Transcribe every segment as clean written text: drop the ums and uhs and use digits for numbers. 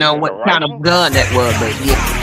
know what kind of gun that was, but yeah.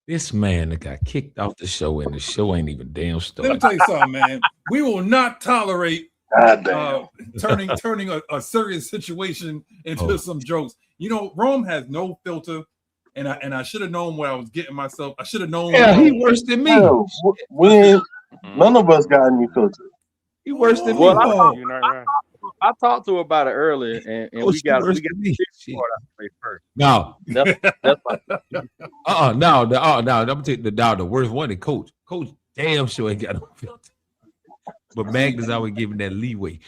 This man that got kicked off the show, and the show ain't even damn started. Let me tell you something, man. We will not tolerate turning a serious situation into some jokes. You know, Rome has no filter, and I should have known where I was getting myself. I should have known. Yeah, he worse than me. None of us got any filter. He worse than me. Well, I talked to her about it earlier, and we got the first. No, that's I'm gonna take the worst one. The coach damn sure ain't got no filter. But Magnus always giving that leeway.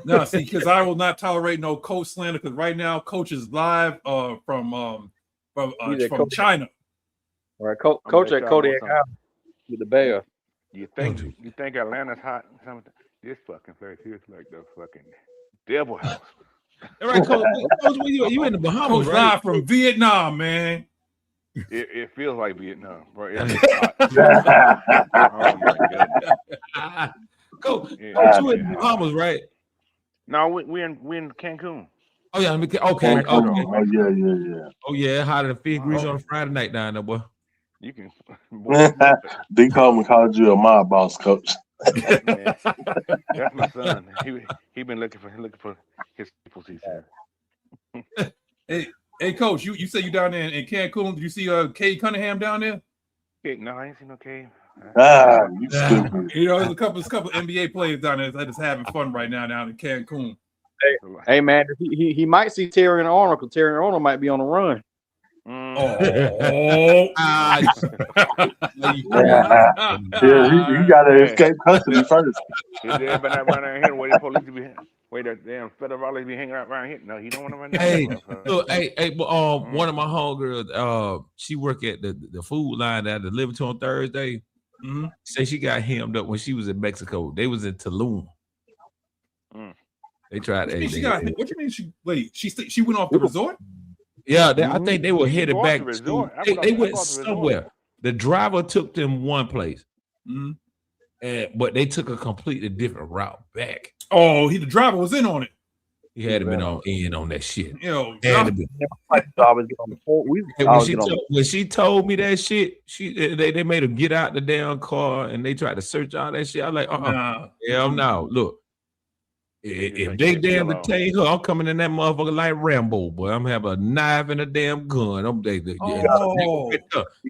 No, see, because I will not tolerate no coach slander. Because right now, coach is live from China. All right, coach at Kodiak with the Bears. You think Atlanta's hot? This fucking place is like the fucking devil house. All right, coach, you in the Bahamas, coach, right? live from Vietnam, man. It feels like Vietnam, bro. It's hot. Oh my god. Coach, you in the Bahamas, right? No, we in Cancun. Oh yeah, okay. Oh yeah. Oh yeah, hotter than 50 degrees on a Friday night down there, boy. You can. They called you a mob boss, coach. Man, that's my son. He been looking for his people. He said. Hey, coach, you say you down there in Cancun? Did you see Cade Cunningham down there? No, I ain't seen no Cade. You stupid. You know, there's a couple NBA players down there that's having fun right now down in Cancun. Hey man, he might see Terry Arnold, because Terry Arnold might be on the run. Yeah, you gotta escape custody first. Wait, that damn federal be hanging out around here. No, he don't want to run. One of my homegirls, she work at the food line that I delivered to on Thursday. Mm-hmm. Say she got hemmed up when she was in Mexico. They was in Tulum. They tried. What you mean? She went off the resort? Yeah, I think they were headed back to. They went somewhere. The driver took them one place, but they took a completely different route back. Oh, the driver was in on it. He had been on that shit. You know, when she told me that shit, they made her get out the damn car and they tried to search all that shit. I was like, hell no. Look, if they damn detain her, I'm coming in that motherfucker like Rambo, boy. I'm gonna have a knife and a damn gun. You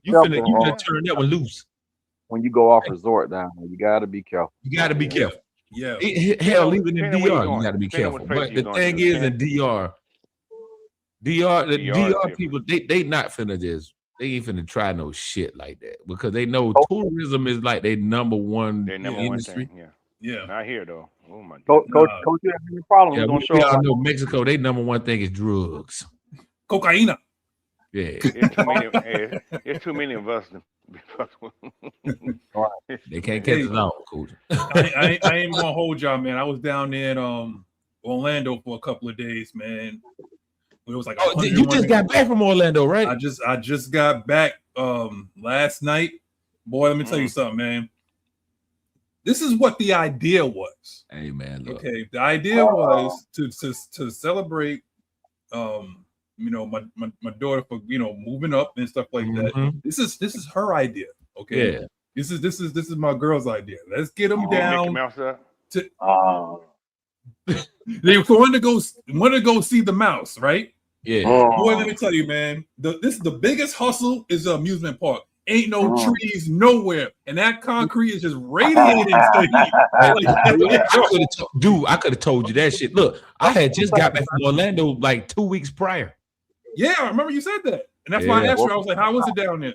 finna turn that one loose. When you go off resort down there, you gotta be careful. Yeah. Hell, even in DR, you got to be careful. But the thing is, in DR, people, they not finna they ain't finna try no shit like that because they know tourism is like their number one industry. Yeah. Not here though. Oh my God. Coach, you have any problems? We all know Mexico. Their number one thing is drugs. Cocaine. Yeah. It's too many of us. They can't catch us all, coach. I ain't gonna hold y'all, man. I was down there in Orlando for a couple of days, man. It was like you just got back from Orlando, right? I just got back last night. Boy, let me tell you something, man. This is what the idea was. Hey man, look. Okay, the idea was to celebrate my daughter for moving up and stuff like that. This is her idea. Okay. Yeah. This is my girl's idea. Let's get them down. They want to go see the mouse, right? Yeah. Boy, let me tell you, man. The biggest hustle is the amusement park. Ain't no trees nowhere, and that concrete is just radiating. Dude, I could have told you that shit. Look, I had just got back from Orlando like 2 weeks prior. Yeah, I remember you said that, and that's why I asked you. I was like, "How was it down there?"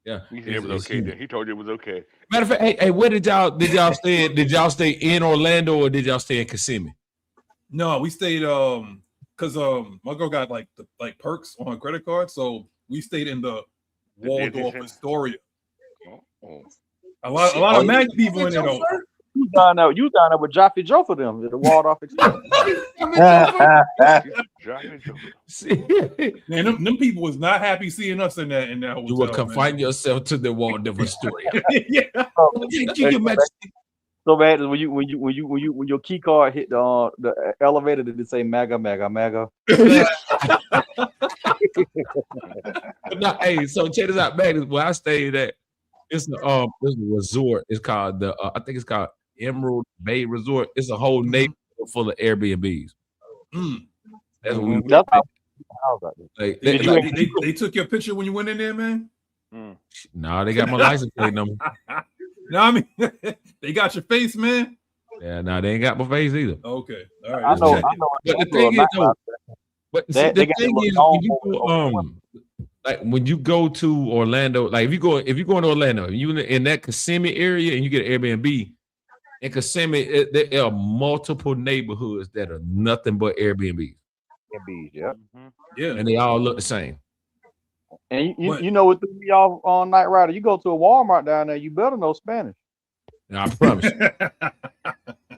Yeah, it was okay. He told you it was okay. Matter of fact, hey, where did y'all stay? Did y'all stay in Orlando or did y'all stay in Kissimmee? No, we stayed because my girl got like perks on her credit card, so we stayed in the Waldorf Astoria. A lot of Maggie people in there though. You down there with Joffy Joe for them, the Waldorf Experience. Man, them people was not happy seeing us in that hotel. You will confine yourself to the Waldorf Astoria. Yeah. So man, when your key card hit the elevator, did it say MAGA, MAGA, MAGA? No, hey, so check this out, man. Where I stayed at, it's a resort. It's called I think it's called Emerald Bay Resort. It's a whole neighborhood full of Airbnbs. That's what we. Like, they took your picture when you went in there, man. No, they got my license plate number. No, I mean they got your face, man. Yeah, no, they ain't got my face either. Okay, all right. I know. But the thing is, though, the thing is, when you go, like when you go to Orlando, like if you go to Orlando, you in that Kissimmee area, and you get an Airbnb in Kissimmee, there are multiple neighborhoods that are nothing but Airbnbs. Yeah, and they all look the same. And you know what threw me off on Nyght, Ryder? You go to a Walmart down there, you better know Spanish. I promise you.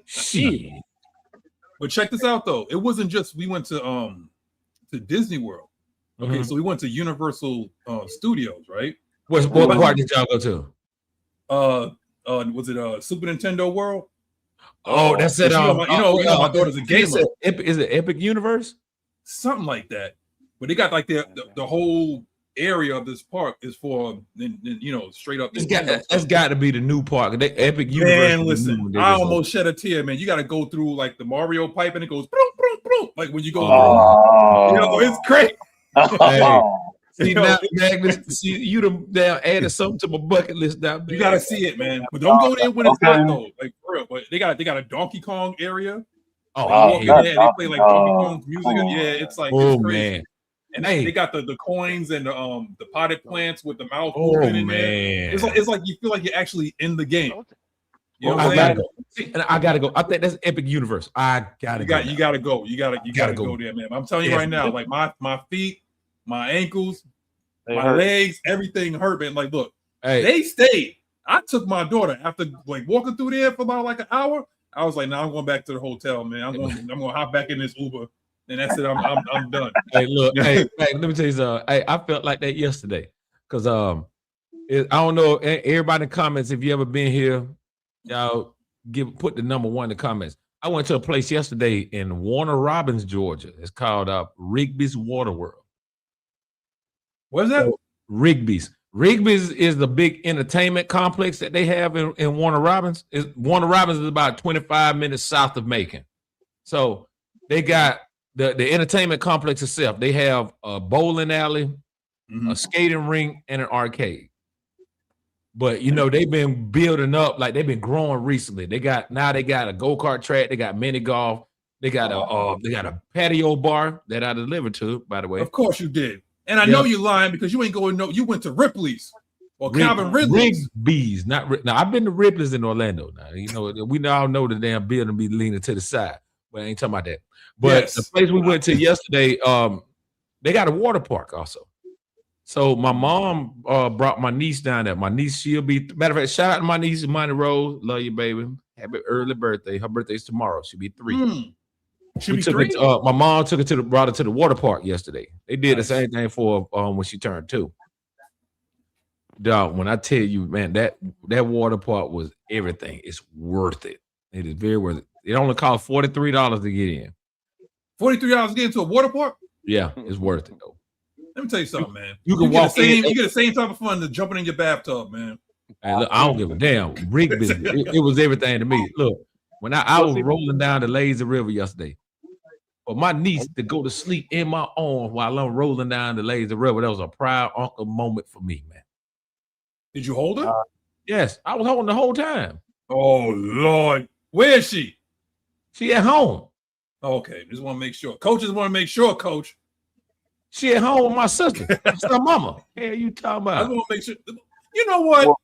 Shit. But check this out though. It wasn't just we went to Disney World. Okay, so we went to Universal Studios, right? What part did y'all go to? Was it Super Nintendo World? Oh, that's it. My daughter's a gamer. Is it Epic Universe? Something like that. But they got like the whole area of this park is for straight up. That's got to be the new park. The Epic Universe. Man, listen, I almost shed a tear, man. You got to go through like the Mario pipe, and it goes boom, boom, boom, like when you go through. It's crazy. Hey, see now, Magnus, you done added something to my bucket list now. You got to see it, man. But don't go there when it's hot though, like for real. But they got a Donkey Kong area. They play like Donkey Kong's music. It's like it's crazy. Man. And they got the coins and the potted plants with the mouth moving in there. It's like you feel like you're actually in the game. You know what I'm saying? I gotta go. I think that's Epic Universe. You gotta go. You gotta go there, man. I'm telling you right now, like my feet, my ankles, my legs, everything hurt, man. Like, look, they stayed. I took my daughter after like walking through there for about like an hour. I was like, I'm going back to the hotel, man. I'm gonna hop back in this Uber. And that's it. I'm done. Hey, look. Hey, let me tell you something. I felt like that yesterday because I don't know everybody in the comments. If you ever been here, y'all put the number 1 in the comments. I went to a place yesterday in Warner Robins, Georgia. It's called Rigby's Water World. What's that? So, Rigby's is the big entertainment complex that they have in Warner Robins. Warner Robins is about 25 minutes south of Macon. So they got the entertainment complex itself. They have a bowling alley, a skating rink, and an arcade. But they've been building up, like they've been growing recently. They got a go-kart track, they got mini golf, they got a patio bar that I delivered to, by the way. Of course you did. And I know you're lying because you ain't going you went to Ripley's or Calvin Ridley's. Rigby's, now I've been to Ripley's in Orlando now. We all know the damn building be leaning to the side. But I ain't talking about that. But the place we went to yesterday, they got a water park also. So my mom brought my niece down there. My niece, she'll be, matter of fact, shout out to my niece, Monty Rose. Love you, baby. Happy early birthday. Her birthday's tomorrow. She'll be 3. She'll be 3? My mom brought her to the water park yesterday. They did the same thing for when she turned 2. Dog, when I tell you, man, that water park was everything. It's worth it. It is very worth it. It only costs $43 to get in. $43 to get into a water park? Yeah, it's worth it though. Let me tell you something, man. You can walk in. You get the same type of fun as jumping in your bathtub, man. Hey, look, I don't give a damn. Rigby, it was everything to me. Look, when I was rolling down the lazy river yesterday, for my niece to go to sleep in my arms while I'm rolling down the lazy river, that was a proud uncle moment for me, man. Did you hold her? Yes, I was holding the whole time. Oh Lord, where is she? She at home. Okay, just want to make sure. Coaches want to make sure, Coach. She at home with my sister. That's her mama. Hey, you talking about? I want to make sure. You know what?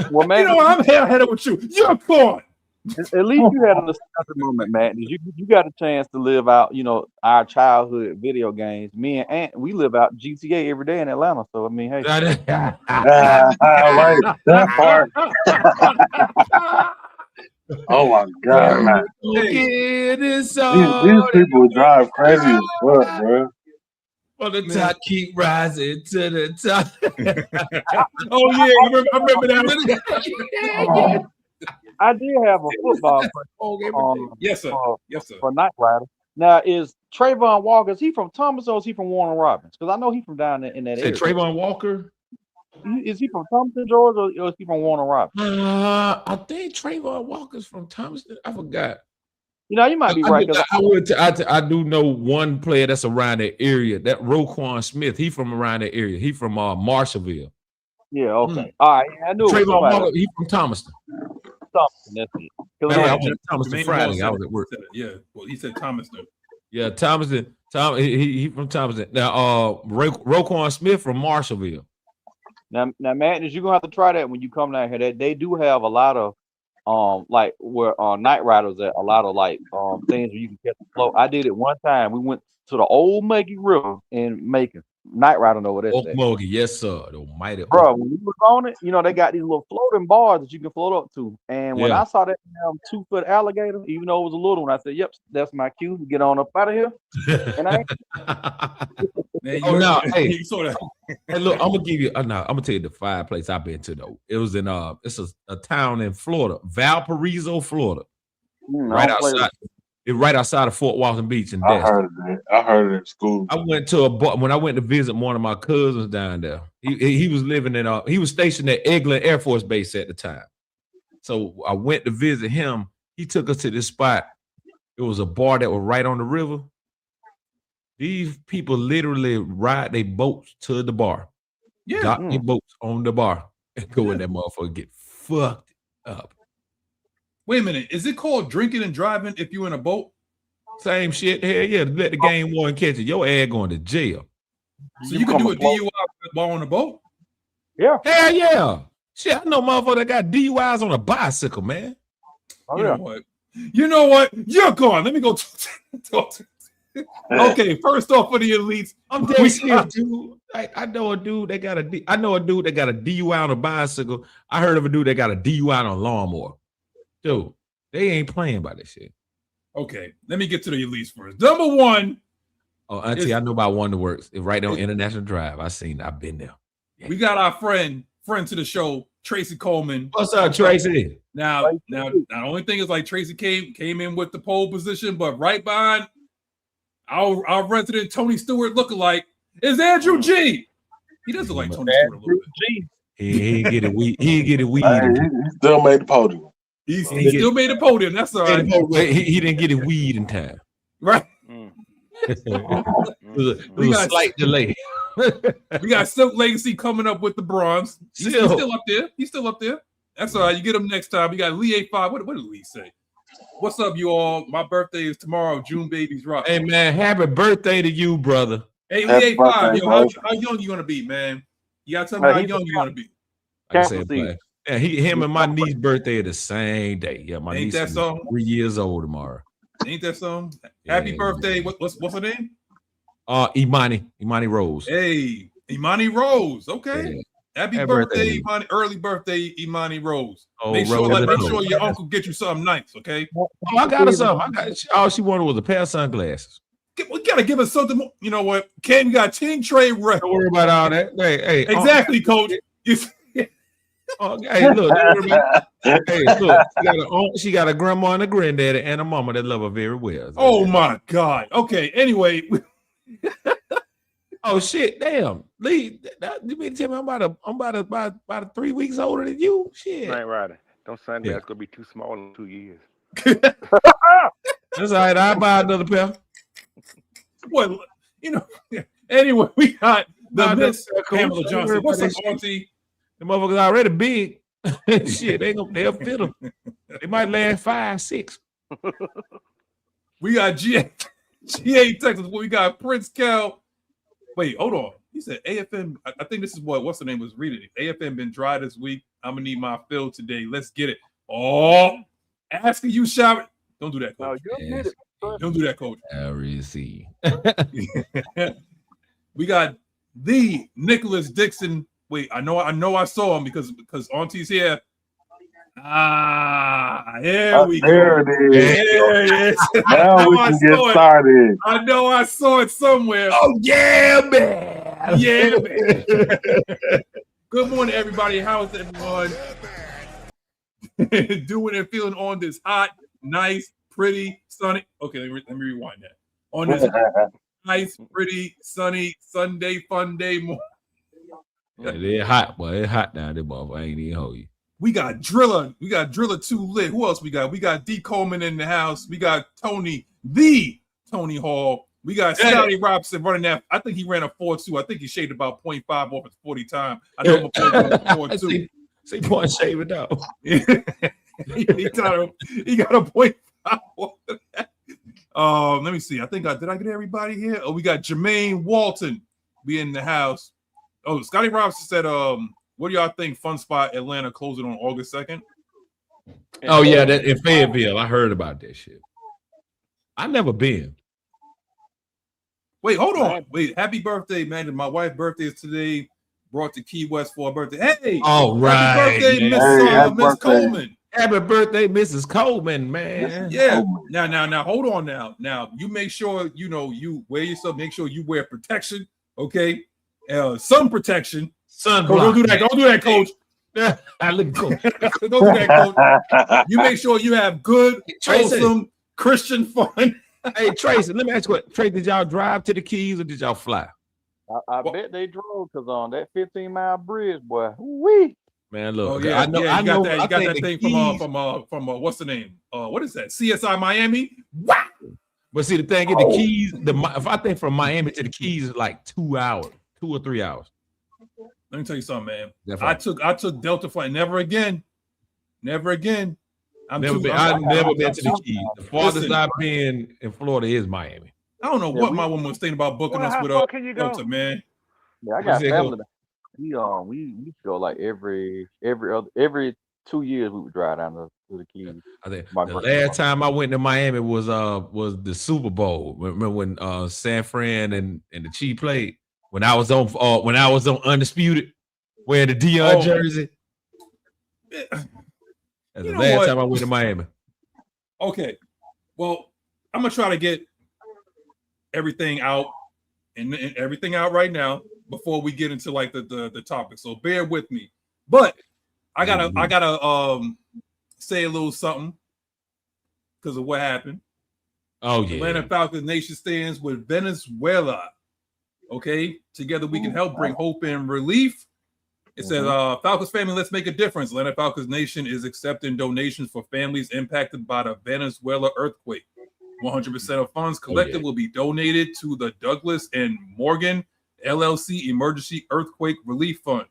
Well, man, I'm hair-headed with you. You're born. At least you had a nostalgic moment, Matt. You got a chance to live out, our childhood video games. Me and Aunt, we live out GTA every day in Atlanta. So I mean, hey. Right, that part. Oh my God, man. These people drive crazy as fuck, bro. Well, the top keep rising to the top. Oh yeah, I remember that. I did have a football yes, sir. Yes, sir. For Nyght Ryder. Now, is Trayvon Walker, is he from Thomas or is he from Warner Robins? Because I know he's from down there in that area. Trayvon Walker? Is he from Thompson, Georgia, or is he from Warner Robins? I think Trayvon Walker's from Thompson. I forgot. You might be right. I do know one player that's around that area. That Roquan Smith. He from around that area. He from Marshallville. Yeah. Okay. All right. I knew Trayvon Walker. He from Thomaston. That's it. I went to Thomaston Friday. I was at work. Yeah. Well, he said Thomaston. Yeah, Thomaston. He from Thomaston. Now, Roquan Smith from Marshallville. Now, Matt, you're gonna have to try that when you come down here. They do have a lot of like where Nyght Riders at, a lot of like things where you can catch the float. I did it one time. We went to the old Maggie River in Macon. Nyght Rider know what that's at. Okmulgee, yes, sir. The mighty bro, when we was on it, they got these little floating bars that you can float up to. And when I saw that 2-foot alligator, even though it was a little one, I said, "Yep, that's my cue to get on up out of here." And I hey, look, I'm gonna give you. I'm gonna tell you the 5 places I've been to though. It was in it's a town in Florida, Valparaiso, Florida, right outside of Fort Walton Beach in Destin. I heard it at school. I went to when I went to visit one of my cousins down there. He was living in he was stationed at Eglin Air Force Base at the time. So I went to visit him. He took us to this spot. It was a bar that was right on the river. These people literally ride their boats to the bar. Yeah. Dock their boats on the bar and go in that motherfucker and get fucked up. Wait a minute. Is it called drinking and driving if you're in a boat? Same shit. Hell yeah. Let the game warden catch it. Your ass going to jail. So you can do a DUI while on a boat? Yeah. Hell yeah. Shit, I know motherfucker that got DUIs on a bicycle, man. Oh, You know what? You're gone. Let me go talk to Okay, first off for the elites. I'm dead serious, dude. I know a dude that got a DUI on a bicycle. I heard of a dude that got a DUI on a lawnmower. Dude, they ain't playing by this shit. Okay, let me get to the elites first. Number one. Oh, Auntie, I know about Wonder Works. It's right on International Drive. I've been there. Yeah. We got our friend to the show, Tracy Coleman. What's up, Tracy? Now, the only thing is like Tracy came in with the pole position, but right behind our resident Tony Stewart lookalike is Andrew G. He doesn't like Tony Stewart a little bit. He ain't get it weed. He ain't get it weed. He still made the podium. He still made the podium. That's all right. He didn't get it weed in time. Right. It was a slight delay. We got Silk Legacy coming up with the bronze. He's still up there. He's still up there. That's all right. You get him next time. We got Lee A5. What did Lee say? What's up, you all? My birthday is tomorrow. June babies rock. Hey, man, happy birthday to you, brother. Hey, Lee A5. Yo, how young you gonna be, man? You gotta tell me how young you gonna be. I said, yeah, him and my niece's birthday are the same day. Yeah, my niece is 3 years old tomorrow. Ain't that something? Happy birthday. What's her name? Imani Rose. Hey, Imani Rose. Okay. Yeah. Happy birthday, Imani. Early birthday, Imani Rose. Make sure your uncle get you something nice, okay? Oh, I got her something. All she wanted was a pair of sunglasses. We gotta give her something more. You know what? Ken got Team Trade Rep. Don't worry about all that. Hey, exactly, Coach. Hey, look. She got a grandma and a granddaddy and a mama that love her very well. Oh my God. Okay. Anyway. Oh shit! Damn, Lee. You mean to tell me I'm about 3 weeks older than you? Shit. Right, Ryder. Don't say that. It's gonna be too small in 2 years. That's all right. I'll buy another pair. Well, Anyway, we got the Miss Pamela Johnson. What's up, Auntie? The motherfuckers already big. Shit, they'll fit them. They might last 5, 6. We got GA Texas. We got Prince Cal. Wait, hold on. He said AFM. I think this is what's the name was reading it. AFM been dry this week. I'm gonna need my fill today. Let's get it. Oh, Asking you shower. Don't do that, No, coach. you admit it. Don't do that, coach. receive. We got the Nicholas Dixon. Wait, I know I saw him because Auntie's here. Here we there go. It is. There it is. Now we can get started. I know I saw it somewhere. Oh yeah, man. Yeah, man. Good morning, everybody. How's everyone doing and feeling on this hot, nice, pretty, sunny? Okay, let me rewind that. On this nice, pretty, sunny Sunday fun day morning. It's hot, boy. It's hot down there, boy. I ain't even hold you. We got Driller. We got Driller 2 lit. Who else we got? We got D. Coleman in the house. We got Tony Hall. We got Scotty Robinson running that. I think he ran a 4.2. I think he shaved about 0.5 off his 40 time. I know before 4.2. See, point shave it out. he got a 0.5 off of that. Let me see. I think did I get everybody here? Oh, we got Jermaine Walton be in the house. Oh, Scotty Robinson said, what do y'all think Fun Spot Atlanta closing on August 2nd? Oh, yeah, that in Fayetteville. I heard about that shit. I never been. Wait, hold on. Wait, happy birthday, man. My wife's birthday is today. Brought to Key West for her birthday. Hey, all right. Happy birthday, Miss Coleman. Happy birthday, Mrs. Coleman, man. Yeah. Now, hold on now. Now, you make sure, you wear yourself. Make sure you wear protection, okay? Sun protection. Sun. Don't do that. Don't do that, coach. I look cool. Don't do that, coach. You make sure you have good, wholesome Christian fun. Hey, Tracy, let me ask you what. Tracy, did y'all drive to the Keys or did y'all fly? I bet they drove because on that 15-mile bridge, boy. Wee. Man, look. Oh yeah, I know. You I know. got that thing from what's the name? What is that? CSI Miami. Wow. But see, the thing is, the Keys. If I think from Miami to the Keys is like 2 hours, 2 or 3 hours. Let me tell you something, man. Definitely. I took Delta flight. Never again. I've never been to the Keys. The farthest I've been in Florida is Miami. I don't know what my woman was thinking about booking us with Delta, man. Yeah, I got family. We go like every 2 years we would drive down to the Keys. I think the last time I went to Miami was the Super Bowl. Remember when San Fran and the Chiefs played? When I was on Undisputed, wearing the Dion jersey. That's the last time I went to Miami. Okay, well, I'm gonna try to get everything out and everything out right now before we get into like the topic. So bear with me. But I gotta say a little something because of what happened. Oh yeah. Atlanta Falcons Nation stands with Venezuela. Okay, together we can help bring hope and relief. It says, Falcons family, let's make a difference. Atlanta Falcons Nation is accepting donations for families impacted by the Venezuela earthquake. 100% of funds collected will be donated to the Douglas and Morgan LLC Emergency Earthquake Relief Fund.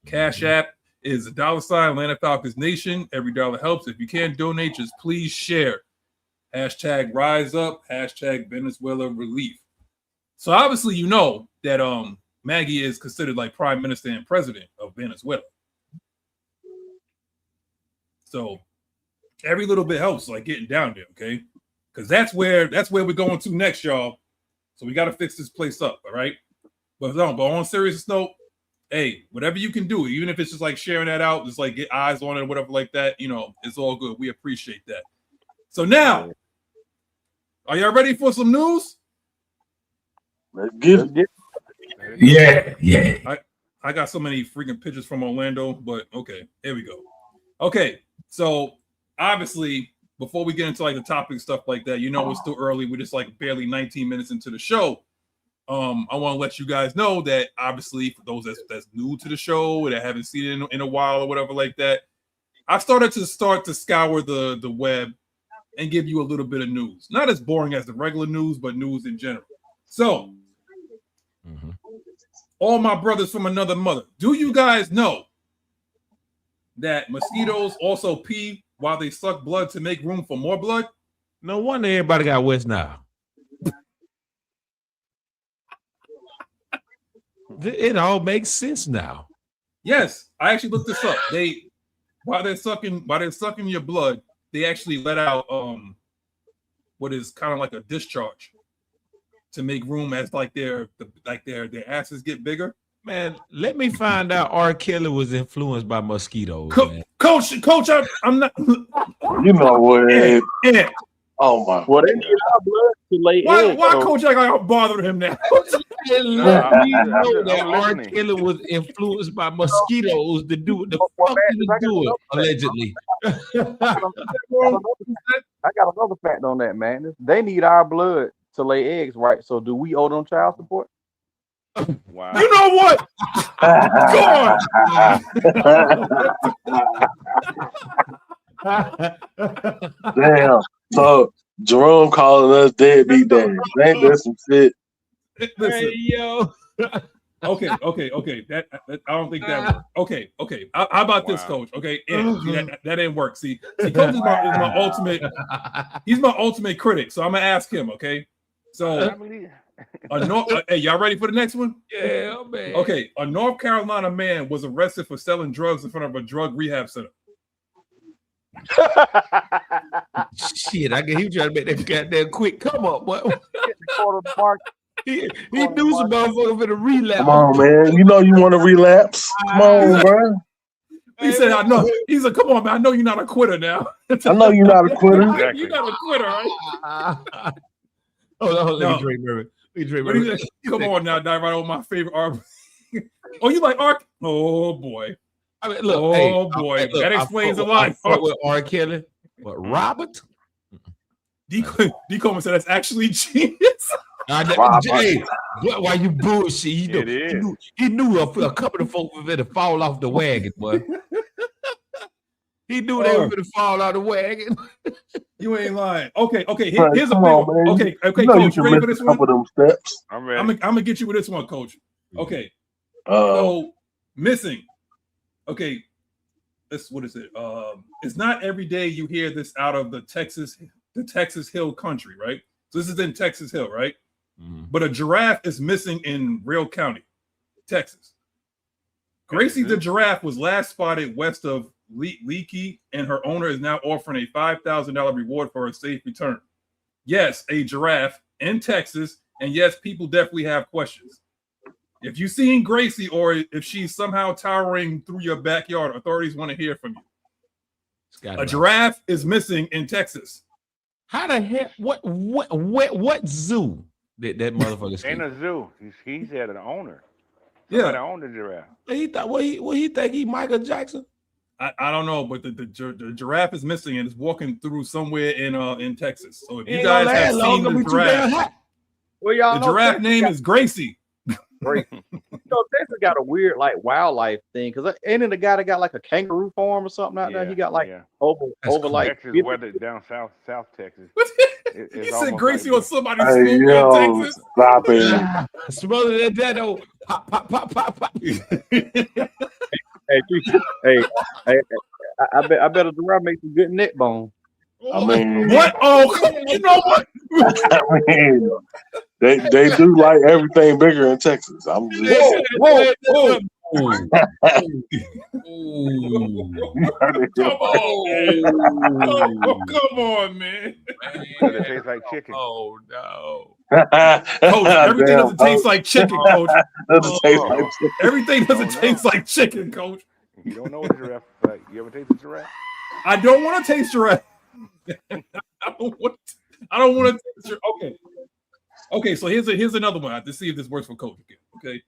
Cash App is $$ Atlanta Falcons Nation. Every dollar helps. If you can't donate, just please share. Hashtag rise up. Hashtag Venezuela relief. So obviously, you know that Maggie is considered like prime minister and president of Venezuela. So every little bit helps, like getting down there, okay? Because that's where we're going to next, y'all. So we got to fix this place up, all right? But on a serious note, hey, whatever you can do, even if it's just like sharing that out, just like get eyes on it or whatever like that, it's all good. We appreciate that. So now, are y'all ready for some news? Let's get it. Yeah. I got so many freaking pictures from Orlando, but okay, here we go. Okay, so obviously, before we get into like the topic stuff like that, it's still early. We're just like barely 19 minutes into the show. I want to let you guys know that obviously for those that's new to the show that haven't seen it in a while or whatever like that, I started to scour the web and give you a little bit of news. Not as boring as the regular news, but news in general. So, all my brothers from another mother, do you guys know that mosquitoes also pee while they suck blood to make room for more blood? No wonder everybody got West Nile. It all makes sense now. Yes, I actually looked this up. While they're sucking your blood, they actually let out what is kind of like a discharge to make room as like their asses get bigger. Man, let me find out R. Kelly was influenced by mosquitoes. Coach, I'm not. You know what? Yeah. Oh my. Well, they need our blood to lay eggs. Why Coach act like I'm bothering him now? Let me know that R. Kelly was influenced by mosquitoes to do what the fuck he was doing, allegedly. I got another fact on that, man. They need our blood to lay eggs, right? So do we owe them child support? Wow. You know what? Go on. Damn. So Jerome calling us deadbeat dads. Ain't that some shit? Listen. Hey, yo. Okay. That I don't think that worked. Okay. How about this, Coach? Okay, that didn't work. See, Coach is my ultimate. He's my ultimate critic. So I'm gonna ask him. Okay, so hey, y'all ready for the next one? Yeah, man. Okay, a North Carolina man was arrested for selling drugs in front of a drug rehab center. Shit, I guess he trying to make that goddamn quick come up, boy. He knew some motherfucker for the relapse. Come on, man. You know you want to relapse. Come on, bro. He said, I know. He said, come on, man. I know you're not a quitter now. I know you're not a quitter. Exactly. You're not a quitter, right? Hold on. Let me drink. Come on now, dive right on my favorite art. Oh, you like art? Oh, boy. I mean, look, boy. That explains a lot. With R. Kelly, but Robert? D. Coleman said that's actually genius. Hey, why you bullshit? He knew a couple of folks were going to fall off the wagon, boy. He knew they were going to fall off the wagon. You ain't lying. Okay. Here's a big one. Okay, Coach, you ready for this one? Them steps. I'm ready. I'm gonna get you with this one, Coach. Okay. So missing. Okay. What is it? It's not every day you hear this out of the Texas Hill country, right? So this is in Texas Hill, right? Mm-hmm. But a giraffe is missing in Real County, Texas. Gracie the giraffe was last spotted west of Leakey, and her owner is now offering a $5,000 reward for a safe return. Yes, a giraffe in Texas, and yes, people definitely have questions. If you've seen Gracie or if she's somehow towering through your backyard, authorities want to hear from you. A giraffe is missing in Texas. How the hell? What zoo did that motherfucker Ain't a zoo. He's had an owner. Yeah, owned the giraffe. He thought what he think he Michael Jackson? I don't know, but the giraffe is missing and is walking through somewhere in Texas. So if you guys have seen the giraffe, well, y'all the giraffe name is Gracie. Texas got a weird like wildlife thing because ain't it the guy that got like a kangaroo farm or something out there? He got like over cool. like Texas weather down south Texas. He said Gracie on somebody's hey, in Texas. Stop it. Smothered that old pop. Hey, I bet a giraffe makes some good neck bone. I mean, what? Oh, you know what? I mean, they do like everything bigger in Texas. I'm just Whoa. Come on, man. It tastes like chicken. Oh no. Coach, everything doesn't taste like chicken, Coach. Everything doesn't taste like chicken, Coach. You don't know what giraffe like. You ever tasted giraffe? I don't want to taste giraffe. I don't want to taste giraffe. Okay, so here's another one. I have to see if this works for Coach again. Okay.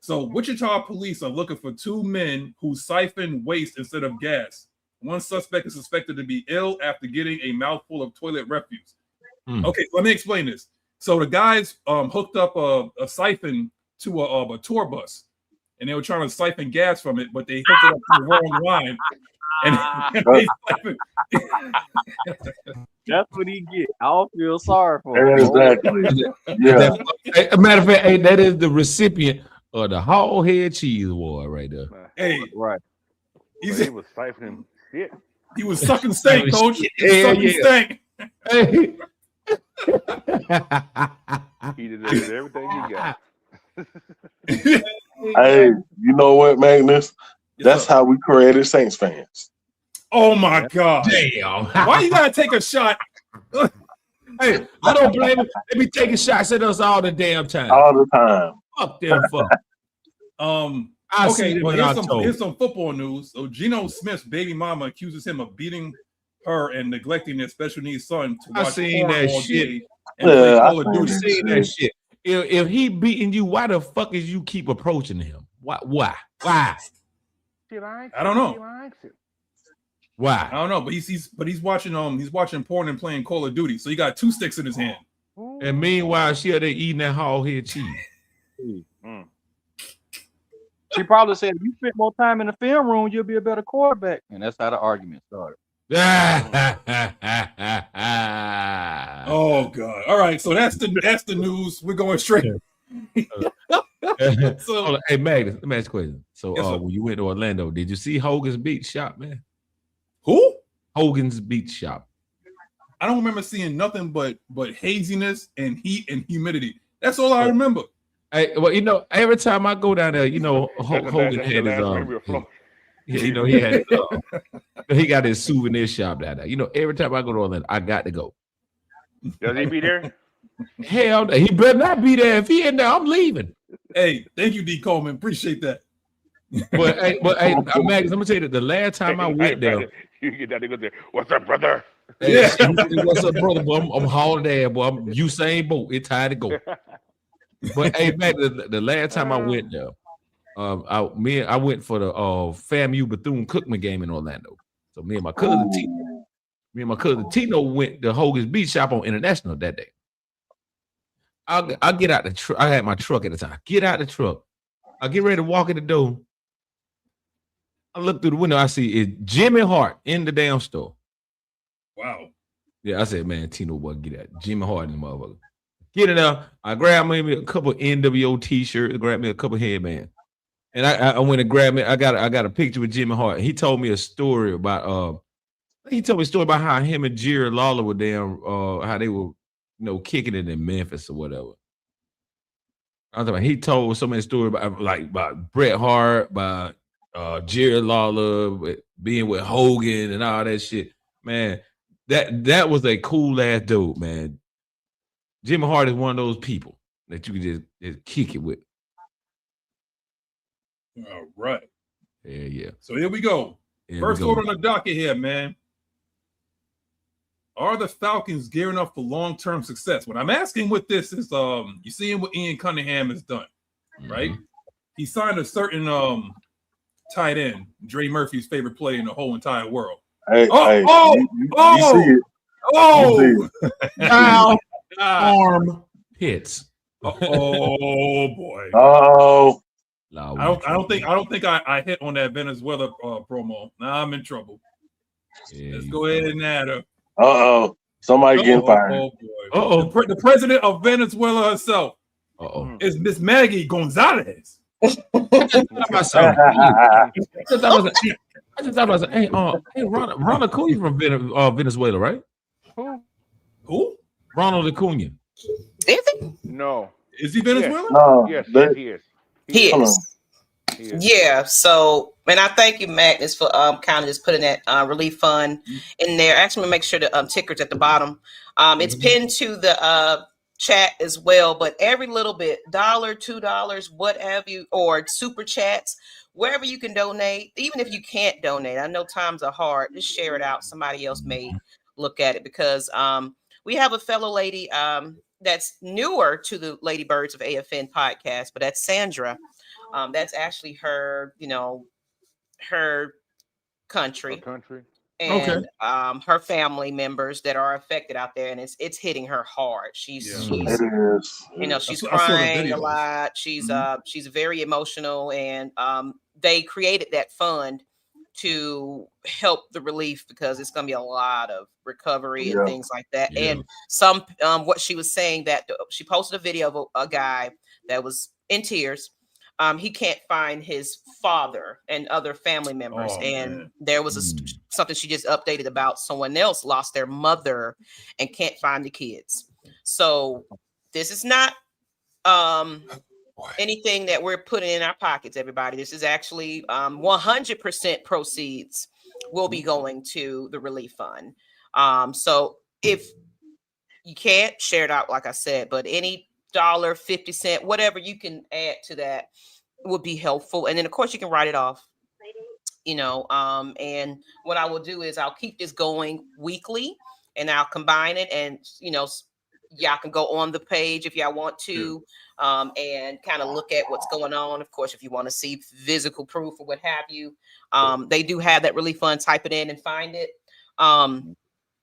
So Wichita police are looking for two men who siphoned waste instead of gas. One suspect is suspected to be ill after getting a mouthful of toilet refuse. Okay, let me explain this. So the guys hooked up a siphon to a tour bus, and they were trying to siphon gas from it, but they hooked it up to the wrong line. And they siphoned. That's what he get. I don't feel sorry for him. Exactly. Yeah. As a matter of fact, hey, that is the recipient of the whole head cheese award right there. Hey, right. He was siphoning shit. He was sucking stank, Coach. Sucking stank. Hey. He deserves everything he got. Hey, you know what, Magnus? That's how we created Saints fans. Oh my God! Damn! Why you gotta take a shot? Hey, I don't blame them. They be taking shots at us all the damn time. All the time. Fuck them, fuck. Okay, here's some football news. So Geno Smith's baby mama accuses him of beating her and neglecting their special needs son to watch porn all day and play Call of Duty. Seen that shit. If he beating you, why the fuck is you keep approaching him? Why? I don't know. Why? I don't know, but he's watching porn and playing Call of Duty. So he got 2 sticks in his hand. And meanwhile, she out there eating that hog head cheese. She probably said, if you spent more time in the film room, you'll be a better quarterback. And that's how the argument started. Oh God! All right, so that's the news. We're going straight. So, hey Mag, let me ask a question. So, when you went to Orlando, did you see Hogan's Beach Shop, man? Who? Hogan's Beach Shop. I don't remember seeing nothing but haziness and heat and humidity. That's all I remember. Hey, well, you know, every time I go down there, you know, Hogan had his he got his souvenir shop down there. You know, every time I go to Orlando, I got to go. Does he be there? Hell, he better not be there. If he in there, I'm leaving. Hey, thank you, D. Coleman. Appreciate that. But hey, Max, I'm gonna tell you that the last time I went there, you get that nigga there. What's up, brother? Yeah, what's up, brother? Boy, I'm hauling there, boy. I'm Usain Bolt. It's time to go. But hey, Max, the last time I went there, I went for the FAMU Bethune-Cookman game in Orlando. So me and my cousin Tino went to Hogan's Beach Shop on International that day. I get out the truck. I had my truck at the time. Get out the truck. I get ready to walk in the door. I look through the window. I see it's Jimmy Hart in the damn store. Wow. Yeah, I said, man, Tino, boy, get that. Jimmy Hart in the motherfucker. Get in there. I grabbed me a couple NWO t-shirts, grabbed me a couple headbands. And I went and grabbed me. I got a picture with Jimmy Hart. He told me a story about how him and Jerry Lawler were damn how they were, kicking it in Memphis or whatever. He told so many stories about Bret Hart, about Jerry Lawler being with Hogan and all that shit. Man, that was a cool ass dude, man. Jimmy Hart is one of those people that you can just kick it with. All right. Yeah. So here we go. First order on the docket here, man. Are the Falcons gearing up for long-term success? What I'm asking with this is, you seeing what Ian Cunningham has done, right? He signed a certain tight end, Dre Murphy's favorite player in the whole entire world. Arm hits. Oh boy. Oh. I don't think I hit on that Venezuela promo. Now I'm in trouble. Yeah, let's go ahead and add her. Somebody getting fired. Oh boy. The president of Venezuela herself is Ms Maggie Gonzalez. I just thought about hey, Ronald Acuna from Venezuela, right? Who? Ronald Acuna. Is he? No. Is he Venezuela? No. Yes, he is. He is. Yeah. So, and I thank you, Magnus, for kind of just putting that relief fund in there. Actually, make sure the ticker's at the bottom. It's pinned to the chat as well. But every little bit, $1, $2, whatever you, or super chats, wherever you can donate. Even if you can't donate, I know times are hard. Just share it out. Somebody else may look at it because we have a fellow lady that's newer to the Lady Birds of AFN podcast, but that's Sandra. That's actually her, her country. And her family members that are affected out there, and it's hitting her hard. She's she's crying a lot. She's very emotional, and they created that fund to help the relief because it's going to be a lot of recovery and things like that. And some what she was saying that she posted a video of a guy that was in tears. He can't find his father and other family members. There was something she just updated about someone else lost their mother and can't find the kids. So this is not anything that we're putting in our pockets, everybody. This is actually 100% proceeds will be going to the relief fund. So if you can't share it out, like I said, but any dollar, 50 cents, whatever you can add to that would be helpful. And then of course you can write it off, and what I will do is I'll keep this going weekly and I'll combine it, and, y'all can go on the page if y'all want to, and kind of look at what's going on. Of course, if you want to see physical proof or what have you, they do have that relief fund. Type it in and find it.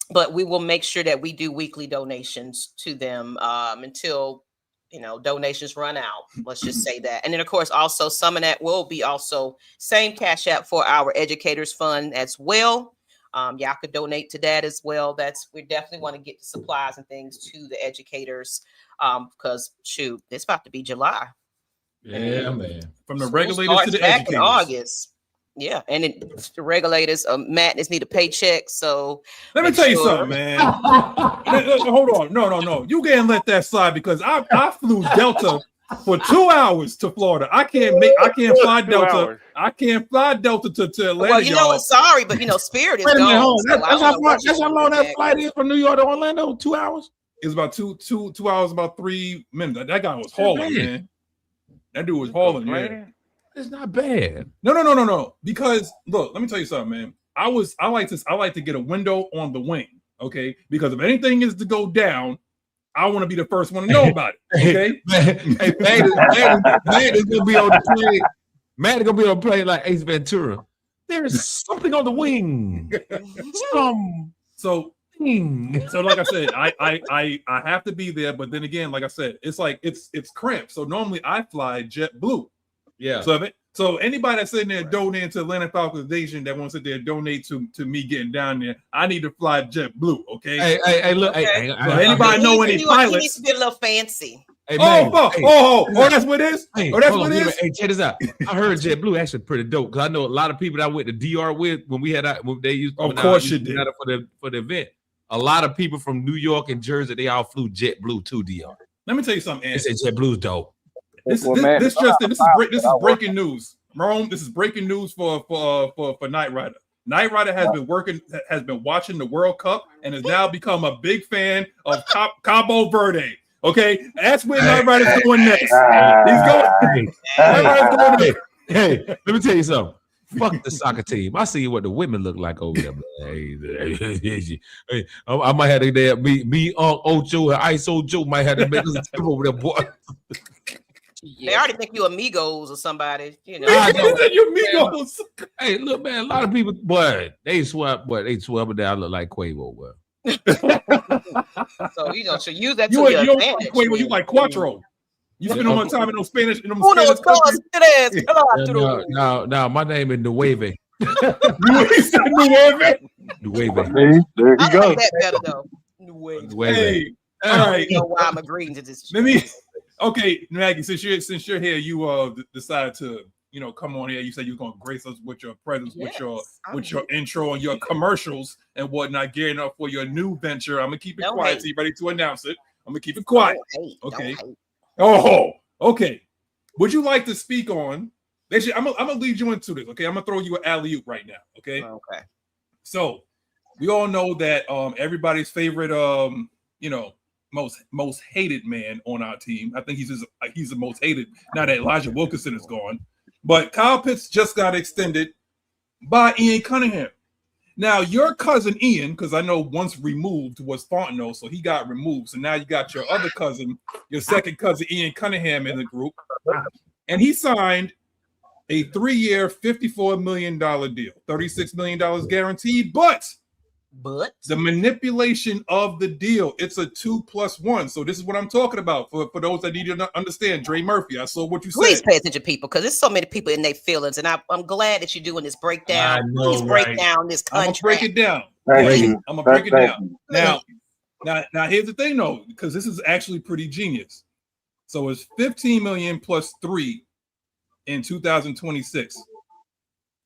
But we will make sure that we do weekly donations to them until, donations run out. Let's just say that. And then, of course, also some of that will be also same Cash App for our educators fund as well. Y'all could donate to that as well. We definitely want to get the supplies and things to the educators, because shoot, it's about to be July. Yeah, man. From the regulators to the educators. In August. Yeah, and the regulators, Madness need a paycheck. So let me tell you something, man. Hold on, no. You can't let that slide, because I flew Delta for 2 hours to Florida. I can't fly Delta. I can't fly Delta to Atlanta. Well, sorry, but Spirit is gone. That's how long that flight is from New York to Orlando. 2 hours. It's about two hours, about 3 minutes. That guy was hauling, man. That dude was hauling, man. It's not bad. No. Because look, let me tell you something, man. I like to get a window on the wing, okay? Because if anything is to go down, I want to be the first one to know about it. Okay. Man is gonna be on the plane. Man is gonna be on the plane like Ace Ventura. There is something on the wing. So like I said, I have to be there, but then again, like I said, it's like it's cramped. So normally I fly JetBlue. Yeah. So anybody that's sitting there donating to Atlanta Falcons Nation that wants to sit there donate to me getting down there, I need to fly JetBlue. Okay. Hey, look. Okay. Hey, anybody know any pilots? He needs to be a little fancy. Hey, that's what it is. Hey, that's what it is. Hey, check this out. I heard JetBlue actually pretty dope, because I know a lot of people that I went to DR with when they used. Of course you did for the event. A lot of people from New York and Jersey, they all flew JetBlue to DR. Let me tell you something. They said JetBlue's dope. This is breaking news. Rome, this is breaking news for Nyght Ryder. Nyght Ryder has been watching the World Cup and has now become a big fan of Cabo Verde. Okay, that's where Nyght Ryder's going next. He's going. Hey, let me tell you something. Fuck the soccer team. I see what the women look like over there. Hey, I might have to me Ocho and Ice Ocho might have to make us a team over there, boy. They already think you amigos or somebody, you amigos. Hey, look, man, a lot of people, boy, they swear, but they look like Quavo, boy. So so use that. You don't like Quavo, you like Quattro. You spend more time in those Spanish countries. No, my name is Nueve. Nueve. There you go. That better though. Nueve. Hey, all right. You know why I'm agreeing to this. Okay, Maggie, since you're here, you decided to come on here. You said you're gonna grace us with your presence, with your intro and your commercials and whatnot, gearing up for your new venture. I'm gonna keep it quiet. So you ready to announce it? I'm gonna keep it quiet. Okay. Oh, okay. Would you like to speak on? I'm gonna lead you into this. Okay, I'm gonna throw you an alley-oop right now. Okay. Okay. So we all know that everybody's favorite most hated man on our team. I think he's the most hated now that Elijah Wilkinson is gone. But Kyle Pitts just got extended by Ian Cunningham. Now, your cousin Ian, because I know once removed was Fontenot, so he got removed. So now you got your other cousin, your second cousin Ian Cunningham in the group. And he signed a 3-year, $54 million deal, $36 million guaranteed, but the manipulation of the deal, it's a 2+1. So this is what I'm talking about for those that need to understand. Dre Murphy, I saw what you said. Please pay attention, people, because there's so many people in their feelings, and I'm glad that you're doing this breakdown. Please break down this contract. I'm gonna break it down. I'm gonna break it down. Now, here's the thing, though, because this is actually pretty genius. So it's 15 million plus 3 in 2026.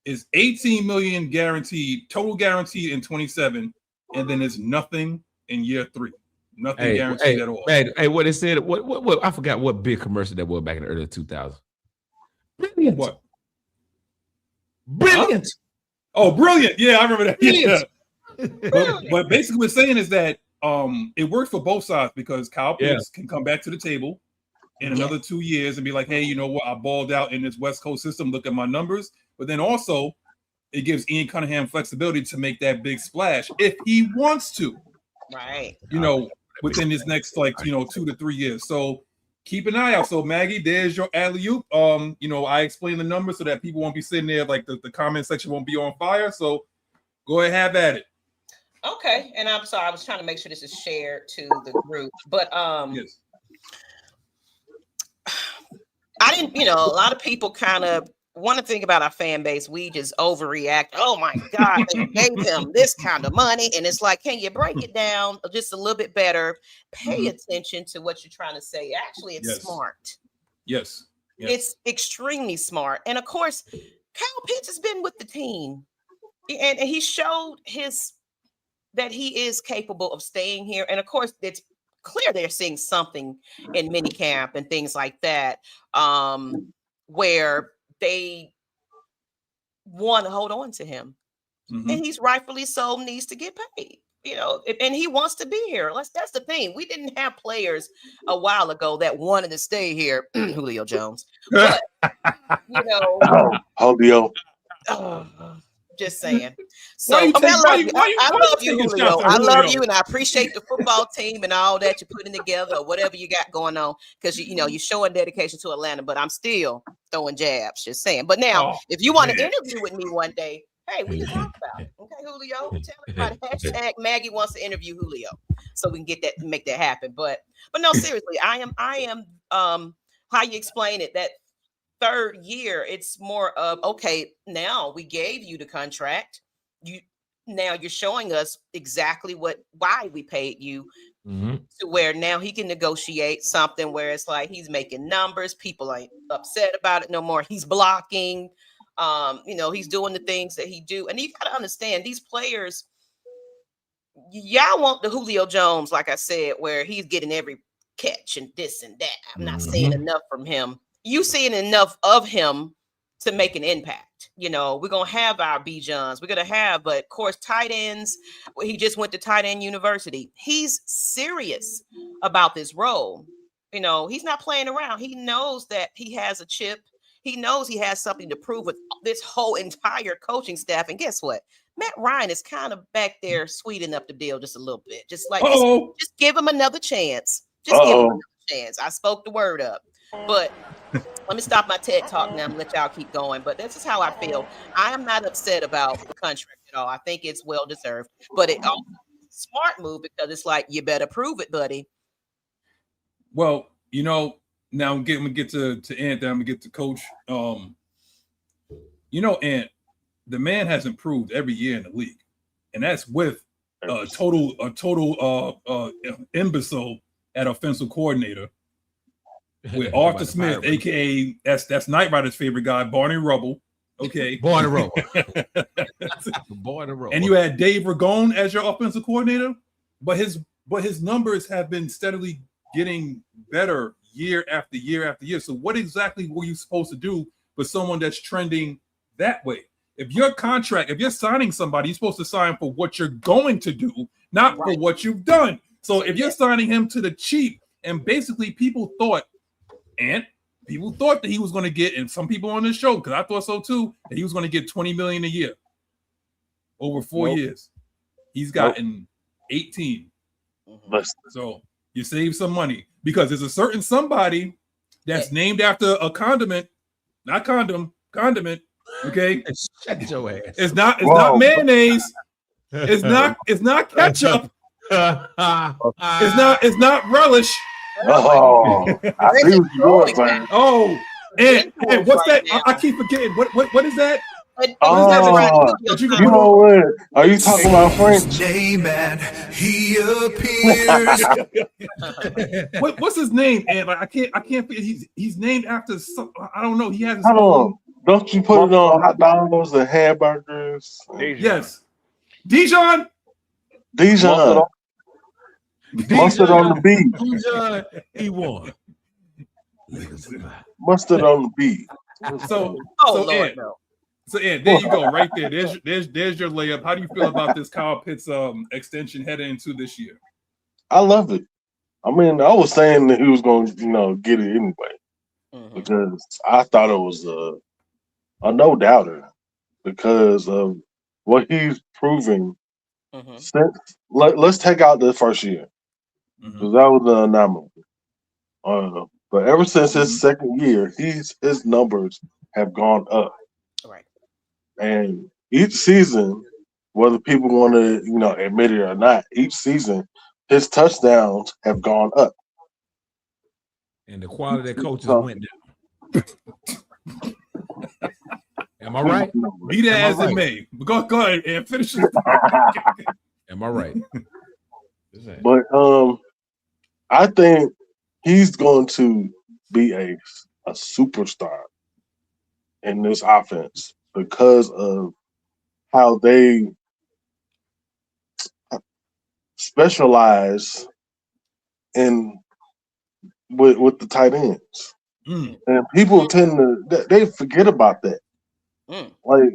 Is 18 million guaranteed, total guaranteed in 27, and then it's nothing in year 3. Nothing guaranteed at all. Hey, what it said, what I forgot what big commercial that was back in the early 2000s. Brilliant. What? Brilliant. Oh, brilliant! Yeah, I remember that. Yeah. but basically, what we're saying is that it works for both sides because Kyle Pitts can come back to the table in another 2 years and be like, hey, you know what? I balled out in this West Coast system. Look at my numbers. But then also, it gives Ian Cunningham flexibility to make that big splash if he wants to. Right. You know, within his next 2 to 3 years. So keep an eye out. So Maggie, there's your alley-oop. You know, I explained the numbers so that people won't be sitting there like the comment section won't be on fire. So go ahead, have at it. Okay. And I'm sorry, I was trying to make sure this is shared to the group. But yes. I didn't, a lot of people kind of want to think about our fan base. We just overreact. Oh my God, they gave him this kind of money. And it's like, can you break it down just a little bit better? Pay attention to what you're trying to say. Actually, it's smart. Yes. It's extremely smart. And of course, Kyle Pitts has been with the team. And he showed that he is capable of staying here. And of course, it's clear they're seeing something in minicamp and things like that, where they want to hold on to him. And he's rightfully so needs to get paid, and he wants to be here. That's the thing. We didn't have players a while ago that wanted to stay here. Julio Jones. But, Julio. Just saying. So I love you, Julio. I love you, and I appreciate the football team and all that you're putting together, or whatever you got going on, because you're showing dedication to Atlanta. But I'm still throwing jabs. Just saying. But now, if you want to interview with me one day, hey, we can talk about it. Okay, Julio. Tell everybody hashtag Maggie wants to interview Julio, so we can make that happen. But no, seriously, I am how you explain it, that third year, it's more of, okay, now we gave you the contract. Now you're showing us exactly why we paid you, to where now he can negotiate something where it's like he's making numbers. People ain't upset about it no more. He's blocking, he's doing the things that he do. And you got to understand, these players, y'all want the Julio Jones, like I said, where he's getting every catch and this and that. I'm not seeing enough from him. You seeing enough of him to make an impact. We're going to have our B-Johns. We're going to have, but of course, tight ends. He just went to tight end university. He's serious about this role. He's not playing around. He knows that he has a chip. He knows he has something to prove with this whole entire coaching staff. And guess what? Matt Ryan is kind of back there sweetening up the deal just a little bit. Just like, just give him another chance. Give him another chance. I spoke the word up. But let me stop my TED talk now and let y'all keep going. But this is how I feel. I am not upset about the contract at all. I think it's well deserved. But it also is a smart move because it's like, you better prove it, buddy. Well, now I'm gonna get to Ant, then I'm gonna get to Coach. Ant, the man has improved every year in the league, and that's with a total imbecile at offensive coordinator. With Arthur Smith, aka that's Nyght Ryder's favorite guy, Barney Rubble. Okay, Barney Rubble. Barney Rubble. And you had Dave Ragone as your offensive coordinator, but his numbers have been steadily getting better year after year after year. So what exactly were you supposed to do for someone that's trending that way? If you're signing somebody, you're supposed to sign for what you're going to do, not for what you've done. So if you're signing him to the cheap, and basically people thought that he was going to get, and some people on this show, because I thought so too, that he was going to get $20 million a year over 4 years. He's gotten 18. So you save some money because there's a certain somebody that's named after a condiment, not condiment. Okay, shut your ass. It's not mayonnaise. It's not ketchup. It's not relish. I see what you're doing, man. And what's that? I keep forgetting. What is that? You know what? Are you talking about French? J-Man, he appears. What's his name? And I can't. He's named after some. I don't know. He has his own. On. Don't you put it on hot dogs and hamburgers? Yes, Dijon. Mustard on the beat. Dijon, he won. Mustard on the beat. So Lord, no. So yeah, there you go, right there. There's your layup. How do you feel about this Kyle Pitts extension heading into this year? I love it. I mean, I was saying that he was going to, get it anyway, because I thought it was a no doubter because of what he's proving. Since let's take out the first year, because that was an anomaly. But ever since his second year, his numbers have gone up. Right. And each season, whether people want to, admit it or not, each season his touchdowns have gone up. And the quality of coaches went down. Am I right? Be that as it may. Go ahead and finish it. Am I right? But I think he's going to be a superstar in this offense because of how they specialize in with the tight ends. And people tend to they forget about that. Like,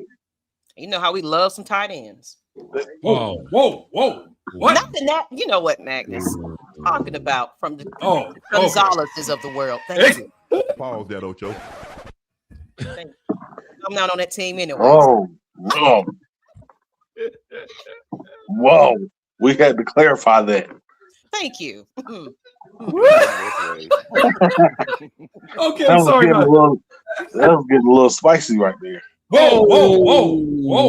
you know how we love some tight ends. Whoa. What? Nothing that you know what Magnus talking about from the Gonzaleses of the world. Thank you. Pause that, Ocho. I'm not on that team anyway. Whoa. We had to clarify that. Thank you. Okay, I'm sorry. about that was getting a little spicy right there. Whoa.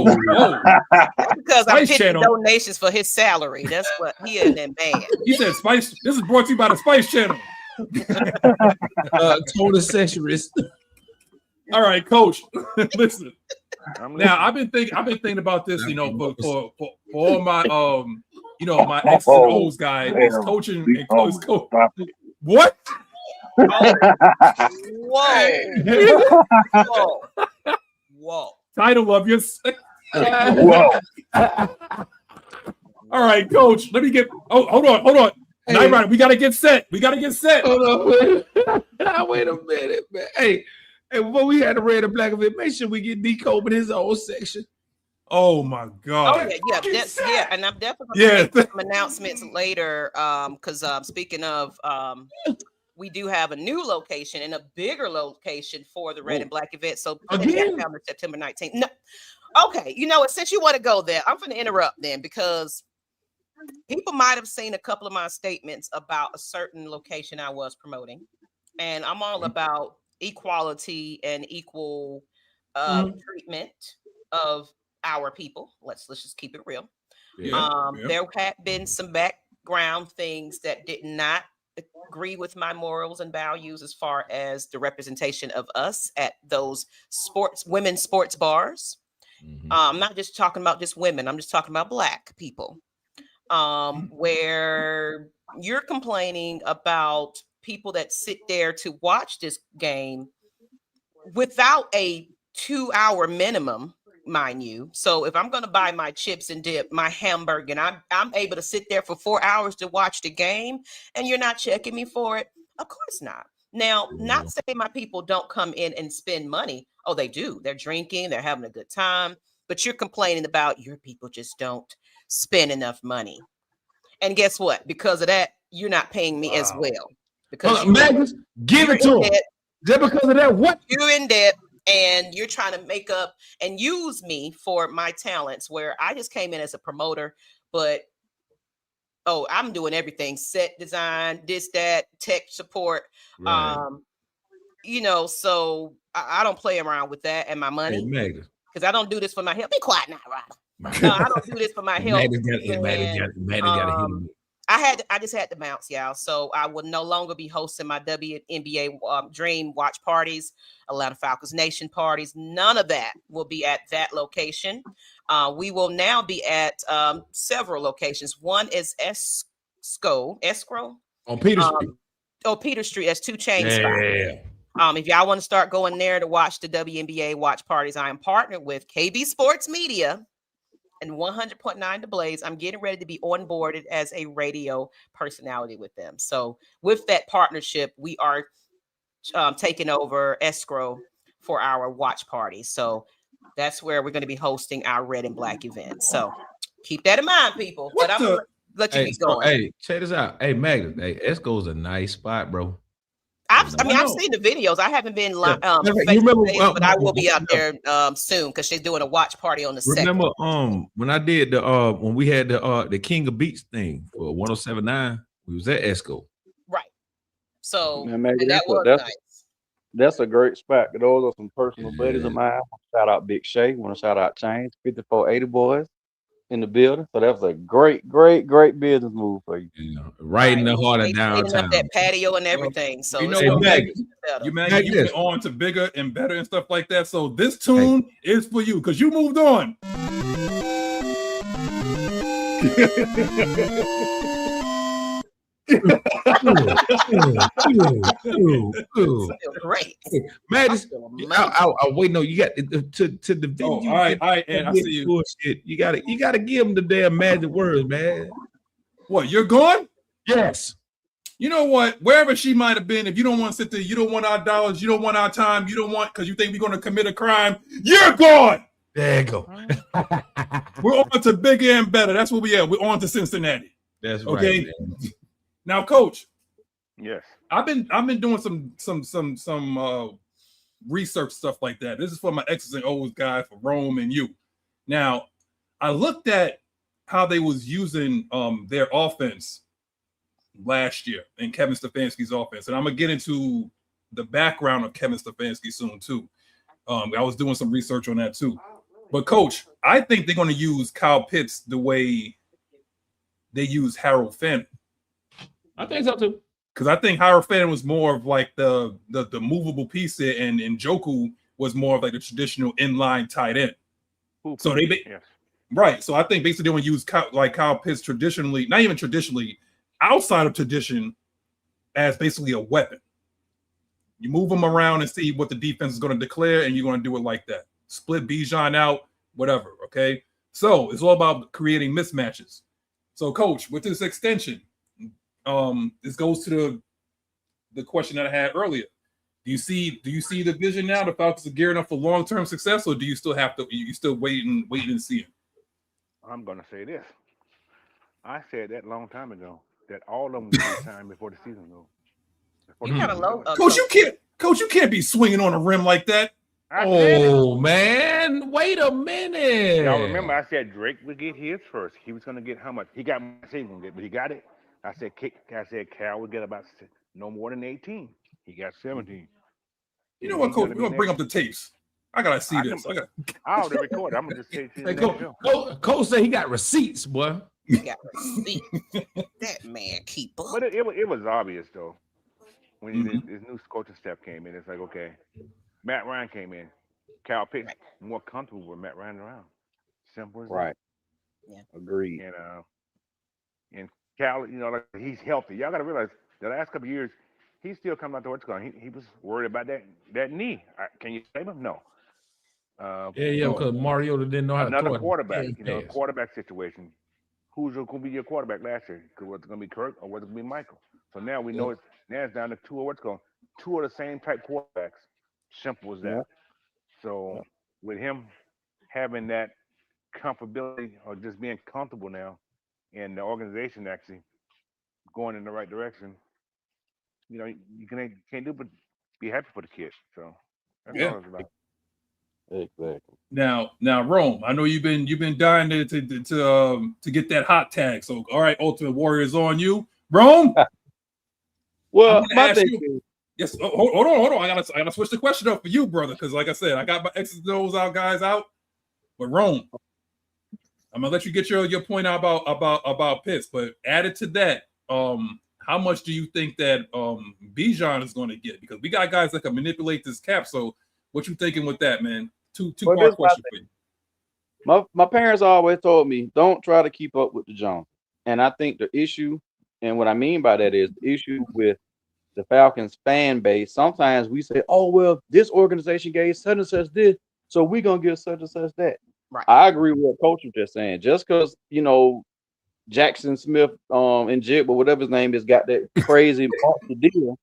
Because I'm getting donations for his salary. That's what he and that man. He said Spice. This is brought to you by the Spice Channel. Total sexualist. All right, Coach. Listen. Now I've been thinking about this, for all my my X's and O's guy is coaching and coach. What? Whoa. Title of your whoa. All right, Coach. Let me get hold on. Hey. Nyght Ryder, we gotta get set. Hold on, wait a minute, man. Hey, before we had the red and black of it, make sure we get D-Cope in his own section. Oh my God. And I'm definitely gonna make some announcements later. Because speaking of we do have a new location and a bigger location for the red and black event. So again, September 19th. No, okay, since you want to go there, I'm gonna interrupt then because people might have seen a couple of my statements about a certain location I was promoting, and I'm all about equality and equal treatment of our people. Let's just keep it real. There had been some background things that did not agree with my morals and values as far as the representation of us at those women's sports bars. I'm not just talking about just women. I'm just talking about Black people. Where you're complaining about people that sit there to watch this game without a 2-hour minimum, mind you. So if I'm going to buy my chips and dip, my hamburger, and I'm able to sit there for 4 hours to watch the game, and you're not checking me for it, of course not. Now, not saying my people don't come in and spend money. Oh, they do. They're drinking. They're having a good time. But you're complaining about your people just don't spend enough money. And guess what? Because of that, you're not paying me as well. Because Magnus, give it to him. Just because of that, what? You're in debt. And you're trying to make up and use me for my talents where I just came in as a promoter, but I'm doing everything, set design, this, that, tech support. Right. So I don't play around with that and my money because I don't do this for my health. Be quiet now, Ryder. No, I don't do this for my health. I just had to bounce, y'all. So I will no longer be hosting my WNBA Dream Watch parties, Atlanta Falcons Nation parties. None of that will be at that location. We will now be at several locations. One is Escrow on Peter Street. Peter Street. That's 2 chain spots. If y'all want to start going there to watch the WNBA watch parties, I am partnered with KB Sports Media and 100.9 The Blaze. I'm getting ready to be onboarded as a radio personality with them. So with that partnership, we are taking over Escrow for our watch party. So That's where we're going to be hosting our Red and Black event. So keep that in mind, people. But I'm going to let you keep going. Hey, check this out. Hey, Maggie, Esco's a nice spot, bro. I've seen the videos. I haven't been but I will be out there soon because she's doing a watch party on the second. Remember when I did when we had the King of Beats thing for 107.9, we was at Esco. Right. So that was nice. That's a great spot. Those are some personal buddies of mine. Shout out Big Shay. Want to shout out Change 5480 boys in the building. So that's a great business move for you. Yeah. Right in the heart of downtown. Up that patio and everything. So you know what, Maggie? You went on to bigger and better and stuff like that. So this tune is for you because you moved on. Great. Man, I wait. No, you got to the video. All right, and I see you. Bullshit. You gotta give them the damn magic words, man. What, you're gone? Yes. You know what? Wherever she might have been, if you don't want to sit there, you don't want our dollars, you don't want our time, you don't want because you think we're gonna commit a crime, you're gone. There you go. We're on to bigger and better. That's what we are. We're on to Cincinnati. That's okay. Right, man. Now, Coach. Yes. I've been doing some research stuff like that. This is for my X's and O's guy for Rome and you. Now, I looked at how they was using their offense last year in Kevin Stefanski's offense, and I'm gonna get into the background of Kevin Stefanski soon too. I was doing some research on that too. But Coach, I think they're going to use Kyle Pitts the way they use Harold Fenton. I think so too. Because I think Harold Fenton was more of like the movable piece there, and Njoku was more of like the traditional inline tight end. So right. So I think basically they want to use Kyle Pitts traditionally, not even traditionally, outside of tradition, as basically a weapon. You move them around and see what the defense is going to declare, and you're going to do it like that. Split Bijan out, whatever. Okay. So it's all about creating mismatches. So, Coach, with this extension. This goes to the question that I had earlier. Do you see the vision now? The Falcons are gearing up for long-term success, or do you still have to? You still waiting and see it? I'm gonna say this. I said that a long time ago that all of them would be time before the season goes. You got a low, Coach. You can't be swinging on a rim like that. Man, wait a minute. Y'all remember I said Drake would get his first. He was gonna get how much? He got my season, but he got it. I said Cal would get about no more than 18. He got 17. You know what, Coach? We're gonna bring up the tapes. I gotta see this. I already recorded. I'm gonna just say Coach said he got receipts, boy. He got receipts. That man keep up. But it was obvious though when his new coaching staff came in. It's like, okay, Matt Ryan came in. Cal Pitts more comfortable with Matt Ryan around. Simple as right. Yeah. Agreed. And Cal, like he's healthy. Y'all got to realize the last couple of years, he's still coming out to what's going. He was worried about that knee. Can you blame him? No. Because Mariota didn't know how to throw another quarterback. Quarterback situation. Who's going to be your quarterback last year? Was it going to be Kirk or was it going to be Michael? So now we know it's down to two of the same type quarterbacks. Simple as that. Yeah. So with him having that comfortability or just being comfortable now. And the organization actually going in the right direction, you can't do but be happy for the kid. So that's all it's about. Exactly. Now, Rome. I know you've been dying to get that hot tag. So, all right, Ultimate Warrior is on you, Rome. Well, my thing. Yes. Hold on. I gotta switch the question up for you, brother, because like I said, I got my X's and O's guys out, but Rome. I'm gonna let you get your point out about Pitts, but added to that, how much do you think that Bijan is going to get? Because we got guys that can manipulate this cap. So, what you thinking with that, man? Two-part question for you. My parents always told me, don't try to keep up with the Jones. And I think the issue, and what I mean by that is the issue with the Falcons fan base. Sometimes we say, "Oh well, this organization gave such and such this, so we're gonna give such and such that." Right. I agree with what Coach was just saying. Just because Jackson Smith and Jib or whatever his name is got that crazy deal,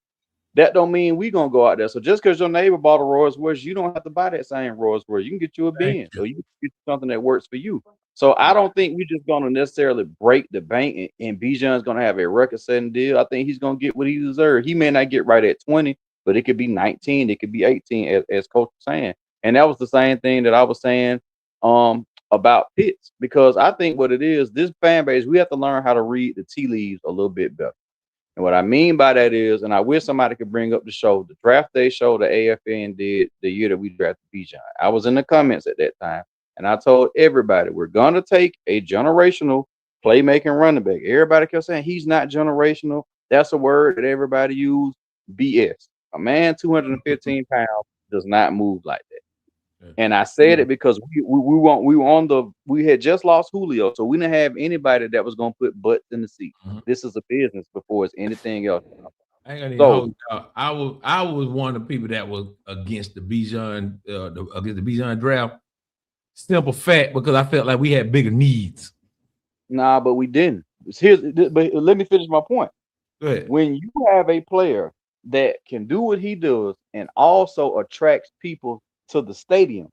that don't mean we gonna go out there. So just because your neighbor bought a Rolls Royce, you don't have to buy that same Rolls Royce. You can get you a Benz, or you can get something that works for you. So I don't think we're just gonna necessarily break the bank and Bijan's gonna have a record-setting deal. I think he's gonna get what he deserves. He may not get right at 20, but it could be 19, it could be 18, as Coach was saying. And that was the same thing that I was saying about Pitts, because I think what it is, this fan base, we have to learn how to read the tea leaves a little bit better. And what I mean by that is, and I wish somebody could bring up the show, the draft day show the AFN did the year that we drafted Bijan. I was in the comments at that time, and I told everybody, we're going to take a generational playmaking running back. Everybody kept saying he's not generational. That's a word that everybody used. BS. A man 215 pounds does not move like that. And I said it because we had just lost Julio, so we didn't have anybody that was gonna put butts in the seat. This is a business before it's anything else. I was one of the people that was against the Bijan draft. Simple fact, because I felt like we had bigger needs. Nah, but we didn't. But let me finish my point. Go ahead. When you have a player that can do what he does and also attracts people to the stadium,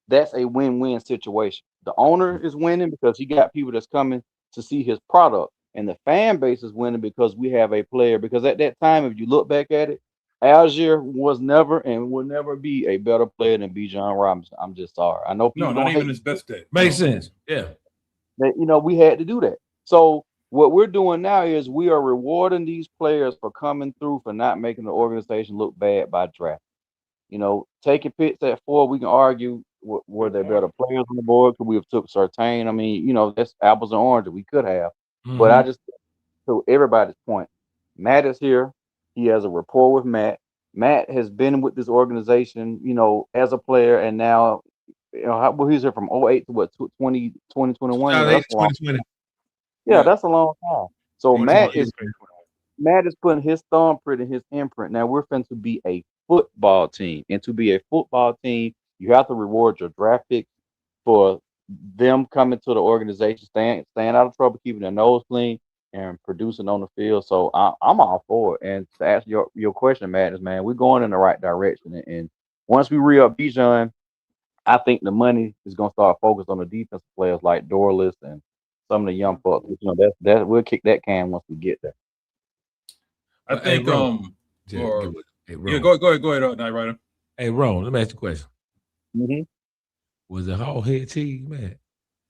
that's a win-win situation. The owner is winning because he got people that's coming to see his product, and the fan base is winning because we have a player. Because at that time, if you look back at it, Algier was never and will never be a better player than Bijan Robinson. I'm just sorry. I know people not even his best day. Makes sense. Yeah. That, we had to do that. So what we're doing now is we are rewarding these players for coming through, for not making the organization look bad by draft. Taking Pitts at 4, we can argue were there better players on the board? Could we have took Surtain? I mean, that's apples and oranges. We could have. But I just, to everybody's point, Matt is here. He has a rapport with Matt. Matt has been with this organization, as a player, and now, he's here from 08 to 2021. That's 2020. Yeah, that's a long time. So Matt is putting his thumbprint and his imprint. Now we're going to be a football team, and to be a football team, you have to reward your draft picks for them coming to the organization, staying out of trouble, keeping their nose clean, and producing on the field. So I'm all for it. And to answer your question, Madness, man, we're going in the right direction. And once we re-up Bijan, I think the money is going to start focused on the defensive players like Dorless and some of the young folks. That we'll kick that can once we get there. I think go ahead, Night Rider. Hey, Ron, let me ask you a question. Mm-hmm. Was it hog head cheese, man?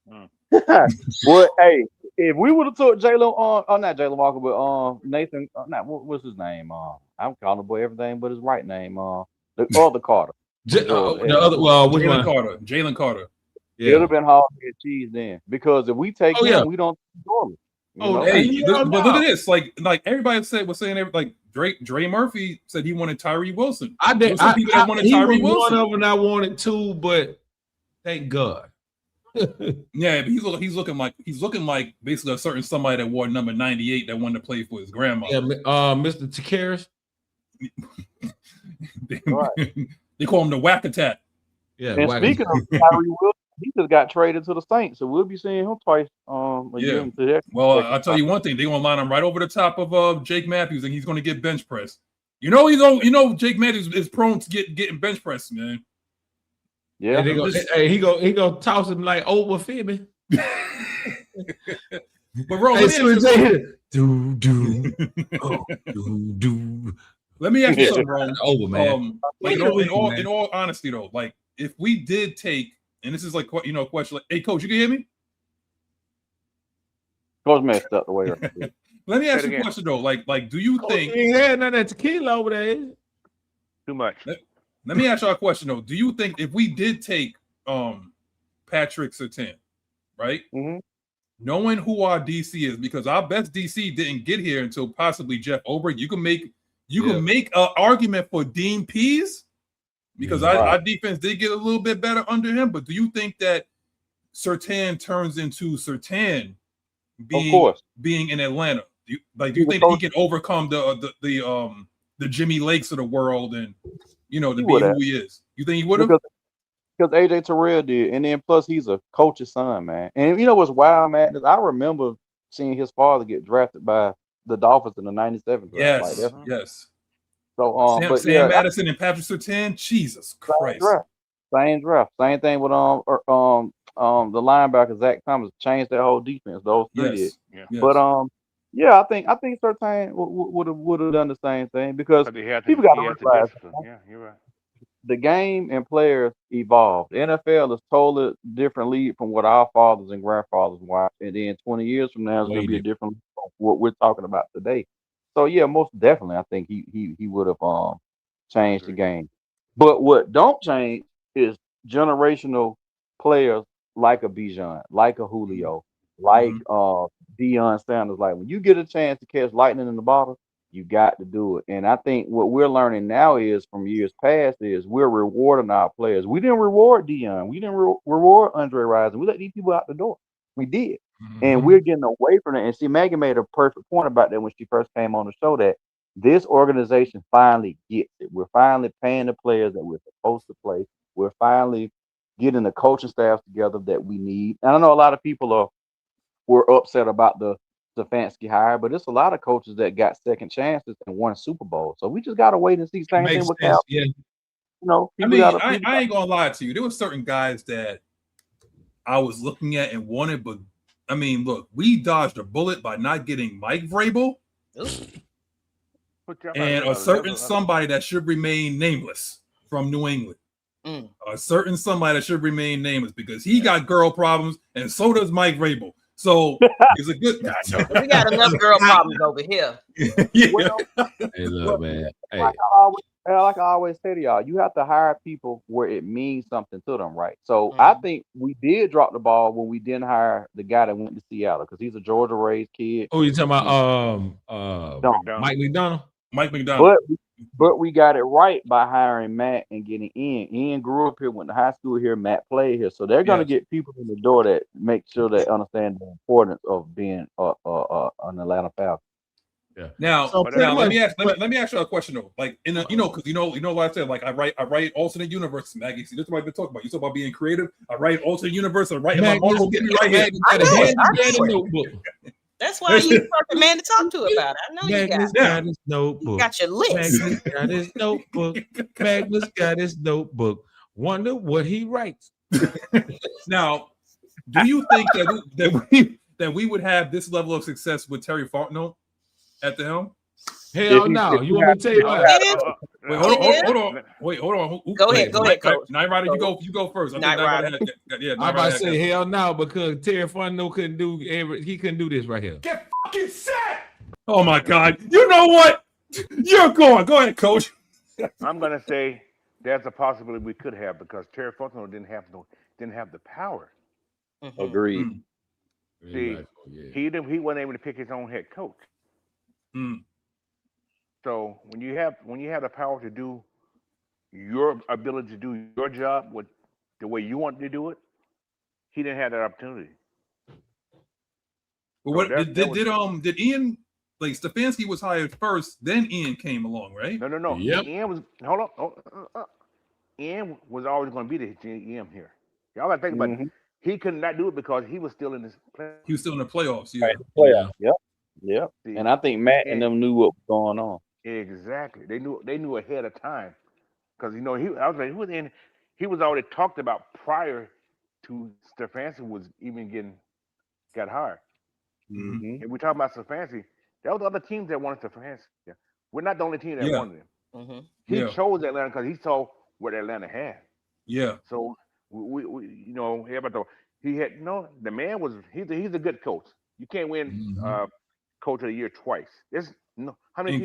Well, hey, if we would have took Jalen not Jalen Walker, but Nathan, what's his name? I'm calling the boy everything but his right name. The other Carter. Jalen Carter. Yeah. It would have been hog head cheese then, because if we take him, we don't score. But look at this. Like everybody was saying like Dre Murphy said he wanted Tyree Wilson. I did. Some people that wanted Tyree Wilson. One of them I wanted too, but thank God. Yeah, but he's looking like basically a certain somebody that wore number 98 that wanted to play for his grandma. Yeah, Mr. Takaris. They call him the Whack Attack. Yeah. And speaking of Tyree Wilson, he just got traded to the Saints, so we'll be seeing him twice. Well, I'll tell you one thing: they're gonna line him right over the top of Jake Matthews, and he's gonna get bench pressed. Jake Matthews is prone to getting bench pressed, man. Yeah, he gonna toss him like over Fibby. But bro, let me ask you something, Ron. Over, man. In all honesty, though, like if we did take, and this is like a question, like, hey, Coach, you can hear me? Coach messed up the way. Let me ask you a question though. Like, do you think? Yeah, none of that tequila over there. Too much. Let me ask you a question though. Do you think if we did take Patrick Surtain, right? Mm-hmm. Knowing who our DC is, because our best DC didn't get here until possibly Jeff Ulbrich. You can make an argument for Dean Pease because our defense did get a little bit better under him. But do you think that Surtain turns into Surtain being in Atlanta? Do you think he can overcome the Jimmy Lakes of the world and to be who he is? You think he would have? Because AJ Terrell did, and then plus he's a coach's son, man. And you know what's wild, man? I remember seeing his father get drafted by the Dolphins in the '97 draft. Yes. So Sam Madison and Patrick Surtain, Jesus Christ. Same draft. Same thing with the linebacker Zach Thomas changed that whole defense. Those three did. Yes. But I think Surtain would have done the same thing because people got to realize you're right. the game and players evolved. The NFL is totally different league from what our fathers and grandfathers watched, and then 20 years from now it's going to be a different league from what we're talking about today. So yeah, most definitely, I think he would have changed the game. But what don't change is generational players like a Bijan, like a Julio, like Deion Sanders. Like when you get a chance to catch lightning in the bottle, you got to do it. And I think what we're learning now is from years past is we're rewarding our players. We didn't reward Deion. We didn't reward Andre Rison. We let these people out the door. We did. And we're getting away from it. And see, Maggie made a perfect point about that when she first came on the show, that this organization finally gets it. We're finally paying the players that we're supposed to play. We're finally getting the coaching staff together that we need. And I know a lot of people were upset about the Stefanski hire, but there's a lot of coaches that got second chances and won a Super Bowl. So we just gotta wait and see. Same thing with Cal. Yeah. You know, I ain't gonna lie to you. There were certain guys that I was looking at and wanted, but I mean, look, we dodged a bullet by not getting Mike Vrabel and a certain somebody that should remain nameless from New England. A certain somebody that should remain nameless because he got girl problems and so does Mike Vrabel. So he's a good guy. We got enough girl problems over here. Well, hey, look, man. Hey. Like I always say to y'all, you have to hire people where it means something to them, right? So I think we did drop the ball when we didn't hire the guy that went to Seattle because he's a Georgia raised kid. Oh, you talking about Mike McDonald? Mike McDonald. But we got it right by hiring Matt and getting Ian. Ian grew up here, went to high school here. Matt played here, so they're going to get people in the door that make sure they understand the importance of being an Atlanta Falcon. Yeah. Now let me ask you a question though. Like because you know what I said. Like I write alternate universe, Maggie. See, this is what I've been talking about. You talk about being creative. I write alternate universe. I write my own right here. That's why you are the man to talk to about it. I know Magnus got his notebook. You got your list. Magnus got his notebook. Magnus got his notebook. Wonder what he writes. Now, do you think that we would have this level of success with Terry Fontenot at the helm? Hell no. You want me to tell you what? Wait, hold on. Go ahead, Coach. Nyght Ryder, you go first. Nyght Ryder. I'm about to say hell no because Terry Fontenot couldn't do this right here. Get fucking set! Oh my God! You know what? You're going. Go ahead, Coach. I'm gonna say there's a possibility we could have because Terry Fontenot didn't have the power. Agreed. See, he wasn't able to pick his own head coach. So when you have the power to do your ability to do your job with the way you want to do it, he didn't have that opportunity. Well, did Ian, like Stefanski was hired first, then Ian came along, right? No. Yep. Ian was Ian was always going to be the GM here. Y'all got to think about it. He could not do it because he was still in this playoffs. He was still in the playoffs. Yeah. Playoffs. Yep. See, and I think Matt and them knew what was going on. Exactly. They knew ahead of time because he was already talked about prior to Stefanski was even got hired. If we talk about Stefanski, there was other teams that wanted Stefanski. Yeah. We're not the only team that wanted him. He chose Atlanta because he saw what Atlanta had. Yeah. So we he had the man was he's a good coach. You can't win coach of the year twice. There's how many in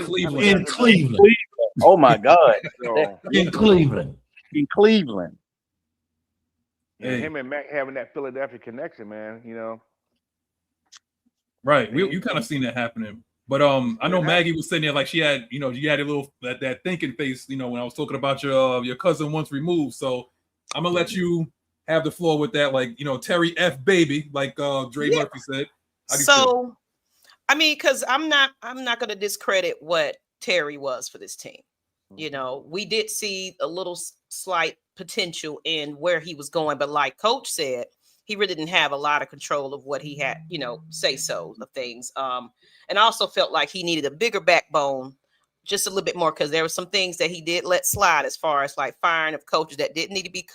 Cleveland. Oh my God. In Cleveland. Yeah, him and Mac having that Philadelphia connection, man, Right. You kind of seen that happening. But I know Maggie was sitting there like she had a little that thinking face, when I was talking about your cousin once removed. So I'm gonna let you have the floor with that, like Terry F. Baby, like Dre Murphy said. So I mean, because I'm not gonna discredit what Terry was for this team. We did see a little slight potential in where he was going, but like Coach said, he really didn't have a lot of control of what he had, say so of things. And I also felt like he needed a bigger backbone just a little bit more, because there were some things that he did let slide as far as like firing of coaches that didn't need to be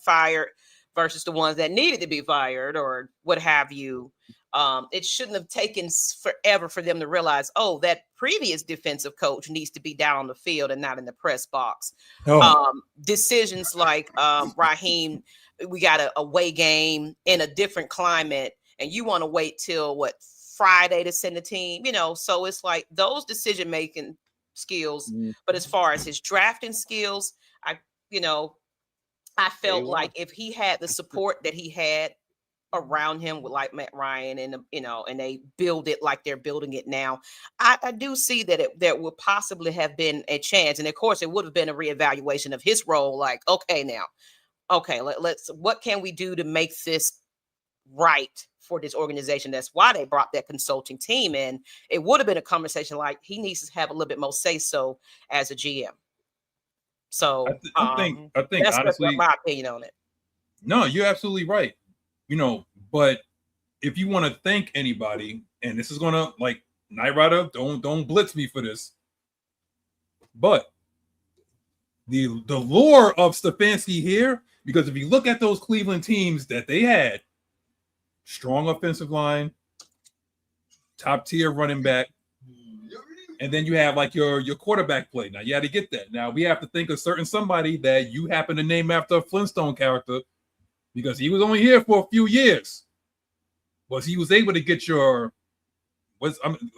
fired versus the ones that needed to be fired or what have you. It shouldn't have taken forever for them to realize, oh, that previous defensive coach needs to be down on the field and not in the press box. Decisions like Raheem, we got a away game in a different climate, and you want to wait till Friday to send the team, so it's like those decision-making skills. But as far as his drafting skills, I felt like if he had the support that he had around him with like Matt Ryan and and they build it like they're building it now, I do see that there would possibly have been a chance. And of course it would have been a reevaluation of his role. Like, let's what can we do to make this right for this organization? That's why they brought that consulting team in. It would have been a conversation like he needs to have a little bit more say so as a GM. So I think that's honestly my opinion on it. No, you're absolutely right. But if you want to thank anybody, and this is gonna like Nyght Ryder, don't blitz me for this, but the lore of Stefanski here, because if you look at those Cleveland teams that they had, strong offensive line, top tier running back, and then you have like your quarterback play. Now you had to get that. Now we have to think of certain somebody that you happen to name after a Flintstone character, because he was only here for a few years. But he was able to get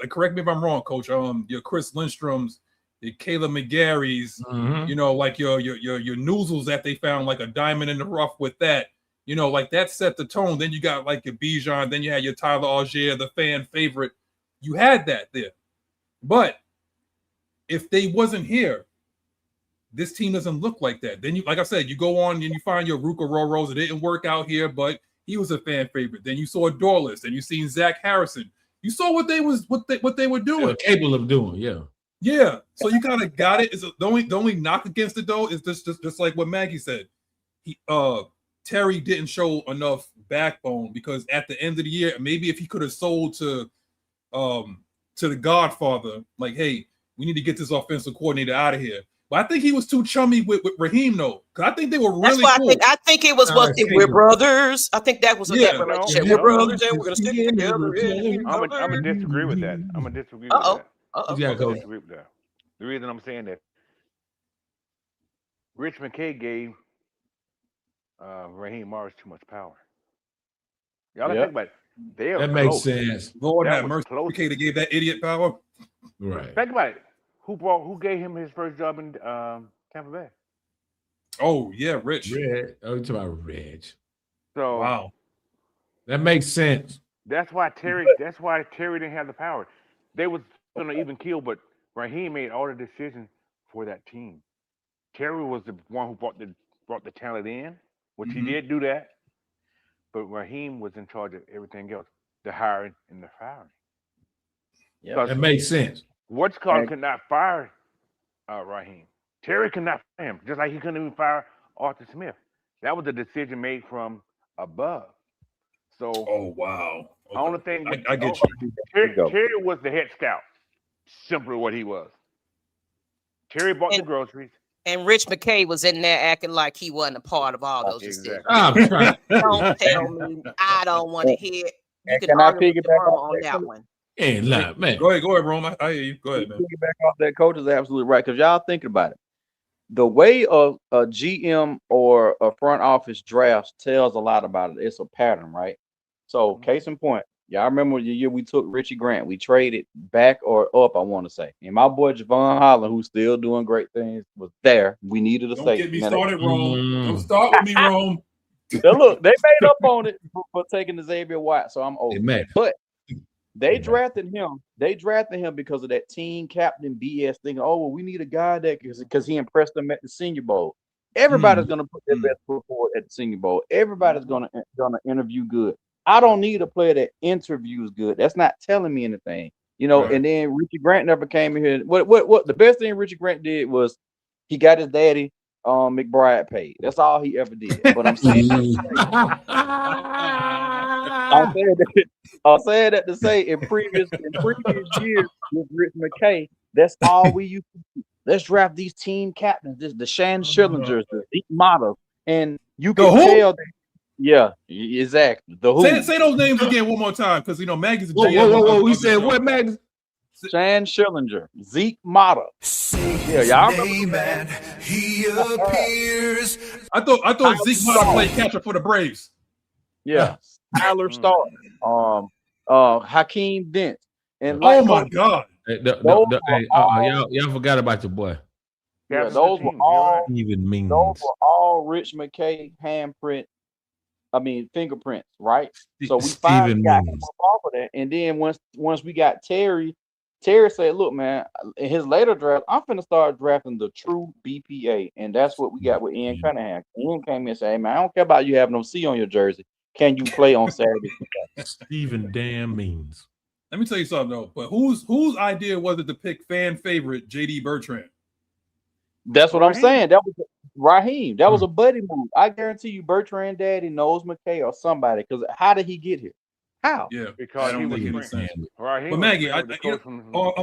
correct me if I'm wrong, Coach. Your Chris Lindstrom's, your Caleb McGarry's, like your Noozles that they found like a diamond in the rough with that. Like that set the tone. Then you got like your Bijan, then you had your Tyler Algier, the fan favorite. You had that there. But if they wasn't here, this team doesn't look like that. Then like I said, you go on and you find your Ruka Roros. It didn't work out here, but he was a fan favorite. Then you saw Dorless, and you seen Zach Harrison. You saw what they were doing. Capable of doing, yeah. Yeah. So you kind of got it. The only knock against it though is just like what Maggie said. Terry didn't show enough backbone, because at the end of the year, maybe if he could have sold to the Godfather, like, hey, we need to get this offensive coordinator out of here. But I think he was too chummy with Raheem, though, because I think they were really. That's why I think it was we're brothers. I think that was what that relationship. We're brothers, and we're gonna stick together. I'm gonna disagree with that. I'm gonna disagree with that. Disagree with that. The reason I'm saying that, Rich McKay gave Raheem Morris too much power. Y'all think about it. That makes sense. Lord have mercy. McKay that gave that idiot power. Right. Think about it. Who gave him his first job in Tampa Bay? Oh yeah, Rich. Red. Oh, you talking about Reg? So wow, that makes sense. That's why Terry didn't have the power. They was gonna even kill, but Raheem made all the decisions for that team. Terry was the one who brought the talent in, which he did do that. But Raheem was in charge of everything else, the hiring and the firing. Yeah, that makes sense. What's called could not fire Raheem. Terry could not fire him, just like he couldn't even fire Arthur Smith. That was a decision made from above. So, oh wow, the only thing I get you. Terry was the head scout. Simple what he was. Terry bought the groceries. And Rich McKay was in there acting like he wasn't a part of all those decisions. Don't tell me I don't want to hear. You can argue with your mama on that one. Hey, man. Go ahead, Rome. I hear you. Go ahead, man. Back off that, coach is absolutely right, because y'all thinking about it. The way a GM or a front office drafts tells a lot about it. It's a pattern, right? So, case in point, y'all remember the year we took Richie Grant? We traded back or up, I want to say. And my boy Javon Holland, who's still doing great things, was there. We needed a safety. Don't get me started, Rome. Don't start with me, Rome. Now, look, they made up on it for taking the Xavier White, so I'm over. But they drafted him. They drafted him because of that team captain BS thinking, oh, well, we need a guy that because he impressed them at the Senior Bowl. Everybody's going to put their best foot forward at the Senior Bowl. Everybody's going to interview good. I don't need a player that interviews good. That's not telling me anything, Right. And then Richie Grant never came in here. What the best thing Richie Grant did was he got his daddy McBride paid. That's all he ever did. But I'm saying, I'm saying that to say in previous years with Rich McKay, That's all we used to do. Let's draft these team captains, the Shan Schillingers, the Zeke Mata, and you can tell that. Yeah, exactly. The who? Say those names again one more time, because Maggie's a GM. Whoa. We said what, Maggie? Shan Schillinger, Zeke Mata. Yeah, y'all name and he appears. I thought Zeke Mata played catcher for the Braves. Yeah, Tyler Starr, Hakeem Dent, and oh my God, y'all forgot about your boy. Yeah, those were all even means. Those were all Rich McKay fingerprints, right? So we finally got him off of that, and then once we got Terry said, "Look, man, in his later draft, I'm finna start drafting the true BPA," and that's what we got with Ian Cunningham. Ian came in and said, "Hey, man, I don't care about you having no C on your jersey. Can you play on Saturday?" Stephen damn means. Let me tell you something though. But whose idea was it to pick fan favorite JD Bertrand? That's what I'm saying. That was Raheem. That was a buddy move. I guarantee you, Bertrand Daddy knows McKay or somebody. Because how did he get here? How? Yeah, because he was Raheem. But Maggie, I'm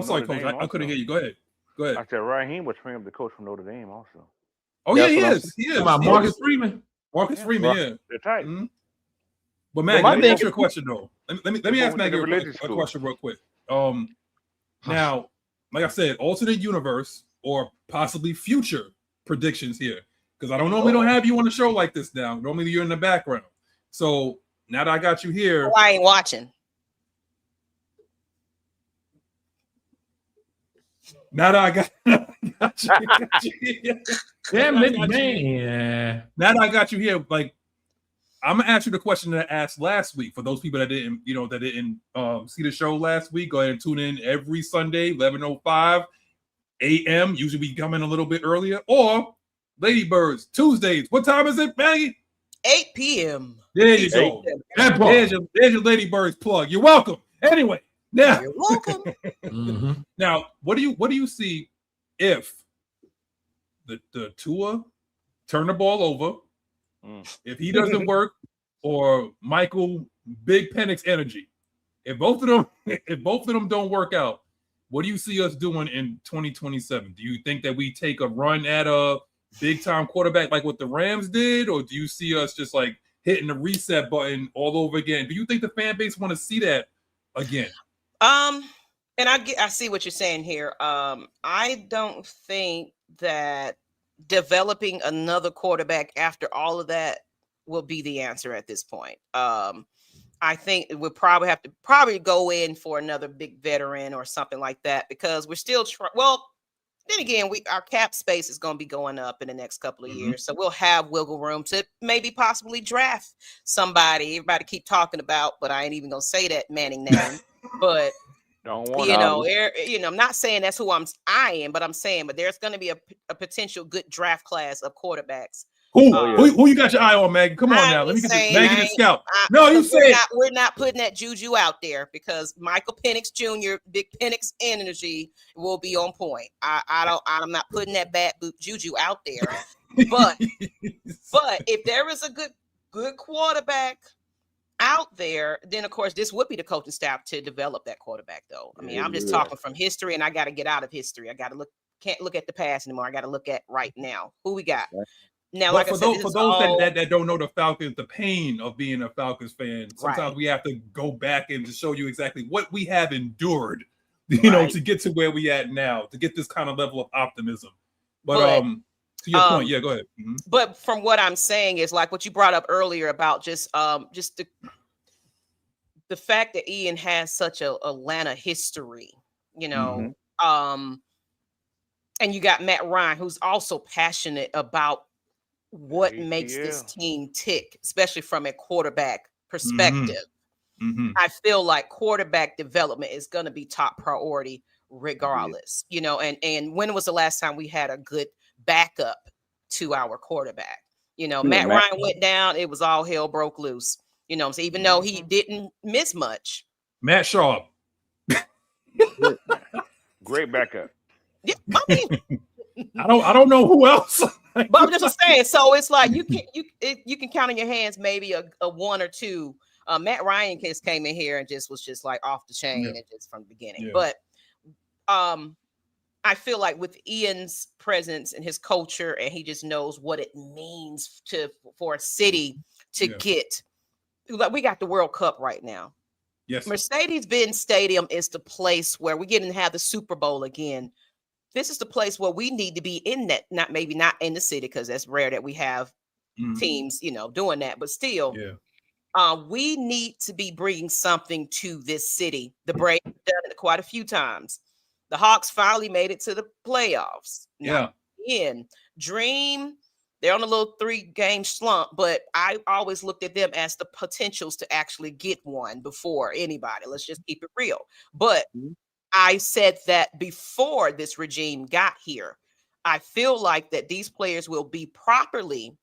sorry, Coach. I couldn't hear you. Go ahead. I said Raheem was trained the coach from Notre Dame also. Oh yeah, he is. He is. Marcus Freeman. Marcus Freeman. Yeah, they're tight. Mm-hmm. But Maggie, let me ask you a question though. Let me ask Maggie a question real quick. Now, like I said, alternate universe or possibly future predictions here, because I don't normally have you on the show like this now. Normally you're in the background. So now that I got you here, I ain't watching. Now that I got you, damn it, man. Now that I got you here, like I'm gonna ask you the question that I asked last week. For those people that didn't, see the show last week, go ahead and tune in every Sunday, 11:05 a.m. Usually we come in a little bit earlier. Or Ladybirds Tuesdays. What time is it, Maggie? 8 p.m. There you go. There's your Ladybirds plug. You're welcome. Anyway, now you're welcome. Mm-hmm. Now, what do you see if the Tua turn the ball over? If he doesn't work, or Michael Big Penix energy, if both of them don't work out, what do you see us doing in 2027? Do you think that we take a run at a big time quarterback like what the Rams did, or do you see us just like hitting the reset button all over again? Do you think the fan base want to see that again? And I see what you're saying here. I don't think that developing another quarterback after all of that will be the answer at this point. I think we'll probably have to go in for another big veteran or something like that, because we're still then again, our cap space is going to be going up in the next couple of years, so we'll have wiggle room to maybe possibly draft somebody. Everybody keep talking about, but I ain't even going to say that Manning name. But I'm not saying that's who I am, but I'm saying, but there's going to be a potential good draft class of quarterbacks. Who you got your eye on, Maggie? Come on now. Let me get Maggie the scout. No, you say we're not putting that juju out there, because Michael Penix Jr., Big Penix energy will be on point. I'm not putting that bad boot juju out there. But if there is a good quarterback out there, then of course this would be the coaching staff to develop that quarterback, though. I mean, I'm just talking from history, and I got to get out of history. Can't look at the past anymore. I got to look at right now. Who we got? Now, like for those that don't know the Falcons, the pain of being a Falcons fan, sometimes we have to go back and just show you exactly what we have endured, to get to where we at now, to get this kind of level of optimism. But to your point, go ahead. Mm-hmm. But from what I'm saying is like what you brought up earlier about just the fact that Ian has such a Atlanta history, and you got Matt Ryan, who's also passionate about what makes this team tick, especially from a quarterback perspective. I feel like quarterback development is going to be top priority regardless, and when was the last time we had a good backup to our quarterback? Matt Ryan went down, it was all hell broke loose, so even though he didn't miss much. Matt Sharp. Great backup. Yeah, I mean, I don't know who else. But I'm just saying, so it's like you can count on your hands maybe a one or two. Matt Ryan came in here and was like off the chain and just from the beginning. But I feel like with Ian's presence and his culture, and he just knows what it means for a city to get. Like, we got the World Cup right now. Yes. Mercedes-Benz Stadium is the place where we're getting to have the Super Bowl again. This is the place where we need to be in that, not in the city, because that's rare that we have teams, doing that, but still, we need to be bringing something to this city. The Braves have done it quite a few times. The Hawks finally made it to the playoffs. Dream, they're on a little 3-game slump, but I always looked at them as the potentials to actually get one before anybody. Let's just keep it real. But I said that before this regime got here, I feel like that these players will be properly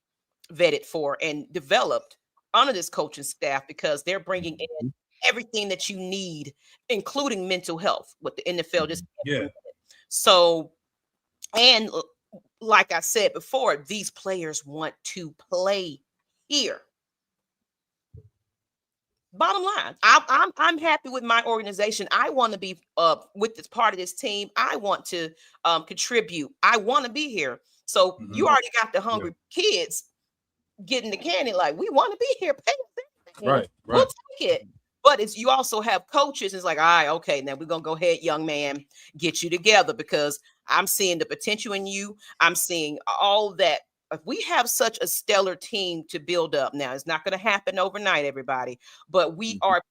vetted for and developed under this coaching staff, because they're bringing in everything that you need, including mental health, with the NFL just so. And like I said before, these players want to play here. Bottom line, I'm happy with my organization. I want to be with this part of this team. I want to contribute. I want to be here. So you already got the hungry kids getting the candy. Like, we want to be here. Pay attention. Right. We'll take it. But you also have coaches. It's like, all right, okay, now we're gonna go ahead, young man, get you together, because I'm seeing the potential in you. I'm seeing all that. If we have such a stellar team to build up, now it's not going to happen overnight, everybody, but we are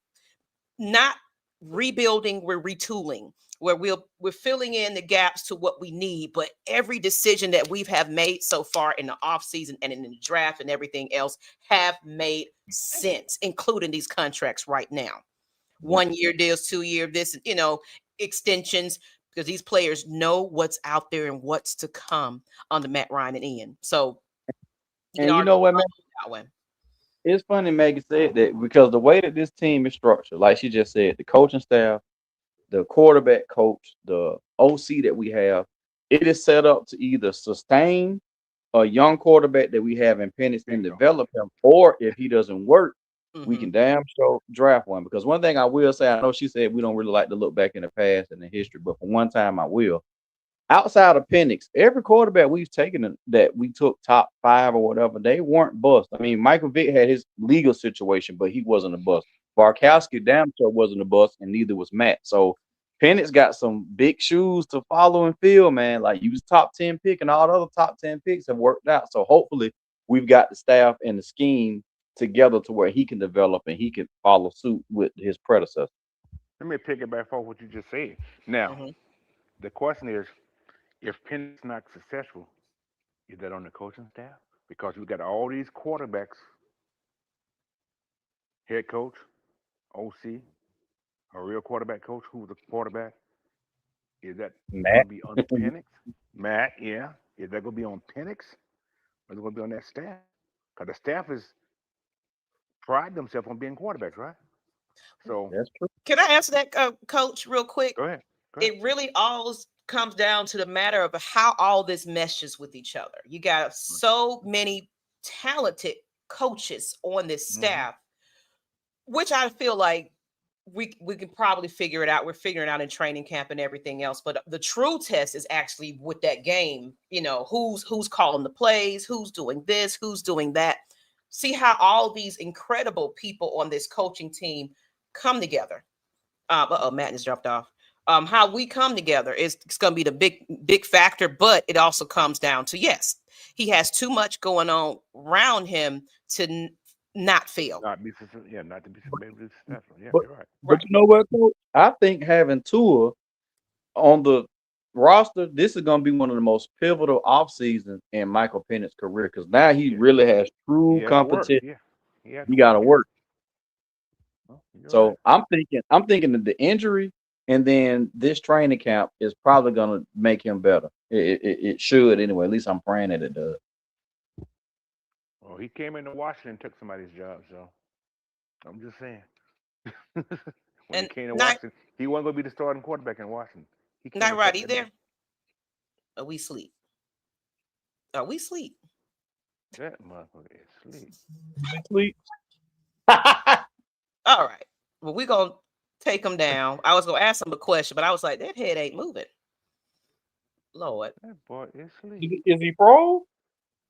not rebuilding, we're retooling, where we're filling in the gaps to what we need. But every decision that we have made so far in the offseason and in the draft and everything else have made sense, including these contracts right now. 1-year deals, 2-year, this, extensions, because these players know what's out there and what's to come under Matt Ryan and Ian. So, you know what, man? It's funny Maggie said that, because the way that this team is structured, like she just said, the coaching staff, the quarterback coach, the OC that we have, it is set up to either sustain a young quarterback that we have in Penix and develop him, or if he doesn't work, we can damn sure draft one. Because one thing I will say, I know she said we don't really like to look back in the past and the history, but for one time I will. Outside of Penix, every quarterback we've taken that we took top 5 or whatever, they weren't bust. I mean, Michael Vick had his legal situation, but he wasn't a bust. Barkowski damn sure wasn't a bust, and neither was Matt. So Penix got some big shoes to follow and fill, man. Like, you was top 10 pick, and all the other top 10 picks have worked out. So hopefully we've got the staff and the scheme together to where he can develop and he can follow suit with his predecessor. Let me pick it back off what you just said. Now, the question is, if Penix is not successful, is that on the coaching staff? Because we got all these quarterbacks, head coach, OC, a real quarterback coach who was a quarterback. Is that going to be on Penix? Matt, yeah. Is that going to be on Penix? Or is it going to be on that staff? Because the staff is pride themselves on being quarterbacks, right? So that's true. Can I answer that, Coach, real quick? Go ahead. It really all comes down to the matter of how all this meshes with each other. You got so many talented coaches on this staff, which I feel like we can probably figure it out. We're figuring it out in training camp and everything else. But the true test is actually with that game. Who's calling the plays, who's doing this, who's doing that. See how all these incredible people on this coaching team come together. Matt has dropped off. How we come together is going to be the big factor, but it also comes down to, yes, he has too much going on around him to not fail. Not to be successful. Yeah, But, you're right. But you know what, Coach? I think having Tua on the roster, this is going to be one of the most pivotal off seasons in Michael Penix's career, because now he really has true competition. He got to work. So right. I'm thinking that the injury and then this training camp is probably going to make him better. It should anyway. At least I'm praying that it does. Well, he came into Washington and took somebody's job, so I'm just saying. When he came to Washington, he wasn't going to be the starting quarterback in Washington. Not right either. Are we sleep? Are we sleep? That motherfucker is sleep. Sleep. All right. Well, we're going to take him down. I was going to ask him a question, but I was like, that head ain't moving. Lord. That boy is sleep. Is he pro?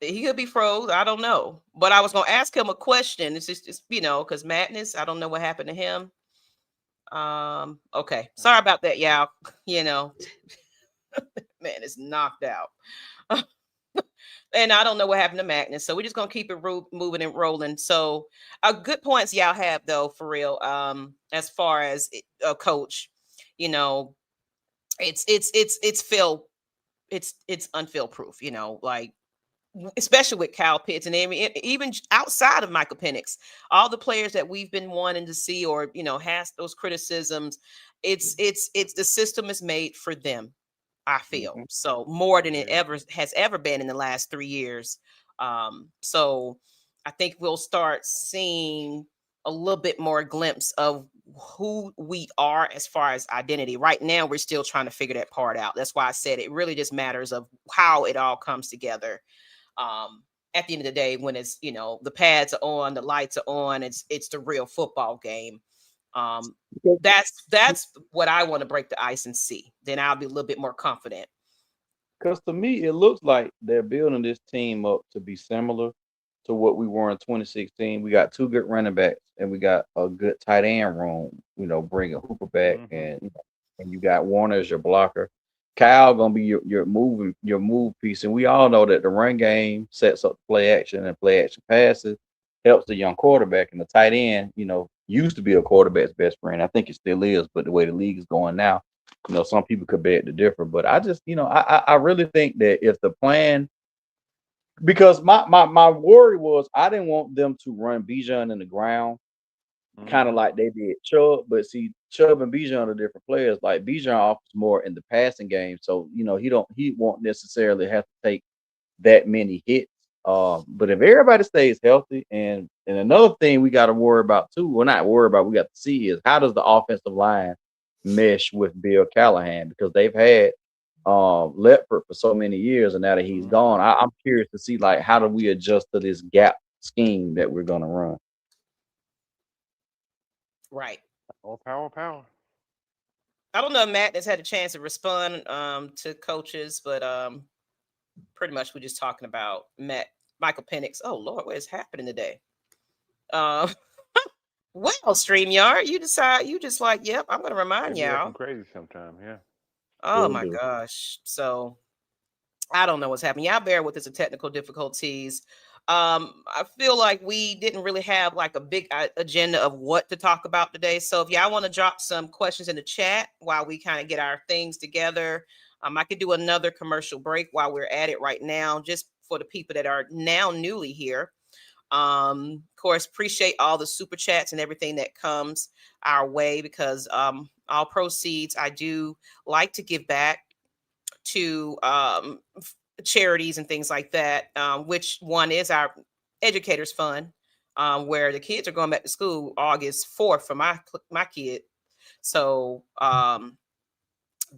He could be froze. I don't know. But I was gonna ask him a question. It's just because Madness, I don't know what happened to him. Okay. Sorry about that, y'all. Man is knocked out. And I don't know what happened to Magnus. So we're just gonna keep it moving and rolling. So good points y'all have though, for real. As far as coach, it's unfill proof, like especially with Kyle Pitts and even outside of Michael Penix, all the players that we've been wanting to see or has those criticisms, it's the system is made for them, I feel. So more than it has ever been in the last 3 years. So I think we'll start seeing a little bit more glimpse of who we are as far as identity. Right now, we're still trying to figure that part out. That's why I said it really just matters of how it all comes together. At the end of the day, when it's, the pads are on, the lights are on, it's the real football game. That's what I want to break the ice and see. Then I'll be a little bit more confident. Because to me, it looks like they're building this team up to be similar to what we were in 2016. We got 2 good running backs and we got a good tight end room, bringing Hooper back and you got Warner as your blocker. Kyle gonna be your move piece, and we all know that the run game sets up play action and play action passes, helps the young quarterback, and the tight end, used to be a quarterback's best friend. I think it still is, but the way the league is going now, some people could beg to differ. But I just, I really think that if the plan, because my worry was I didn't want them to run Bijan in the ground, kind of like they did Chubb, but see, Chubb and Bijan are different players. Like Bijan offers more in the passing game, so he won't necessarily have to take that many hits. But if everybody stays healthy, and another thing we got to worry about too, well, not worry about, we got to see is how does the offensive line mesh with Bill Callahan, because they've had Ledford for so many years, and now that he's gone, I'm curious to see like how do we adjust to this gap scheme that we're gonna run. Right. Power. I don't know if Matt has had a chance to respond to coaches, but pretty much we're just talking about Michael Penix. Oh Lord, what is happening today? Well, StreamYard, you just like, yep, I'm gonna remind y'all. Crazy sometime, yeah. Oh my gosh. So I don't know what's happening. Y'all bear with us the technical difficulties. I feel like we didn't really have like a big agenda of what to talk about today. So if y'all want to drop some questions in the chat while we kind of get our things together, I could do another commercial break while we're at it right now, just for the people that are now newly here. Of course, appreciate all the super chats and everything that comes our way, because all proceeds I do like to give back to charities and things like that, which one is our Educators Fund, where the kids are going back to school August 4th for my kid. So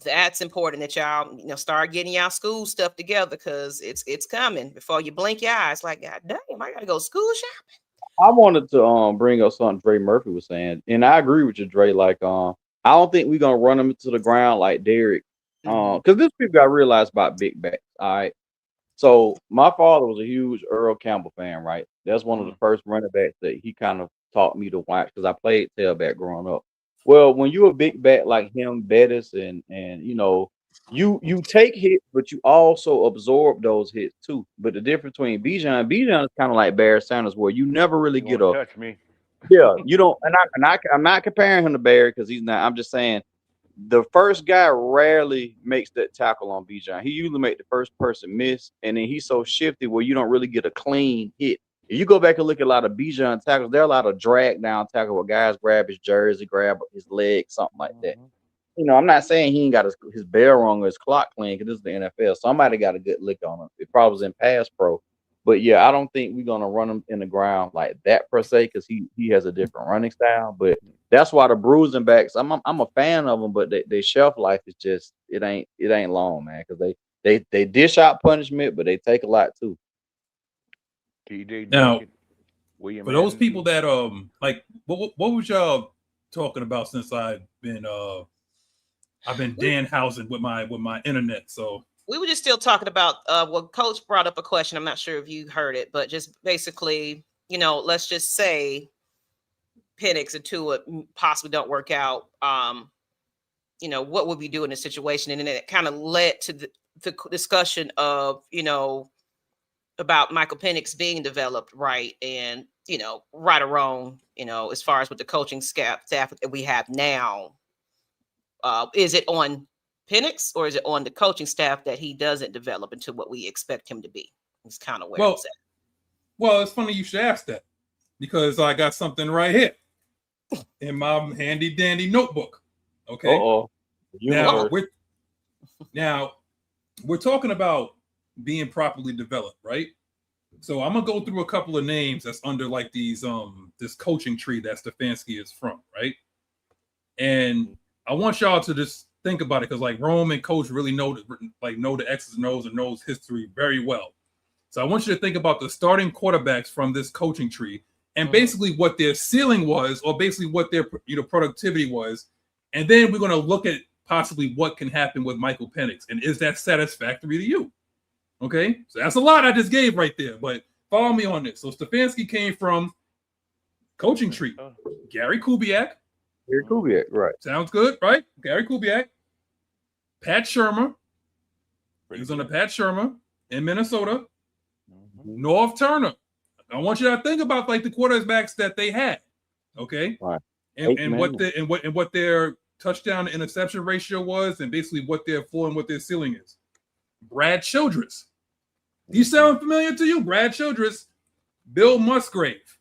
that's important that y'all start getting y'all school stuff together, because it's coming before you blink your eyes. Like, God damn, I gotta go school shopping. I wanted to bring up something Dre Murphy was saying, and I agree with you, Dre. Like, I don't think we're gonna run them into the ground like Derek. Because this people got to realize about big backs. All right. So my father was a huge Earl Campbell fan, right? That's one of the first running backs that he kind of taught me to watch, because I played tailback growing up. Well, when you're a big back like him, Bettis, and you take hits, but you also absorb those hits too. But the difference between Bijan is kind of like Barry Sanders, where you never really get up. Touch me. Yeah, you don't. And I'm not comparing him to Barry, because he's not. I'm just saying, the first guy rarely makes that tackle on Bijan. He usually make the first person miss, and then he's so shifty where you don't really get a clean hit. If you go back and look at a lot of Bijan tackles, there are a lot of drag down tackle where guys grab his jersey, grab his leg, something like that. I'm not saying he ain't got his bell rung or his clock clean, because this is the NFL. Somebody got a good lick on him. It probably was in pass pro. But yeah, I don't think we're gonna run him in the ground like that per se, because he has a different running style. But that's why the bruising backs, I'm a fan of them, but they shelf life is just it ain't long, man, because they dish out punishment, but they take a lot too. Now, for those people that like, what was y'all talking about? Since I've been danhausen with my internet, so We were just still talking about well, Coach brought up a question. I'm not sure if you heard it, but just basically, let's just say Penix and Tua possibly don't work out. What would we do in this situation? And then it kind of led to the discussion of, about Michael Penix being developed right, and right or wrong, as far as with the coaching staff that we have now. Is it on Penix or is it on the coaching staff that he doesn't develop into what we expect him to be? It's kind of where it's at. Well, it's funny you should ask that, because I got something right here in my handy dandy notebook. Okay. Now we're talking about being properly developed, right? So I'm gonna go through a couple of names that's under like these this coaching tree that Stefanski is from, right? And I want y'all to just think about it, because like Rome and Coach really know the X's and O's and knows history very well. So I want you to think about the starting quarterbacks from this coaching tree and basically what their ceiling was, or basically what their productivity was, and then we're going to look at possibly what can happen with Michael Penix, and is that satisfactory to you? Okay, so that's a lot I just gave right there, but follow me on this. So Stefanski came from coaching tree, Gary Kubiak. Gary Kubiak, right? Sounds good, right? Gary Kubiak, Pat Shermer. He was on the Pat Shermer in Minnesota. North Turner. I want you to think about like the quarterbacks that they had, okay? Right. And what their touchdown to interception ratio was, and basically what their floor and what their ceiling is. Brad Childress. He sound familiar to you? Brad Childress, Bill Musgrave.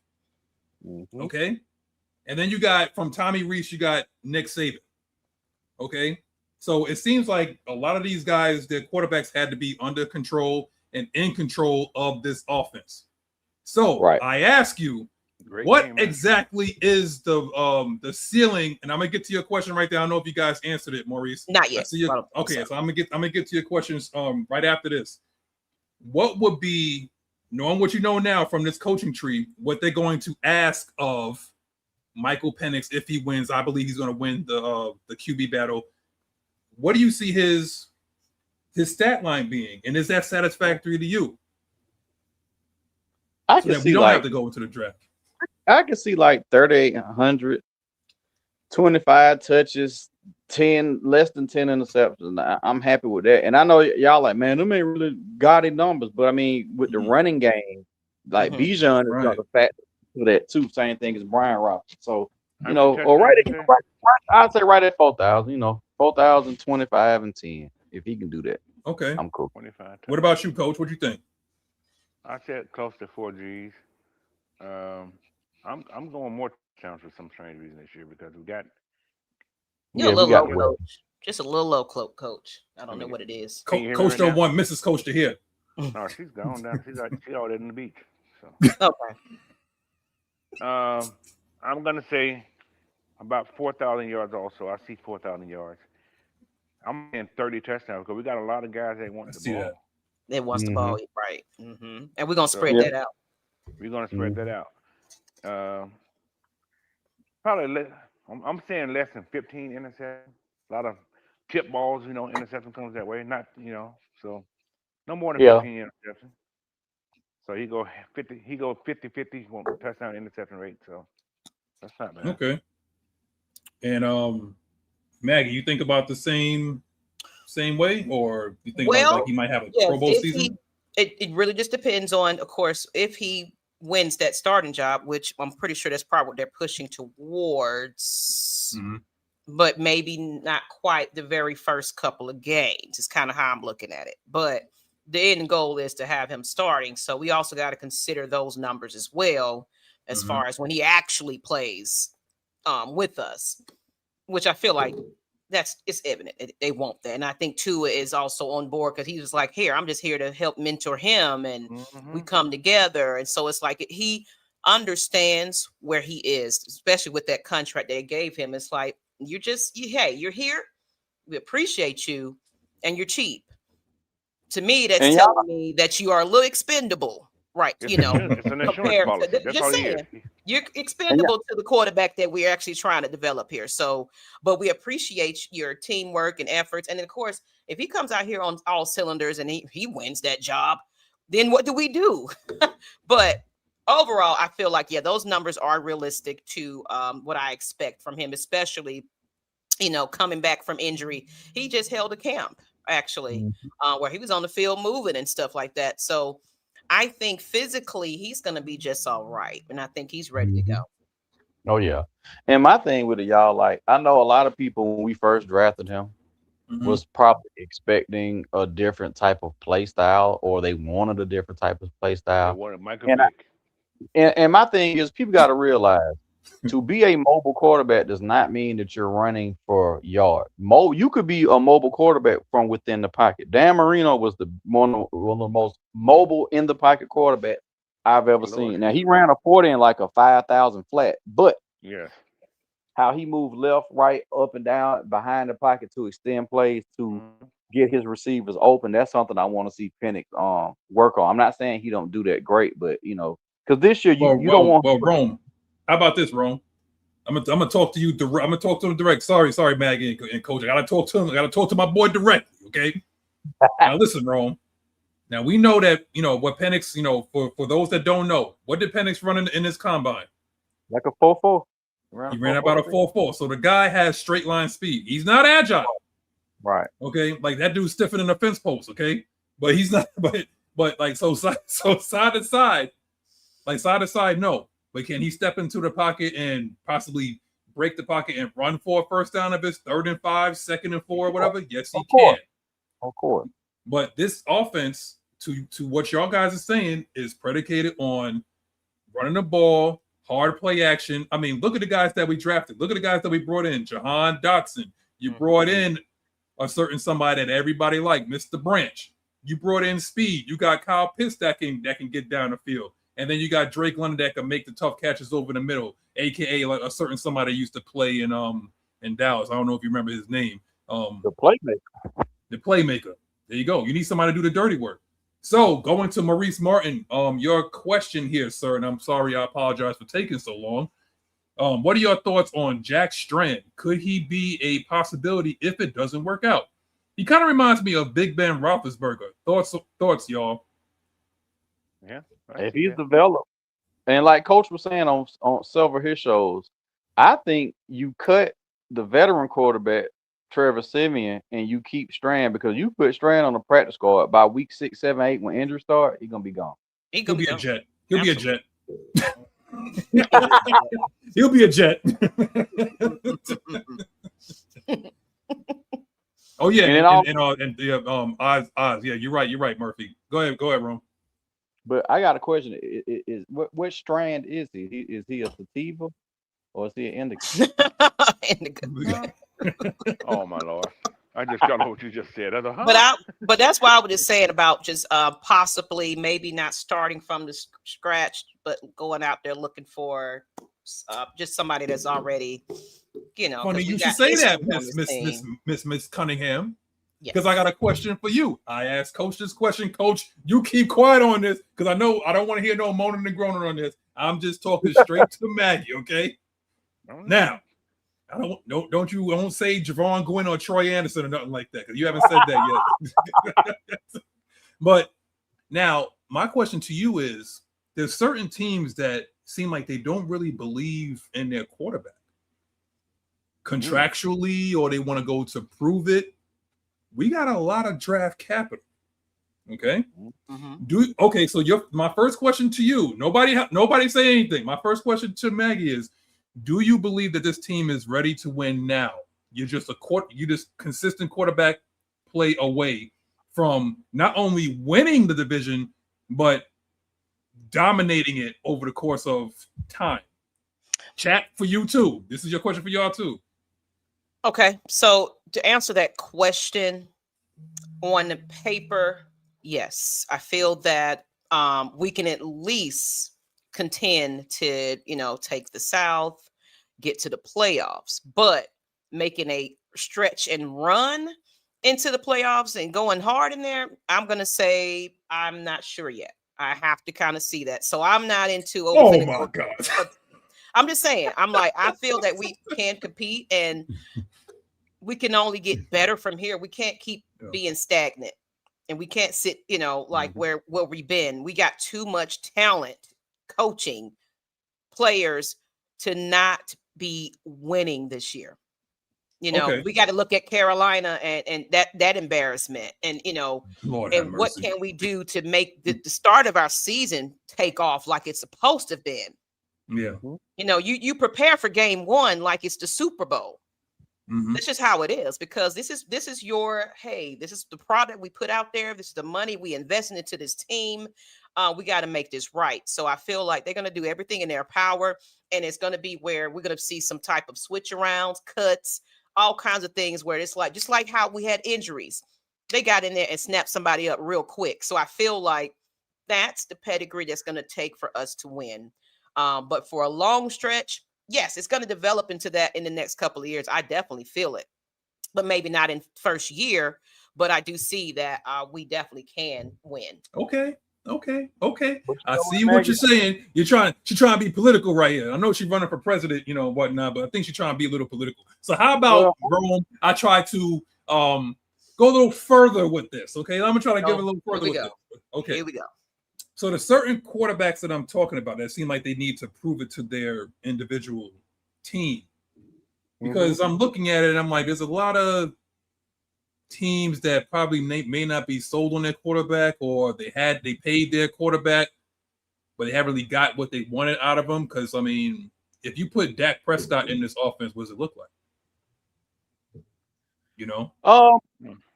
Okay. And then you got from Tommy Rees, you got Nick Saban. Okay. So it seems like a lot of these guys, their quarterbacks had to be under control and in control of this offense. So I ask you, what exactly is the ceiling? And I'm gonna get to your question right there. I don't know if you guys answered it, Maurice. Not yet. Okay, so I'm gonna get to your questions right after this. What would be, knowing what you know now from this coaching tree, what they're going to ask of Michael Penix if he wins? I believe he's going to win the QB battle. What do you see his stat line being, and is that satisfactory to you? I can see we don't have to go into the draft. I can see like 3,800, 25 touches, 10 less than 10 interceptions. I'm happy with that. And I know y'all like, man, them ain't really gaudy numbers, but I mean, with the running game, like Bijan is got the fact for that too. Same thing as Brian Robinson. So or I'd say right at 4,000. 4,000, 25, and 10. If he can do that, okay, I'm cool. 25. What about you, Coach? What do you think? I said close to 4 Gs. I'm going more touchdowns for some strange reason this year, because we got. You're a little low, Coach. Just a little low, Coach. I don't know what it is. Coach don't want Mrs. Coach to hear. No, she's gone down. She's out there in the beach. So. Okay. I'm gonna say about 4,000 yards. Also, I see 4,000 yards. I'm in 30 touchdowns, because we got a lot of guys that want the ball. They wants the ball, right? And we're gonna spread that out. We're gonna spread that out. Probably I'm saying less than 15 interceptions. A lot of tip balls, interception comes that way. Not, so no more than 15 interceptions. So he go 50-50 on touchdown interception rate. So that's not bad. Okay. And Maggie, you think about the same way, or you think about like he might have a Pro Bowl season? It really just depends on, of course, if he wins that starting job, which I'm pretty sure that's probably what they're pushing towards, but maybe not quite the very first couple of games. It's kind of how I'm looking at it. But the end goal is to have him starting. So we also got to consider those numbers as well, as far as when he actually plays with us, which I feel like it's evident they want that. And I think Tua is also on board, because he was like, here, I'm just here to help mentor him, and we come together. And so it's like he understands where he is, especially with that contract they gave him. It's like, you're here, we appreciate you, and you're cheap. To me, that's telling me that you are a little expendable, right? It's an insurance policy. That's all he is. You're expendable to the quarterback that we're actually trying to develop here. So, but we appreciate your teamwork and efforts. And then, of course, if he comes out here on all cylinders and he wins that job, then what do we do? But overall, I feel like, yeah, those numbers are realistic to what I expect from him, especially, coming back from injury. He just held a camp, actually, where he was on the field moving and stuff like that. So I think physically he's going to be just all right. And I think he's ready to go. Oh, yeah. And my thing with it, y'all, like, I know a lot of people when we first drafted him was probably expecting a different type of play style, or they wanted a different type of play style. And my thing is, people got to realize, to be a mobile quarterback does not mean that you're running for yard. You could be a mobile quarterback from within the pocket. Dan Marino was one of the most mobile in the pocket quarterback I've ever seen. Now, he ran a 40 in like a 5,000 flat, but how he moved left, right, up and down behind the pocket to extend plays to get his receivers open, that's something I want to see Penix work on. I'm not saying he don't do that great, but because this year you don't want. Well, Rome, how about this, Rome? I'm gonna talk to you direct. I'm gonna talk to him direct. Sorry, Maggie and Coach. I gotta talk to him. I gotta talk to my boy directly. Okay. Now listen, Rome. Now we know that what Penix. For those that don't know, what did Penix run in his combine? Like a 4.4. He ran about a 4.4. So the guy has straight line speed. He's not agile. Right. Okay. Like that dude's stiffing in the fence post. Okay. But he's not. But like so side to side, no. But can he step into the pocket and possibly break the pocket and run for a first down if it's 3rd and 5, 2nd and 4, whatever? Yes, he can. Of course. But this offense, to what y'all guys are saying, is predicated on running the ball, hard play action. I mean, look at the guys that we drafted. Look at the guys that we brought in. Jahan Dotson. You brought in a certain somebody that everybody liked, Mr. Branch. You brought in speed. You got Kyle Pitts that can get down the field. And then you got Drake London that can make the tough catches over the middle, aka like a certain somebody used to play in Dallas. I don't know if you remember his name. The playmaker. The playmaker. There you go. You need somebody to do the dirty work. So going to Maurice Martin, your question here, sir, and I'm sorry, I apologize for taking so long. What are your thoughts on Jack Strand? Could he be a possibility if it doesn't work out? He kind of reminds me of Big Ben Roethlisberger. Thoughts, y'all. Yeah. If he's developed, and like Coach was saying on several of his shows, I think you cut the veteran quarterback Trevor Siemian and you keep Strand, because you put Strand on the practice squad by week 6, 7, 8 when injuries start, he's gonna be gone. He'll be a Jet. He'll be a Jet. He'll be a Jet. Oh yeah, and Oz. Yeah, you're right, Murphy. Go ahead, Ron. But I got a question: is what Strand is he? Is he a sativa or is he an indica? Indica. Oh my Lord! I just got what you just said. But that's why I was just saying about just possibly maybe not starting from the scratch, but going out there looking for just somebody that's already, Funny you should say that, Miss Cunningham. Because I got a question for you. I asked Coach this question. Coach, you keep quiet on this because I know I don't want to hear no moaning and groaning on this. I'm just talking straight to Maggie, okay? Now, I don't say Javon Gwynn or Troy Anderson or nothing like that because you haven't said that yet. But now, my question to you is: there's certain teams that seem like they don't really believe in their quarterback contractually, or they want to go to prove it. We got a lot of draft capital. Okay. Okay. So my first question to you, nobody say anything. My first question to Maggie is, do you believe that this team is ready to win now? You're just consistent quarterback play away from not only winning the division, but dominating it over the course of time. Chat for you too. This is your question for y'all too. Okay, so to answer that question, on the paper, yes, I feel that we can at least contend to, take the South, get to the playoffs, but making a stretch and run into the playoffs and going hard in there, I'm going to say I'm not sure yet. I have to kind of see that. So I'm not into. Oh my God. I'm just saying. I'm like, I feel that we can compete and we can only get better from here. We can't keep being stagnant, and we can't sit, like where we've been. We got too much talent, coaching, players to not be winning this year. We got to look at Carolina and that embarrassment, and and what can we do to make the start of our season take off like it's supposed to have been? Yeah. You prepare for game one like it's the Super Bowl. This is how it is, because this is this is the product we put out there. This is the money we invested into this team. We got to make this right. So I feel like they're going to do everything in their power, and it's going to be where we're going to see some type of switch arounds, cuts, all kinds of things where it's like, just like how we had injuries, they got in there and snapped somebody up real quick. So I feel like that's the pedigree that's going to take for us to win. But for a long stretch, yes, it's going to develop into that in the next couple of years. I definitely feel it, but maybe not in first year. But I do see that we definitely can win. Okay. I see what you're saying. She's trying to be political right here. I know she's running for president, whatnot, but I think she's trying to be a little political. So how about Rome? I try to go a little further with this. Okay, I'm gonna try to give a little further with this. Okay, here we go. So there's certain quarterbacks that I'm talking about that seem like they need to prove it to their individual team, because I'm looking at it and I'm like, there's a lot of teams that probably may not be sold on their quarterback, or they paid their quarterback, but they haven't really got what they wanted out of them. Because I mean, if you put Dak Prescott in this offense, what does it look like?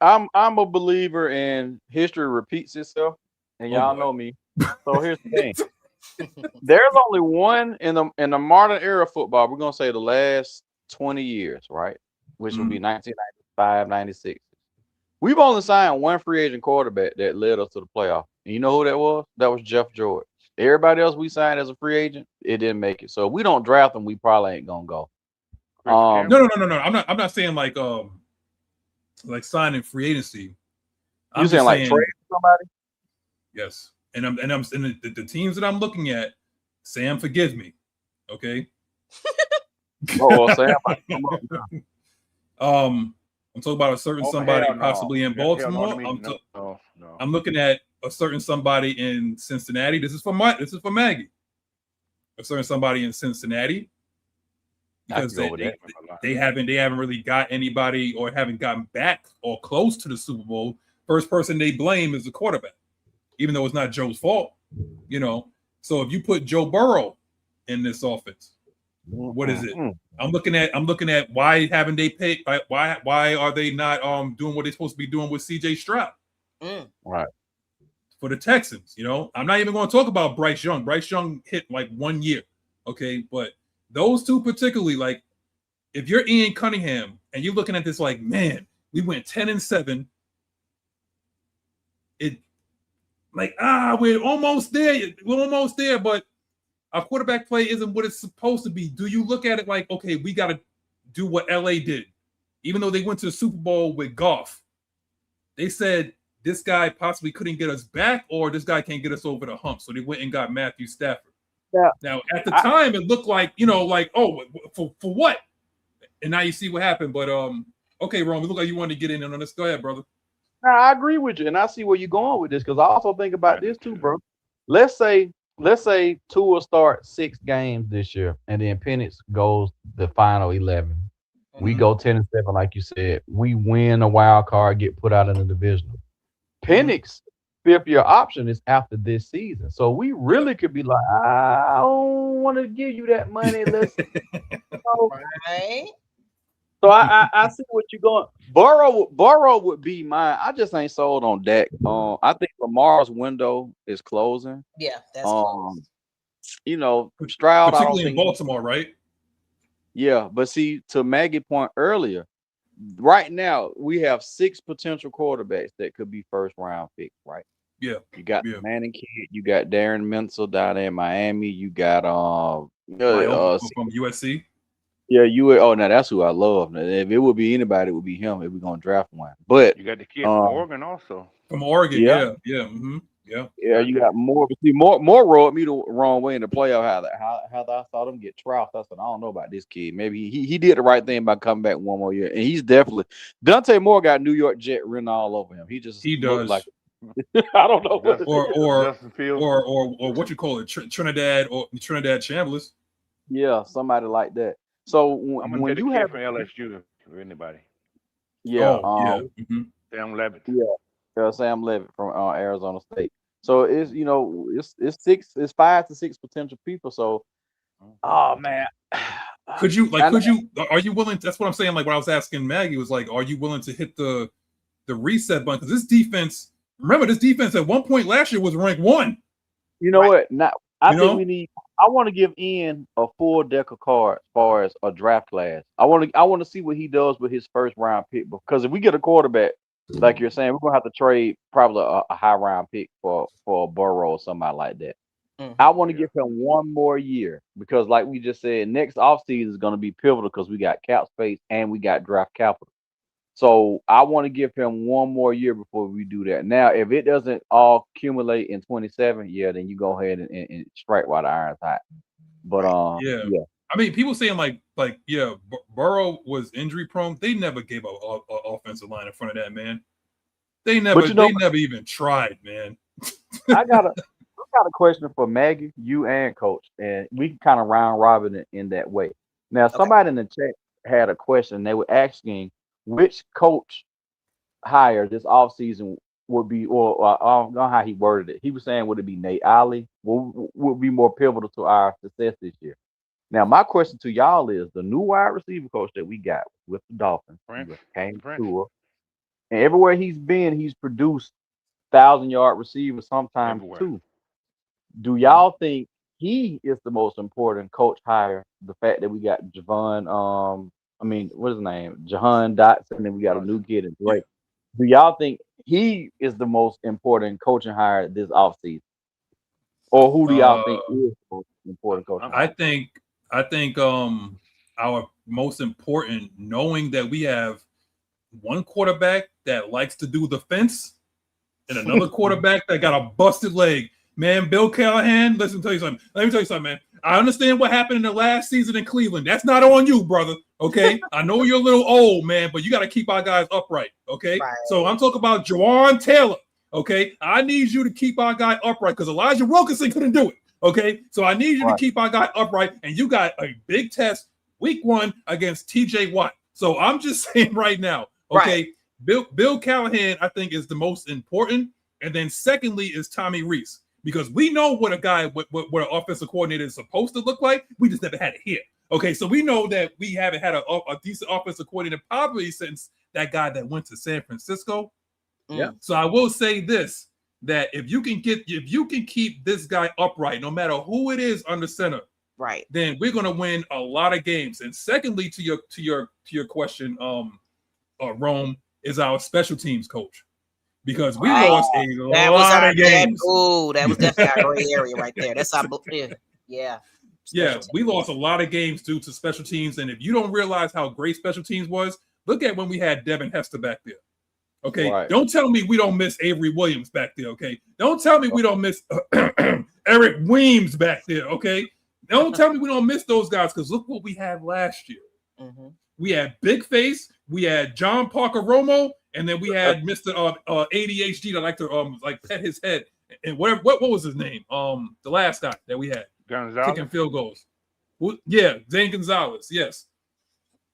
I'm a believer in history repeats itself, and y'all know me. So here's the thing: there's only one in the modern era of football. We're gonna say the last 20 years, right? Which would be 1995, 96. We've only signed one free agent quarterback that led us to the playoff. And you know who that was? That was Jeff George. Everybody else we signed as a free agent, it didn't make it. So if we don't draft them, we probably ain't gonna go. No. I'm not saying like signing free agency. You saying like trade somebody? Yes. And the teams that I'm looking at, Sam, forgive me. Okay. Sam. I'm talking about a certain somebody possibly in Baltimore. I'm looking at a certain somebody in Cincinnati. This is for Maggie. A certain somebody in Cincinnati, because they haven't really got anybody, or haven't gotten back or close to the Super Bowl. First person they blame is the quarterback, even though it's not Joe's fault. So if you put Joe Burrow in this offense, what is it? I'm looking at why haven't they paid? Why are they not doing what they're supposed to be doing with CJ Stroud? Right. For the Texans, I'm not even going to talk about Bryce Young. Bryce Young hit like 1 year, okay, but those two particularly, like, if you're Ian Cunningham and you're looking at this like, man, we went 10-7. It like we're almost there, but our quarterback play isn't what it's supposed to be. Do you look at it like, okay, we got to do what LA did, even though they went to the Super Bowl with Goff? They said this guy possibly couldn't get us back, or this guy can't get us over the hump, so they went and got Matthew Stafford. Yeah. Now at the time it looked like, for what? And now you see what happened. But okay, Ron, it looked like you wanted to get in on this. Go ahead, brother. No, I agree with you, and I see where you're going with this, because I also think about this too, bro. Let's say Tua start 6 games this year, and then Penix goes the final 11. We go 10-7, like you said. We win a wild card, get put out in the divisional. Penix, 5th-year option is after this season, so we really could be like, I don't want to give you that money. Let's right. So I see what you're going. Burrow would be mine. I just ain't sold on Dak. I think Lamar's window is closing. Yeah, that's close. Stroud, particularly in Baltimore, right? Yeah, but see, to Maggie's point earlier, right now we have 6 potential quarterbacks that could be first-round picks, right? Yeah. You got the Manning kid. You got Darren Menzel down there in Miami. You got from USC. Yeah, now that's who I love. Now, if it would be anybody, it would be him if we're gonna draft one. But you got the kid from Oregon also. From Oregon, yeah. Yeah, you got more. See, more rode me the wrong way in the playoff. How I saw them get trounced. I said, I don't know about this kid. Maybe he did the right thing by coming back one more year, and he's definitely Dante Moore got New York Jet written all over him. He does. like I don't know what or what you call it, Trinidad or Trinidad Chambliss. Yeah, somebody like that. So when you have from LSU or anybody, Sam Levitt, Sam Levitt from Arizona State. So it's it's 5 to 6 potential people. So, oh man, are you willing? That's what I'm saying. Like what I was asking Maggie was like, are you willing to hit the reset button? Because this defense, remember, this defense at one point last year was ranked 1. You know what? Now I want to give Ian a full deck of cards as far as a draft class. I want to see what he does with his first round pick, because if we get a quarterback, like you're saying, we're gonna have to trade probably a high round pick for a Burrow or somebody like that. I want to give him one more year, because like we just said, next offseason is gonna be pivotal because we got cap space and we got draft capital. So I want to give him one more year before we do that. Now, if it doesn't all accumulate in 27, then you go ahead and strike while the iron's hot. But yeah. I mean, people saying Burrow was injury prone. They never gave a offensive line in front of that man. They never even tried, man. I got a question for Maggie, you and Coach, and we can kind of round robin it in that way. Now, somebody in the chat had a question. They were asking which coach hire this offseason would be, or I don't know how he worded it. He was saying, would it be Nate Ollie? Would be more pivotal to our success this year? Now, my question to y'all is, the new wide receiver coach that we got with the Dolphins came to us, and everywhere he's been, he's produced 1,000-yard receivers sometimes too. Do y'all think he is the most important coach hire? The fact that we got Jahan Dotson, and we got a new kid in Drake. Do y'all think he is the most important coaching hire this offseason? Or who do y'all think is the most important coach? I think our most important, knowing that we have one quarterback that likes to do the fence and another quarterback that got a busted leg. Man, Bill Callahan, let me tell you something, man. I understand what happened in the last season in Cleveland. That's not on you, brother. Okay? I know you're a little old, man, but you got to keep our guys upright. Okay? Right. So I'm talking about Jawan Taylor. Okay? I need you to keep our guy upright because Elijah Wilkinson couldn't do it. Okay? So I need you to keep our guy upright, and you got a big test week 1 against TJ Watt. So I'm just saying right now, okay, Bill Callahan, I think, is the most important. And then secondly is Tommy Rees. Because we know what what an offensive coordinator is supposed to look like. We just never had it here. Okay, so we know that we haven't had a decent offensive coordinator probably since that guy that went to San Francisco. Yeah. So I will say this, that if you can keep this guy upright, no matter who it is under center, right, then we're gonna win a lot of games. And secondly, to your question, Rome is our special teams coach. Because we lost a lot of games. That was definitely our gray area right there. That's our yeah. Yeah, we lost a lot of games due to special teams. And if you don't realize how great special teams was, look at when we had Devin Hester back there. Okay, Don't tell me we don't miss Avery Williams back there. Okay, don't tell me we don't miss Eric Weems back there. Okay, don't tell me we don't miss those guys, because look what we had last year. Mm-hmm. We had Big Face, we had John Parker Romo, and then we had Mr. ADHD that like to pet his head. And what was his name? The last guy that we had kicking field goals. Yeah, Zane Gonzalez. Yes.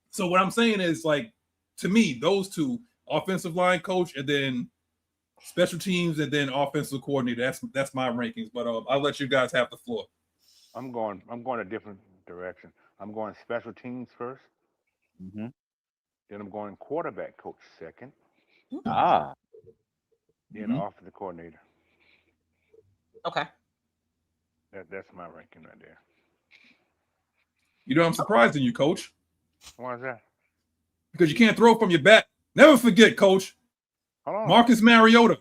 So what I'm saying is, like, to me, those two, offensive line coach and then special teams and then offensive coordinator. That's my rankings. But I'll let you guys have the floor. I'm going a different direction. I'm going special teams first. Mm-hmm. Then I'm going quarterback coach second. Then offensive coordinator. Okay. That's my ranking right there. You know, I'm surprised in you, Coach. Why is that? Because you can't throw from your back. Never forget, Coach. Marcus Mariota.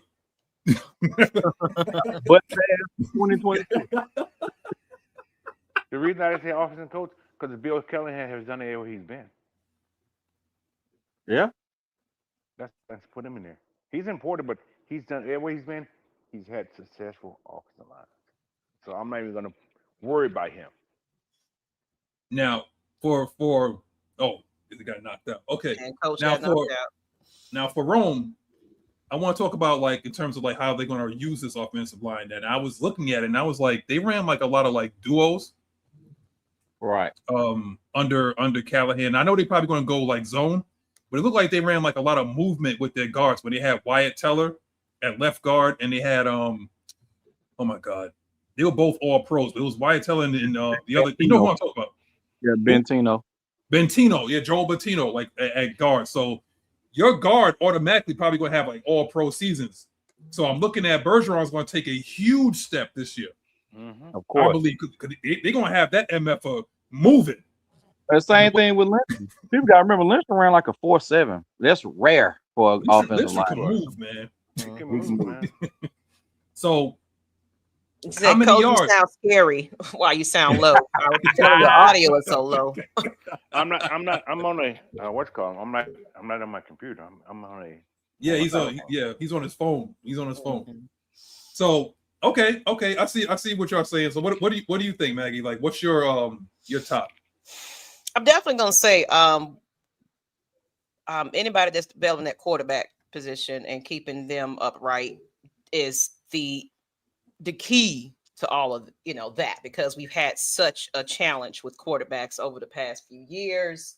But 2022. The reason I say offensive coach, because Bill Callahan has done it everywhere he's been. Yeah. Let's put him in there. He's important, but he's done everywhere he's been. he's had successful offensive line. So I'm not even going to worry about him. Now, it got knocked out. Okay. And coach Now got knocked out. Now for Rome, I want to talk about like in terms of like how they're going to use this offensive line. And I was looking at it and I was like, they ran like a lot of like duos, Right. Under Callahan. I know they're probably going to go like zone, but it looked like they ran like a lot of movement with their guards when they had Wyatt Teller at left guard and they had oh my god, they were both all pros. But it was Wyatt Teller and the other. You know who I'm talking about? Yeah, Bentino, yeah, Joel Bentino, like at guard. So your guard automatically probably going to have like all pro seasons. So I'm looking at Bergeron's going to take a huge step this year. Mm-hmm. Of course, I believe they're going to have that MF moving. The same thing with Lynch. People got to remember Lynch ran like a 4.7. That's rare for an offensive line. Can move, man. Can move, man. So how many yards? You sound scary while you sound low. Your audio is so low. I'm on a what's it called? I'm not on my computer. I'm on a. Yeah, he's on his phone. He's on his phone. So okay. I see what y'all saying. So what do you think, Maggie? Like, what's your top? I'm definitely gonna say anybody that's developing that quarterback position and keeping them upright is the key to all of that, because we've had such a challenge with quarterbacks over the past few years.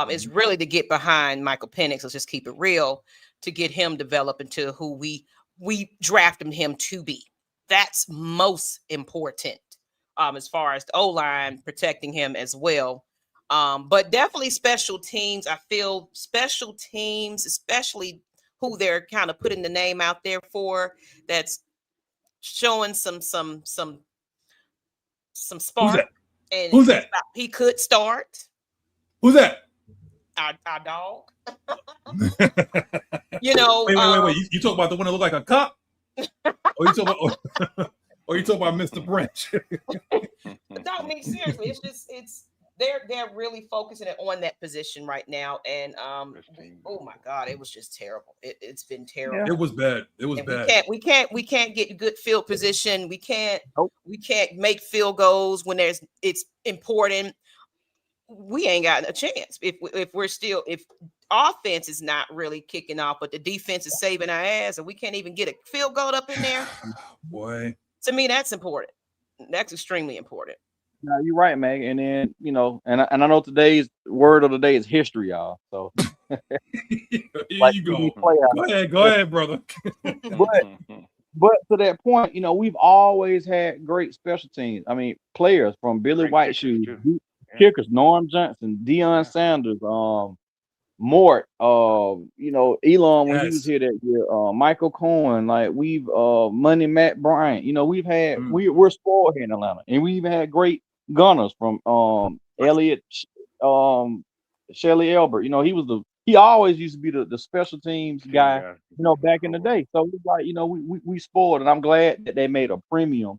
Is really to get behind Michael Penix. Let's just keep it real, to get him developed into who we drafted him to be. That's most important as far as the O-line protecting him as well. But definitely special teams. I feel special teams, especially who they're kind of putting the name out there for, that's showing some spark. Who's that? He could start. Who's that? Our dog. Wait. You talk about the one that look like a cop? Or you talk about Mr. Branch? No, me seriously. It's they're really focusing on that position right now, and oh my god, it was just terrible. It's been terrible. It was bad. Bad. We can't get good field position. We can't make field goals when it's important. We ain't got a chance if offense is not really kicking off, but the defense is saving our ass, and we can't even get a field goal up in there. Boy, to me, that's important. That's extremely important. No, you're right, Meg. And then and I know today's word of the day is history, y'all. So here you go. Go ahead, brother. But to that point, we've always had great special teams. I mean, players from Billy White Shoes, kickers, Norm Johnson, Deion Sanders, Mort, Elon when he was here that year, Michael Cohen, like we've Money Matt Bryant, we've had we're spoiled here in Atlanta, and we even had great gunners from Elliott, Shelly Elbert. He always used to be the special teams guy, back in the day. So it's like, we spoiled, and I'm glad that they made a premium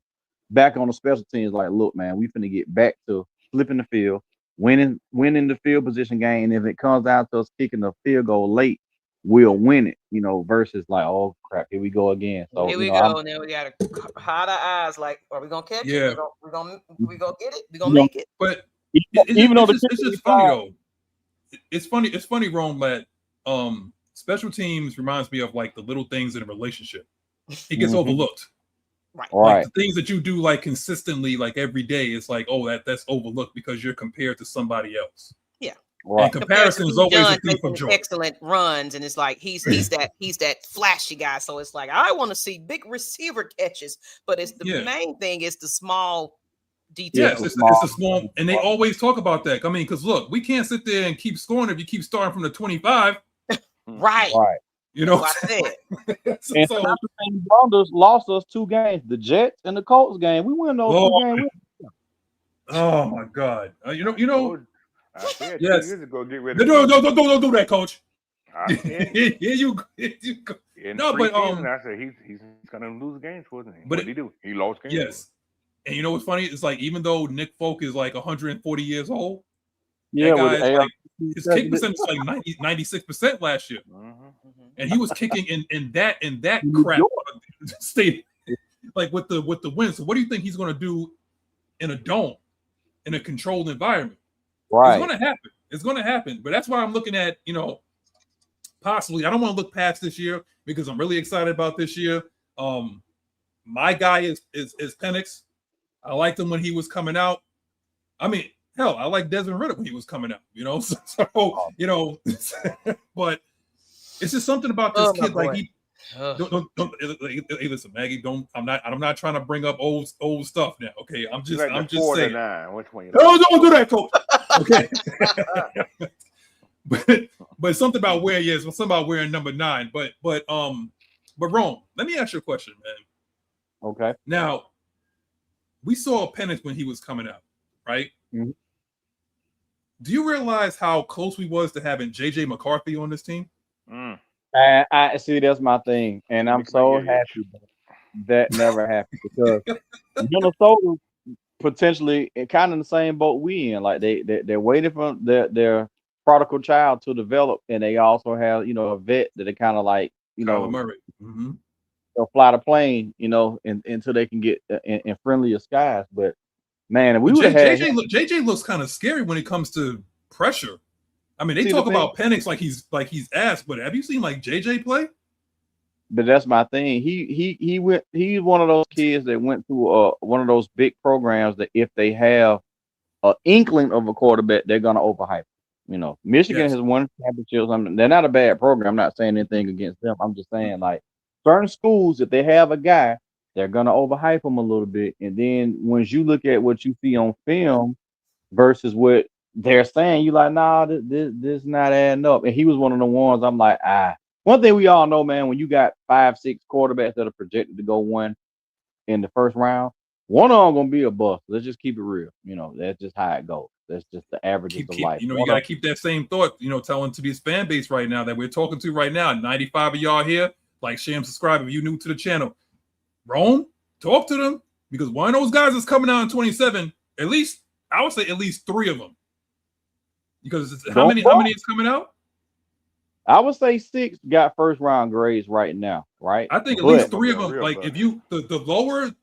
back on the special teams. Like, look, man, we finna get back to flipping the field, winning the field position game. And if it comes down to us kicking the field goal late, we'll win it, versus like, oh crap, here we go again. So here we go. Now we gotta hide our eyes. Like, are we gonna catch it? We're gonna get it. We're gonna make it. But even though it's just funny though. It's funny, Rome, that special teams reminds me of like the little things in a relationship. It gets overlooked. Right. Like the things that you do like consistently, like every day, it's like, oh, that's overlooked because you're compared to somebody else. Yeah. Right. And comparison is always a thief of joy. Excellent runs, and it's like he's that flashy guy. So it's like I want to see big receiver catches, but it's the main thing is the small details. Yes, it's a small, and they always talk about that. I mean, because look, we can't sit there and keep scoring if you keep starting from the 25. Right. So and Broncos lost us 2 games, the Jets and the Colts game. We win those 2 games. Oh my God! Yes. Go get rid of don't do that, Coach. Here you go. No, but I said he's gonna lose games, wasn't he? But what did he do? He lost games. Yes. And you know what's funny? It's like even though Nick Folk is like 140 years old, his kick percentage was like 96% last year, and he was kicking in that crap stadium, like with the wind. So what do you think he's going to do in a dome, in a controlled environment? Right. It's going to happen. It's going to happen. But that's why I'm looking at, possibly. I don't want to look past this year because I'm really excited about this year. My guy is Penix. I liked him when he was coming out. I mean, hell, I like Desmond Ridder when he was coming out. But it's just something about this kid. Like he, don't hey, listen, Maggie. I'm not trying to bring up old stuff now. Okay, I'm just saying. 9. Which one? Don't do that, coach. Okay. but something about wearing number 9. But Rome, let me ask you a question, man. Okay. Now, we saw Penix when he was coming out, right? Mm-hmm. Do you realize how close we was to having JJ McCarthy on this team? I see, that's my thing, and I'm so happy that never happened because Minnesota potentially kind of in the same boat we in. Like they're waiting for their prodigal child to develop, and they also have a vet that they kind of like Murray. Mm-hmm. They'll fly the plane, until they can get in friendlier skies. But man, if we would have had JJ looks kind of scary when it comes to pressure. I mean, they talk about Penix like he's ass, but have you seen like JJ play? But that's my thing. He's one of those kids that went through one of those big programs that if they have an inkling of a quarterback, they're gonna overhype. Michigan has won championships. They're not a bad program. I'm not saying anything against them. I'm just saying like certain schools, if they have a guy, they're gonna overhype him a little bit. And then once you look at what you see on film versus what they're saying, you like, nah, this not adding up. And he was one of the ones I'm like, One thing we all know, man, when you got 5-6 quarterbacks that are projected to go 1 in the first round, one of them gonna be a bust. Let's just keep it real. That's just how it goes. That's just the averages of life. You gotta keep that same thought, telling to this fan base right now that we're talking to right now. 95 of y'all here, like, share and subscribe if you're new to the channel. Rome, talk to them because one of those guys is coming out in 27. At least, I would say at least 3 of them. Because how many is coming out? I would say 6 got first round grades right now, right? I think at least 3 of them. Like if you the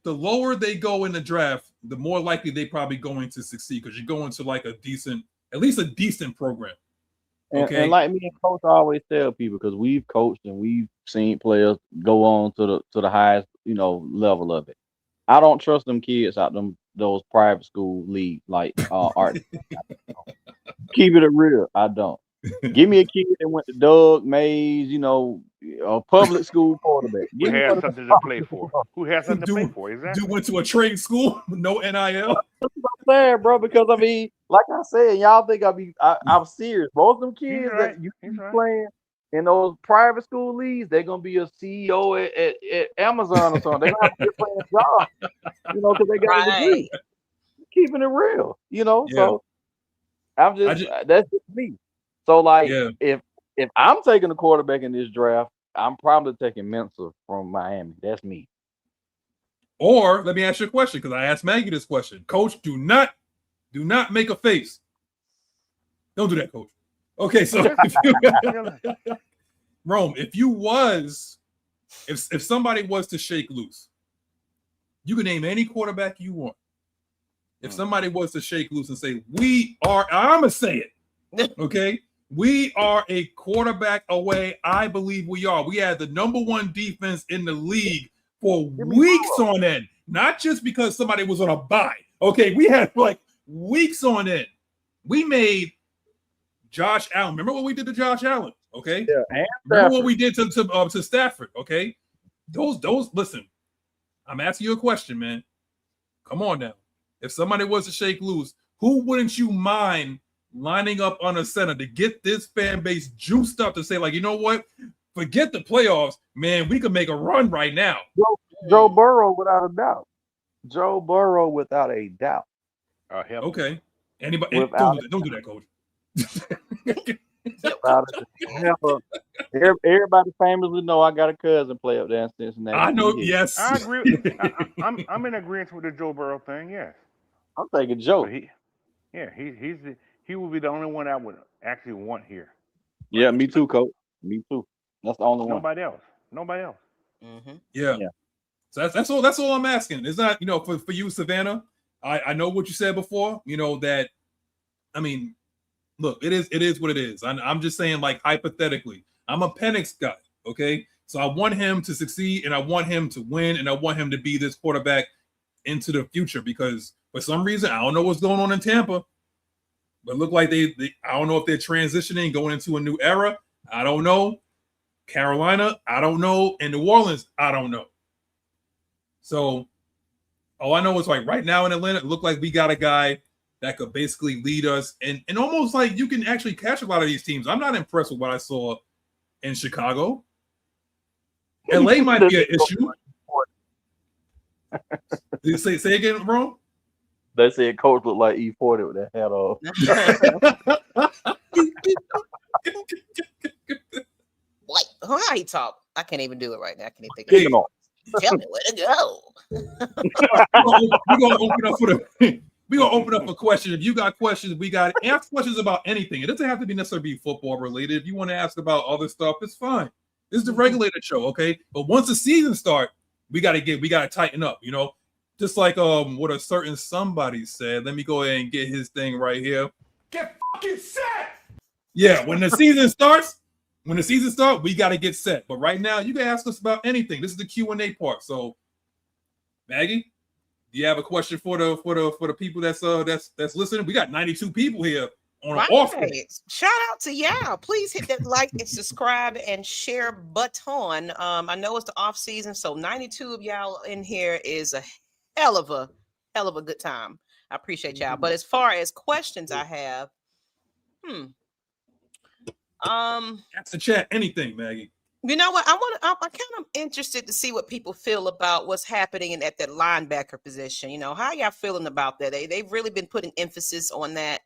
lower they go in the draft, the more likely they probably going to succeed because you're going to like at least a decent program. Okay. And like me and Coach always tell people, because we've coached and we've seen players go on to the highest level of it. I don't trust them kids out those private school leagues like art. Keep it real. I don't. Give me a kid that went to Doug Mays, a public school quarterback. Who has something to play for? Who has something to play for? Exactly. Dude went to a trade school with no NIL. That's what I'm saying, bro. Because I mean, like I said, y'all think I'm serious. Most of them kids that you keep playing in those private school leagues, they're gonna be a CEO at Amazon or something. They're gonna have to playing a job, because they got a degree. Keeping it real, Yeah. So I'm just that's just me. So like, if I'm taking a quarterback in this draft, I'm probably taking Mensa from Miami. That's me. Or let me ask you a question because I asked Maggie this question. Coach, do not make a face. Don't do that, Coach. Okay, so Rome, if somebody was to shake loose, you can name any quarterback you want. If somebody was to shake loose and say, I'm gonna say it, okay? We are a quarterback away. I believe we are. We had the number 1 defense in the league for weeks on end, not just because somebody was on a bye. Okay, we had like weeks on end. We made Josh Allen. Remember what we did to Josh Allen? Okay. Yeah. Remember what we did to Stafford? Okay. Those. Listen, I'm asking you a question, man. Come on now. If somebody was to shake loose, who wouldn't you mind lining up on a center to get this fan base juiced up to say, like, you know what? Forget the playoffs, man. We can make a run right now. Joe Burrow, without a doubt. Joe Burrow, without a doubt. Okay. Anybody? Don't do that, Coach. Everybody famously know I got a cousin play up there in Cincinnati. I know. Yes, I agree. I'm in agreement with the Joe Burrow thing. Yes, I'm thinking Joe. He will be the only one I would actually want here. Yeah, me too, Coach. Me too. That's the only one. Nobody else. Yeah. So that's all. That's all I'm asking. It's not, for you, Savannah. I know what you said before. That. I mean, look, it is what it is. I'm just saying, like, hypothetically, I'm a Penix guy. Okay, so I want him to succeed, and I want him to win, and I want him to be this quarterback into the future, because for some reason I don't know what's going on in Tampa, but look like they I don't know if they're transitioning, going into a new era. I don't know. Carolina, I don't know. And New Orleans, I don't know. So all I know is, like, right now in Atlanta, it looked like we got a guy that could basically lead us, and almost like you can actually catch a lot of these teams. I'm not impressed with what I saw in Chicago. LA might be an issue. Did you say again, bro? They said coach looked like E40 with that hat on. What? How he talk? I can't even do it right now. I can't even think of it. Tell me where to go. We're gonna open up for questions. If you got questions, we got ask questions about anything. It doesn't have to be necessarily football related. If you want to ask about other stuff, it's fine. This is the Regulator show, okay? But once the season starts, we gotta tighten up, Just like what a certain somebody said. Let me go ahead and get his thing right here. Get fucking set. Yeah, when the season starts, we gotta get set. But right now, you can ask us about anything. This is the Q&A part. So, Maggie, do you have a question for the people that's listening? We got 92 people here on an off day. Shout out to y'all. Please hit that like and subscribe and share button. I know it's the off season, so 92 of y'all in here is a hell of a good time. I appreciate y'all. But as far as questions I have, Ask the chat anything, Maggie. You know what? I'm kind of interested to see what people feel about what's happening at that linebacker position. How y'all feeling about that? They've really been putting emphasis on that.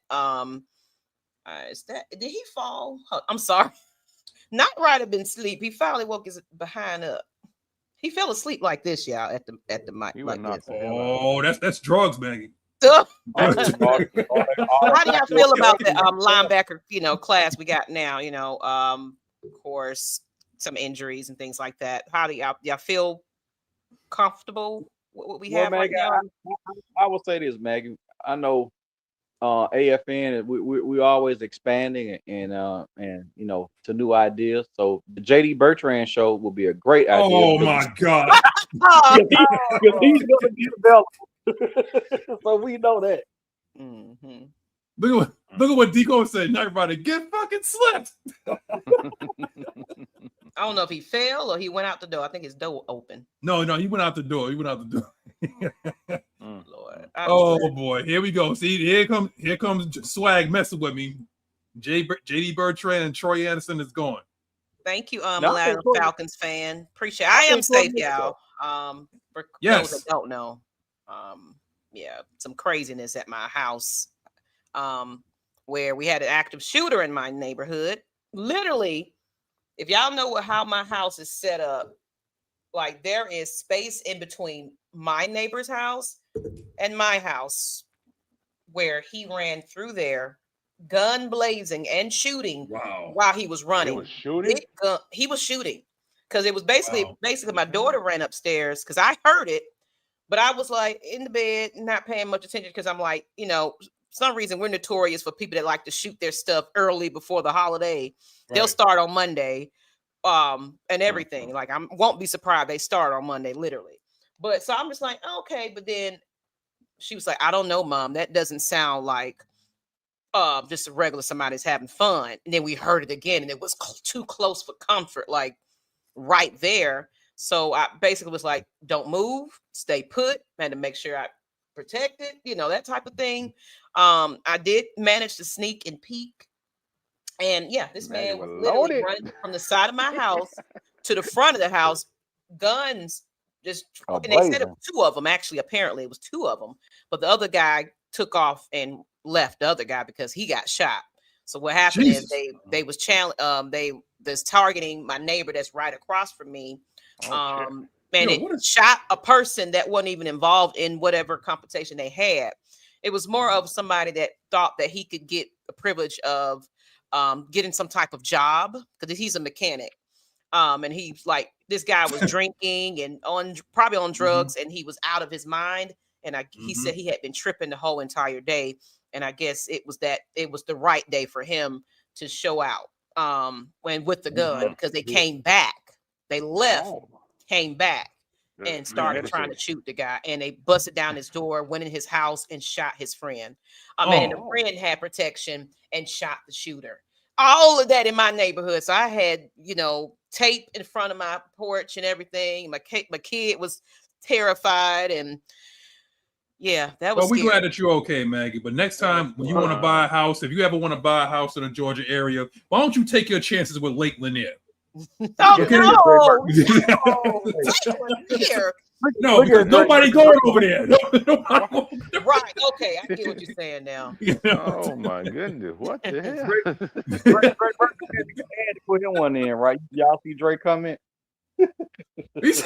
Did he fall? I'm sorry. Not Ryder been asleep. He finally woke his behind up. He fell asleep like this, y'all, at the mic. Like this. Oh, that's drugs, Maggie. How do y'all feel about the linebacker, class we got now? Of course, some injuries and things like that. How do y'all feel comfortable with what we have Maggie, right now? I will say this, Maggie. I know AFN, we always expanding and to new ideas. So the JD Bertrand show will be a great idea. Oh my God! Because he's gonna be available. So we know that. Mm-hmm. Look at what Deco said. Nyght Ryder, get fucking slept. I don't know if he fell or he went out the door. I think his door open. No, he went out the door. Lord. Oh boy, here we go. See, here comes swag messing with me. JD Bertrand and Troy Anderson is gone. Thank you, Atlanta Falcons fan. Appreciate it. I am safe, y'all. For those that don't know, some craziness at my house, where we had an active shooter in my neighborhood. Literally, if y'all know how my house is set up, like there is space in between my neighbor's house and my house, where he ran through there, gun blazing and shooting while he was running. He was shooting because it was basically my daughter ran upstairs because I heard it, but I was like in the bed, not paying much attention because I'm like, some reason we're notorious for people that like to shoot their stuff early before the holiday. Right. They'll start on Monday, and everything. Like I won't be surprised they start on Monday, literally. But so I'm just like, okay. But then she was like, I don't know, Mom. That doesn't sound like just a regular somebody's having fun. And then we heard it again, and it was too close for comfort, like right there. So I basically was like, don't move, stay put. I had to make sure I protected, that type of thing. I did manage to sneak and peek. And this man was literally running from the side of my house to the front of the house, guns just, and they said it was two of them. Actually, apparently it was two of them, but the other guy took off and left the other guy because he got shot. So what happened is they was targeting my neighbor that's right across from me. And it shot a person that wasn't even involved in whatever compensation they had. It was more of somebody that thought that he could get the privilege of getting some type of job because he's a mechanic. And he's like, this guy was drinking and probably on drugs, and he was out of his mind. And he said he had been tripping the whole entire day. And I guess it was the right day for him to show out with the gun, because they came back. They left, came back, and started trying to shoot the guy. And they busted down his door, went in his house, and shot his friend. And the friend had protection and shot the shooter. All of that in my neighborhood. So I had, tape in front of my porch and everything. My kid was terrified, and yeah, that was. Well, we're glad that you're okay, Maggie. But next time when you want to buy a house, if you ever want to buy a house in the Georgia area, why don't you take your chances with Lake Lanier? No, because nobody going over there. Right. Okay, I get what you're saying now. Oh my goodness, what the hell? Drake had to put him one in, right? Y'all see Drake comment? That's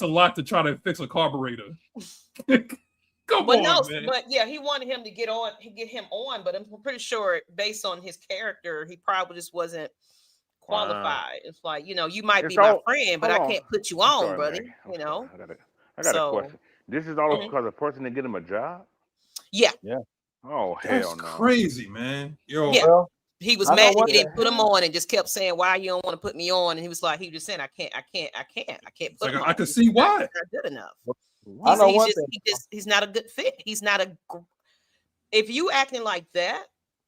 a lot to try to fix a carburetor. But yeah, he wanted him to get him on, but I'm pretty sure based on his character, he probably just wasn't qualified. Wow. It's like, you might be my friend, but I can't put you on, brother. I got a question. This is all because a person didn't get him a job? Yeah. Oh, that's hell no. Crazy, man. Yeah. Well, he was mad he didn't put him on and just kept saying, why you don't want to put me on? And he was just saying, I can't put him on. I can see why. Not good enough. He's not a good fit. He's not if you acting like that,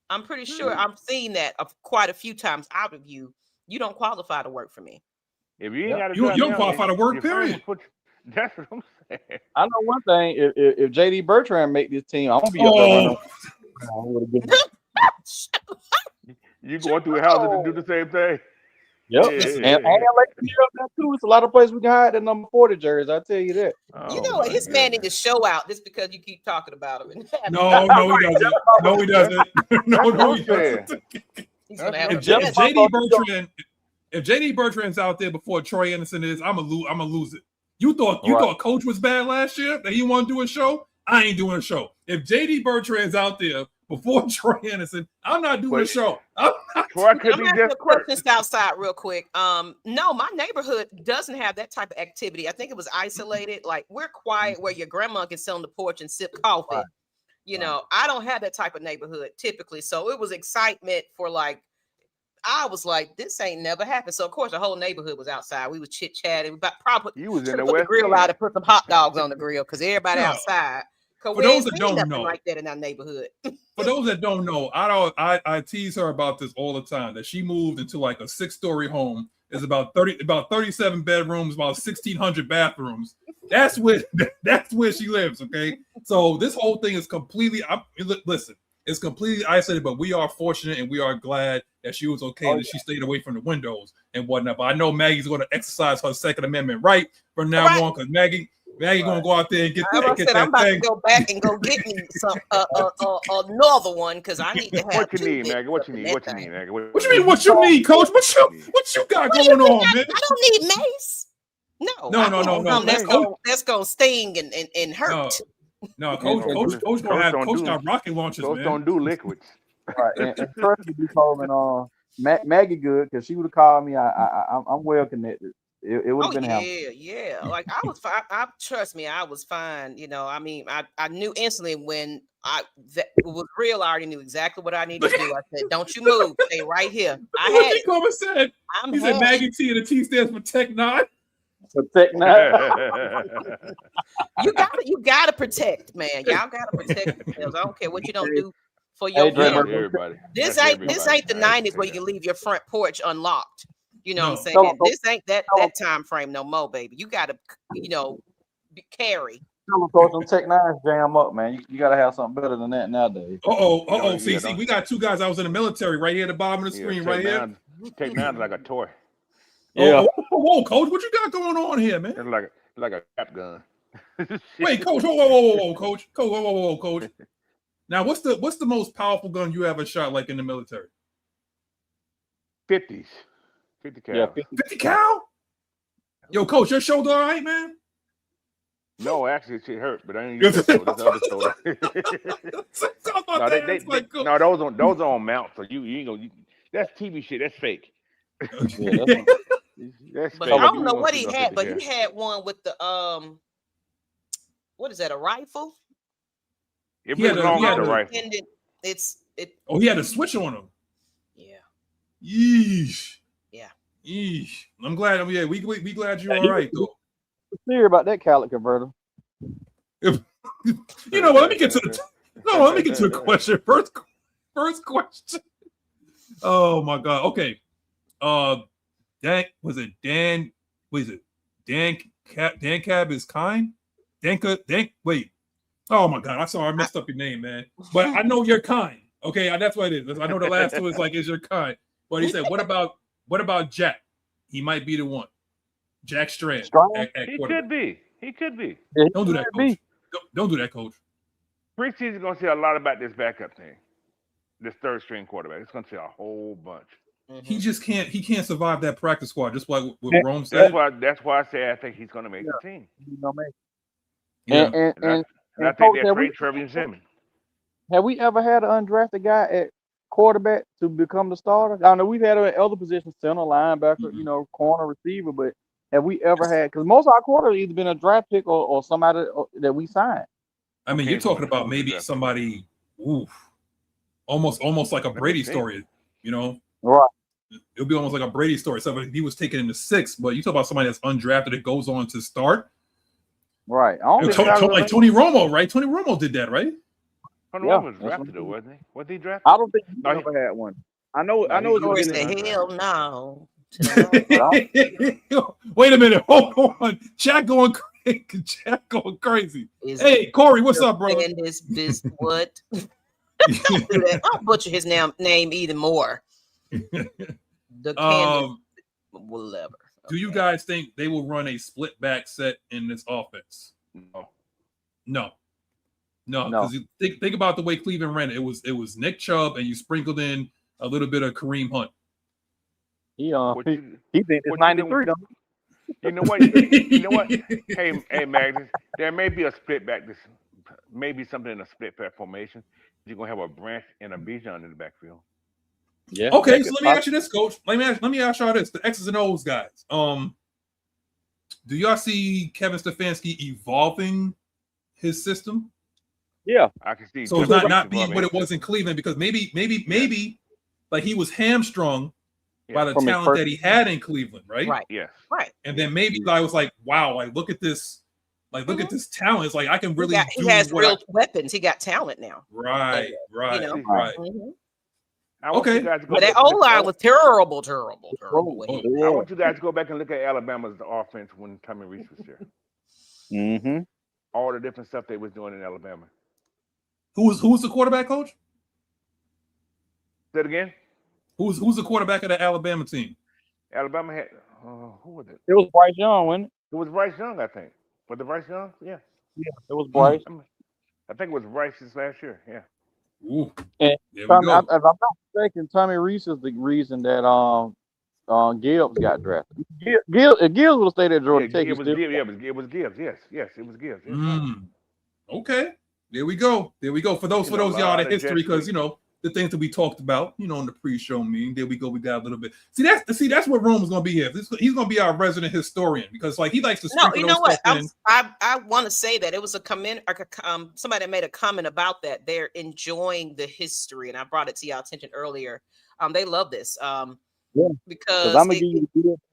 I'm pretty sure I've seen that quite a few times out of you. You don't qualify to work for me. If you ain't got a you don't qualify to work, period. That's what I'm saying. I know one thing. If JD Bertrand make this team, I'm gonna be up there. You going through houses to do the same thing? Yep. And like that too. It's a lot of places we can hide that number 40 jerseys. I tell you that. His man need to show out just because you keep talking about him. No, he doesn't. No, he doesn't. If JD Bertrand's out there before Troy Anderson is, I'm gonna lose it. You thought Coach was bad last year that he wanted to do a show? I ain't doing a show. If JD Bertrand's out there before Troy Anderson, I'm not doing a show. I'm asking a question outside real quick. No, my neighborhood doesn't have that type of activity. I think it was isolated. Like, we're quiet where your grandma can sit on the porch and sip coffee. Right. I don't have that type of neighborhood typically. So it was excitement for I was like, this ain't never happened. So of course the whole neighborhood was outside. We was chit-chatting. Probably you was in the put the grill out and put some hot dogs on the grill because everybody outside. For those that don't know, like that in our neighborhood. For those that don't know, I tease her about this all the time. That she moved into like a 6-story home. It's about 37 bedrooms, about 1,600 bathrooms. That's where she lives. Okay, so this whole thing is completely. Listen, it's completely isolated, but we are fortunate and we are glad that she was okay and that she stayed away from the windows and whatnot. But I know Maggie's going to exercise her Second Amendment right from now on, because Maggie gonna go out there and get that. I'm about to go back and go get me some another one because I need to have. What you need, Maggie? What you need, Maggie? What you mean? What you need, Coach? What you got going on, man? I don't need mace. No. That's gonna sting and hurt. No, Coach got rocket launchers, man. Coach don't do liquids. Right, and first you be calling Maggie good because she would have called me. I'm well connected. It would have been happening. Yeah. Like I was fine. Trust me, I was fine. I mean, I knew instantly when that was real. I already knew exactly what I needed to do. I said, "Don't you move. Stay right here." He said, "Maggie T," and the T stands for Tech Nine. Protect now. You gotta protect, man. Y'all gotta protect yourselves. I don't care what you don't do for your everybody. This ain't the 90s where you can leave your front porch unlocked. You know what I'm saying? This ain't that time frame no more, baby. You gotta, carry. Them Tech Nines jam up, man. You gotta have something better than that nowadays. See, we got two guys. I was in the military right here at the bottom of the screen, right here. Tech Nines like a toy. Yeah. Whoa, Coach, what you got going on here, man? It's like a cap gun. Wait, Coach, whoa, Coach. Whoa, Coach. Now, what's the most powerful gun you ever shot like in the military? 50s. 50 cal. Yeah, 50 cal? Yo, Coach, your shoulder all right, man? No, actually, it hurt, but I didn't use the shoulder. No, those are on mount, so you ain't gonna. That's TV shit. That's fake. Yeah, That's But fake. I don't You know won't what see he no had, 50 but there. he had one with the what is that? A rifle? It He had was a- long he had with the a- rifle. Oh, he had a switch on him. Yeah. Yeesh. Yeah. Yeesh. I'm glad. Yeah, we glad you're all right though. Serious about that calorie converter. You know what? Let me get to the question first. First question. Oh my God. Okay. Dan was it Dan? Was it Dan? Dan Cab is kind. Dan. Wait. Oh my God. I'm sorry. I messed up your name, man. But I know you're kind. Okay, that's what it is. I know the last two is like, is your kind. But he said, what about Jack? He might be the one. Jack Strand. At He could be. He could be. Yeah, Don't do that, coach. Don't do that, coach. Preseason's gonna say a lot about this backup thing. This third string quarterback. It's gonna say a whole bunch. He just can't. He can't survive that practice squad. Just like what Rome said. That's why I say I think he's gonna make the team. He's gonna make. Yeah. And I think Coach, they're trade Trevian Simmons. have we ever had an undrafted guy at quarterback to become the starter? I know we've had him at other positions, center, linebacker, corner, receiver, but have we ever had? Because most of our quarters either been a draft pick or somebody that we signed. I mean, you're talking about maybe somebody, almost like a Brady story, Right. It'll be almost like a Brady story. Somebody he was taken in the 6th, but you talk about somebody that's undrafted that goes on to start. Right. I don't think like Tony Romo, right? Tony Romo did that, right? Tony Romo was drafted, though, wasn't he? Was he drafted? I don't think he ever had one. I know. It's the hell no. Wait a minute. Hold on. Jack going crazy. Hey, Corey, what's up, brother? This what? Don't do that. I'll butcher his name even more. The Candace, whatever. Do you guys think they will run a split back set in this offense? No. Because you think about the way Cleveland ran it. It was Nick Chubb, and you sprinkled in a little bit of Kareem Hunt. He think it's 93 though. You know what? Hey, Magnus, there may be a split back. This maybe something in a split back formation. You're gonna have a Branch and a Bijan in the backfield. Yeah. Okay, so let me ask you this, Coach. Let me ask y'all this: the X's and O's guys. Do y'all see Kevin Stefanski evolving his system? Yeah, I can see. So it's not being what it was in Cleveland, because maybe like he was hamstrung by the talent that he had in Cleveland, right? Right. Yes. Right. And then maybe I was like, wow, like look at this, at this talent. It's like I can really. He has real weapons. He got talent now. Right. Okay. But that O-line was terrible. I want you guys to go back and look at Alabama's offense when Tommy Reese was there. Mm-hmm. All the different stuff they was doing in Alabama. Who was the quarterback, coach? Say it again. Who's the quarterback of the Alabama team? Alabama had who was it? It was Bryce Young, wasn't it? It was Bryce Young, I think. Was it Bryce Young? Yeah. Yeah, it was Bryce. I think it was Bryce's last year. Yeah. Ooh. And there we Tommy, go. if I'm not mistaken, Tommy Reese is the reason that Gibbs got drafted. Gibbs would have stayed at Georgia Tech. It was Gibbs. Yes, it was Gibbs. Okay. There we go. For those y'all that history, because the things that we talked about, in the pre-show meeting. There we go. We got a little bit. See, that's what Rome is going to be here. He's going to be our resident historian, because he likes to. No, you know what? I want to say that it was a comment. Somebody made a comment about that. They're enjoying the history, and I brought it to y'all attention earlier. They love this. Because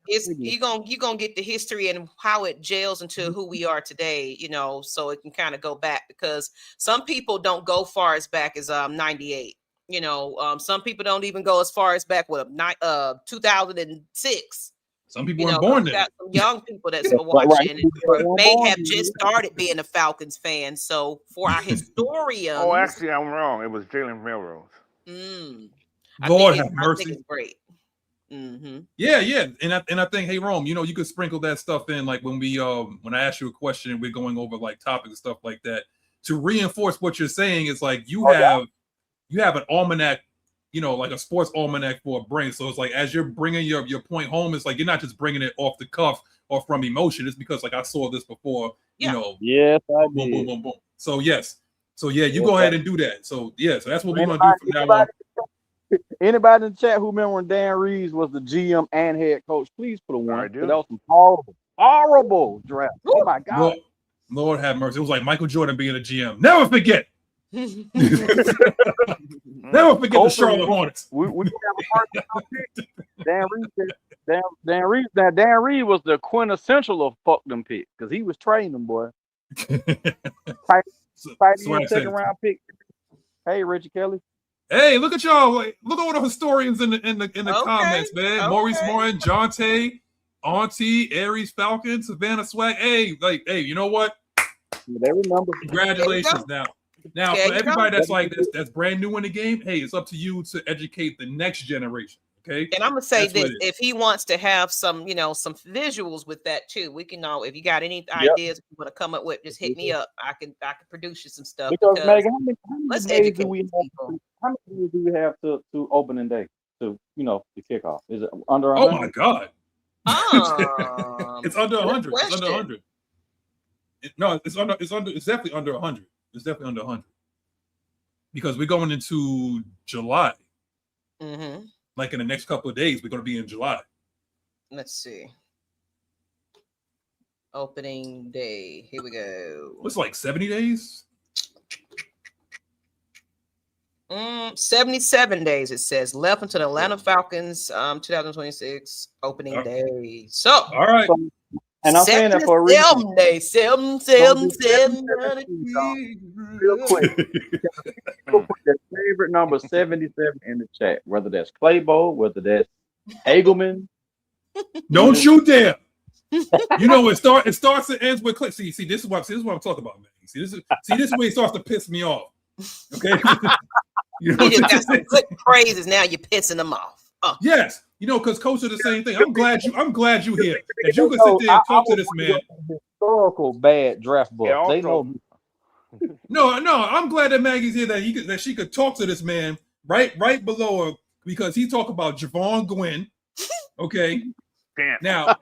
you're gonna get the history and how it gels into who we are today, so it can kind of go back, because some people don't go far as back as 98. Some people don't even go as far as back with 2006. Some people weren't born there. Got some young people that's watching or may have just started being a Falcons fan. So for our historians, actually, I'm wrong. It was Jalen Railroads. Lord have mercy. I think it's great. Mm-hmm. Yeah, and I think, hey Rome, you could sprinkle that stuff in, like when I ask you a question and we're going over like topics and stuff like that, to reinforce what you're saying. Is like you have an almanac, like a sports almanac for a brain. So it's like as you're bringing your point home, it's like you're not just bringing it off the cuff or from emotion. It's because like I saw this before. Yes, I did. Boom, boom, boom, boom. So yes, you go ahead and do that. So so that's what we're gonna do from now on. Anybody in the chat who remember when Dan Reeves was the GM and head coach, please put a one. I do. That was some horrible draft. Oh my God. Lord have mercy. It was like Michael Jordan being a GM. Never forget. Never forget the Charlotte Hornets. We have a hard pick. Dan Reeves. Dan Reeves was the quintessential of fuck them pick because he was training them, boy. Tight second round pick. Hey, Reggie Kelly. Hey, look at y'all! Look at all the historians in the comments, man. Maurice Morin, Jonte, Auntie, Aries Falcons, Savannah Swag. Hey, you know what? They remember. Congratulations now for everybody that's brand new in the game. Hey, it's up to you to educate the next generation. Okay. And I'm gonna say this: if he wants to have some, some visuals with that too, we can if you got any ideas you want to come up with, just hit me up. I can produce you some stuff. Because Megan, let's educate people. How many days do we have to opening day to the kickoff? Is it under 100? Oh my God. It's under 100. It's under 100. It's definitely under 100. It's definitely under 100. Because we're going into July. Mm-hmm. Like in the next couple of days, we're going to be in July. Let's see. Opening day. Here we go. What's like 70 days? 77 days, it says, left until the Atlanta Falcons 2026 opening day. So, all right. And I'm saying that for a reason. Seven. Real quick. Put the favorite number 77 in the chat, whether that's Claybo, whether that's Hagelman. Don't you dare. It starts and ends with Clay. See, this is what I'm talking about, man. See, this is where it starts to piss me off. Okay. You just got some good praises. Now you're pissing them off. Yes, because Coach is the same thing. I'm glad you here. If you can sit there and talk to this man. Historical bad draft book. Yeah, they know. No. I'm glad that Maggie's here that she could talk to this man right below her because he talked about Javon Gwynn. Okay. Damn. Now.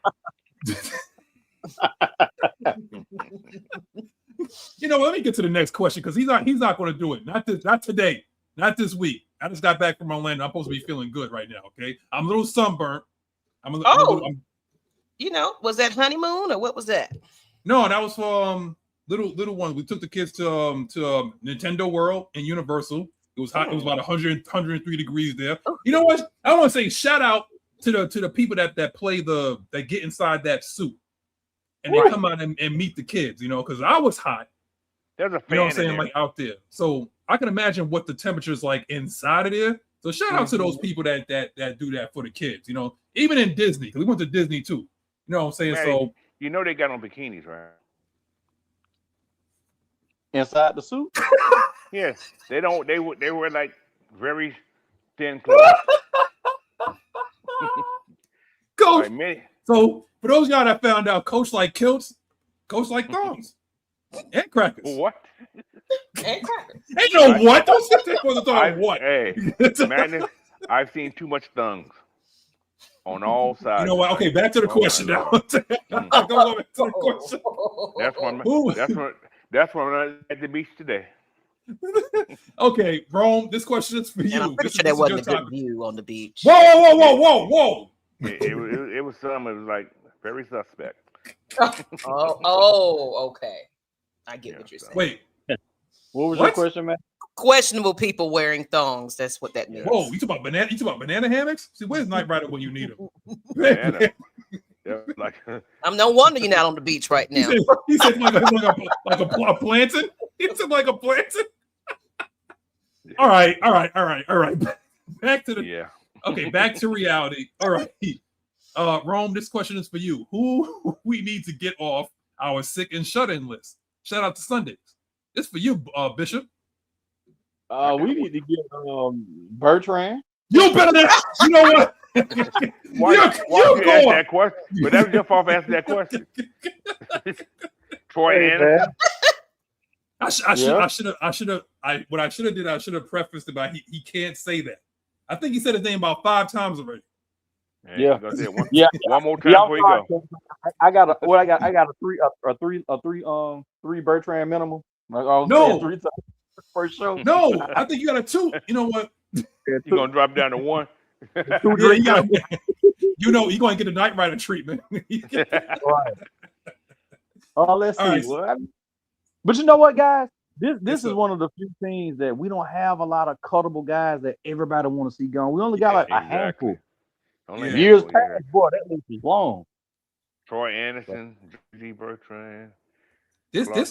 Let me get to the next question because he's not going to do it. Not today. Not this week. I just got back from Orlando. I'm supposed to be feeling good right now. Okay, I'm a little sunburnt. Was that honeymoon or what was that? No, that was for little ones. We took the kids to Nintendo World and Universal. It was hot. It was about 103 degrees there. You know what? I want to say shout out to the people that play that get inside that suit and they come out and meet the kids. Because I was hot. There's a fan. You know what I'm saying? Like out there. So I can imagine what the temperature is like inside of there. So shout out to those people that do that for the kids. Even in Disney, because we went to Disney too. You know what I'm saying? Man, so they got on bikinis, right? Inside the suit? Yes. They don't. They were like very thin clothes. Coach. So for those of y'all that found out, Coach like kilts, Coach like thongs. And crackers. What? And crackers. Ain't no what? Don't sit there for the thong. What? Hey, Madness, I've seen too much thongs on all sides. You know what? Okay, back to the question now. Go back to the question. That's when I'm at the beach today. Okay, Rome, this question is for you. And I'm pretty sure there wasn't a good view on the beach. Whoa. It was some. It was like very suspect. Okay. I get what you're saying. Wait. What was your question, man? Questionable people wearing thongs. That's what that means. Whoa, you talking about banana hammocks? See, where's Nyght Ryder when you need him? I'm no wonder you're not on the beach right now. He said like a plantain. He said like a plantain. All right. Back to reality. All right. Rome, this question is for you. Who we need to get off our sick and shut-in list? Shout out to Sundays. It's for you, Bishop. We need to get Bertrand. You better than you know what? Why you ask that question? But that was your fault for asking that question. Troy Anderson. I should have prefaced it by he can't say that. I think he said his name about 5 times already. One more time before you go. I got a three Bertrand minimum. No, 3 times first show. No, I think you got a 2. You know what? there. You gonna drop down to 1? Yeah, you got, you know, you're gonna get a Knight Rider treatment. Right. Oh, let's see. All right. Well, but you know what, guys? This is one of the few things that we don't have a lot of cuttable guys that everybody want to see gone. We only got like a handful. Only Years handful, yeah. past, boy, that list is long. Troy Anderson, G. Bertrand. There's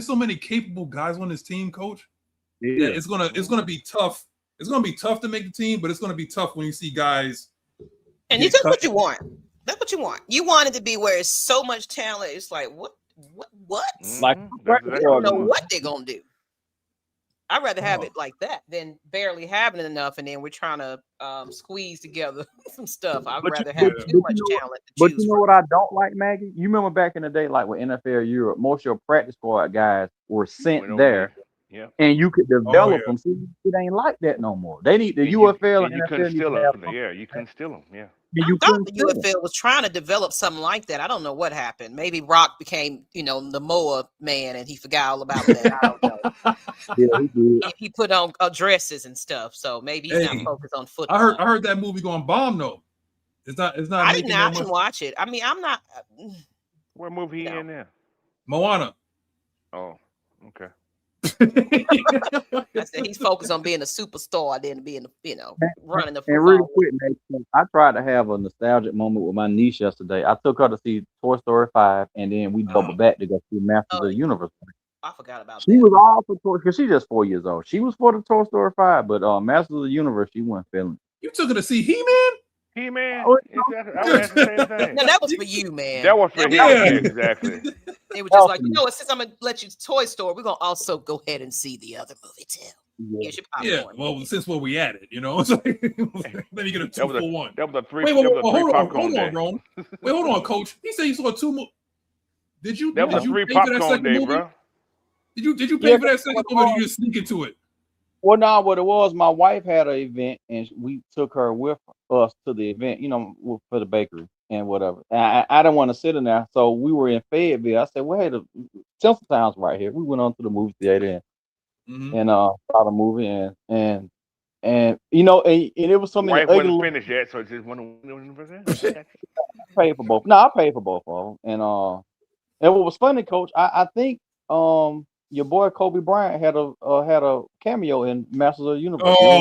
so many capable guys on this team, Coach. Yeah, it's gonna be tough. It's gonna be tough to make the team, but it's gonna be tough when you see guys. And you took what you want. That's what you want. You want it to be where it's so much talent. It's like what? Like I don't know what they're gonna do. I'd rather have it like that than barely having it enough, and then we're trying to squeeze together some stuff. I'd rather have too much talent. But you know what I don't like, Maggie? You remember back in the day, like with NFL Europe, most of your practice squad guys were sent there. Yeah. And you could develop them. See, it ain't like that no more. They need the UFL and you NFL. Couldn't steal them. Yeah, you couldn't steal them. Yeah. I thought the UFL was trying to develop something like that. I don't know what happened. Maybe Rock became, the Moa man, and he forgot all about that. I don't know. Yeah, he did. He put on dresses and stuff, so maybe he's not focused on football. I heard that movie going bomb though. It's not. I didn't watch it. I mean, I'm not. What movie he in there? Moana. Oh, okay. I said he's focused on being a superstar than being, running the football. And real quick, Nate, I tried to have a nostalgic moment with my niece yesterday. I took her to see Toy Story 5, and then we doubled back to go see Masters of the Universe. I forgot about that. She was all for Toy because she's just 4 years old. She was for the Toy Story 5, but Masters of the Universe, she wasn't feeling it. You took her to see He-Man? He-Man? Exactly. I was the same thing. No, that was for you, man. That was for him. Yeah. Exactly. They were just like, since I'm going to let you to Toy Store, we're going to also go ahead and see the other movie, too. Yeah, well, since where we at it, it's like, let me get a 2 for 1. That was a 3. Wait, hold on, Ron. Wait, hold on, Coach. He said you saw 2 movies. Did you? That was a 3 popcorn day, movie? Bro. Did you pay for that second movie, or did you just sneak into it? Well, no, what it was, my wife had an event, and we took her with us to the event, for the bakery and whatever. And I didn't want to sit in there, so we were in Fayetteville. I said, well, hey, the Tinseltown's right here. We went on to the movie theater and saw the movie, and it was so many. Wife wasn't finished yet, so it's just 1%. I paid for both. No, I paid for both of them, and what was funny, Coach, I think your boy Kobe Bryant had a cameo in Masters of the Universe. You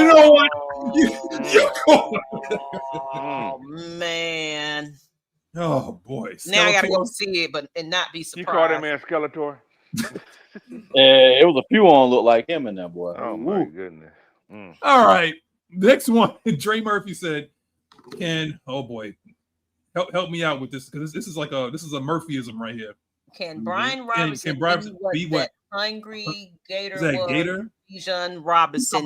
know what? Oh man! Oh boy! Now I gotta go see it, and not be surprised. You called him man Skeletor? It was a few on look like him in that boy. Oh my goodness! All right, next one. Dre Murphy said, help me out with this because this is a Murphyism right here. Can Brian Robinson be what Hungry Gator is that was? Gator? Bijan Robinson.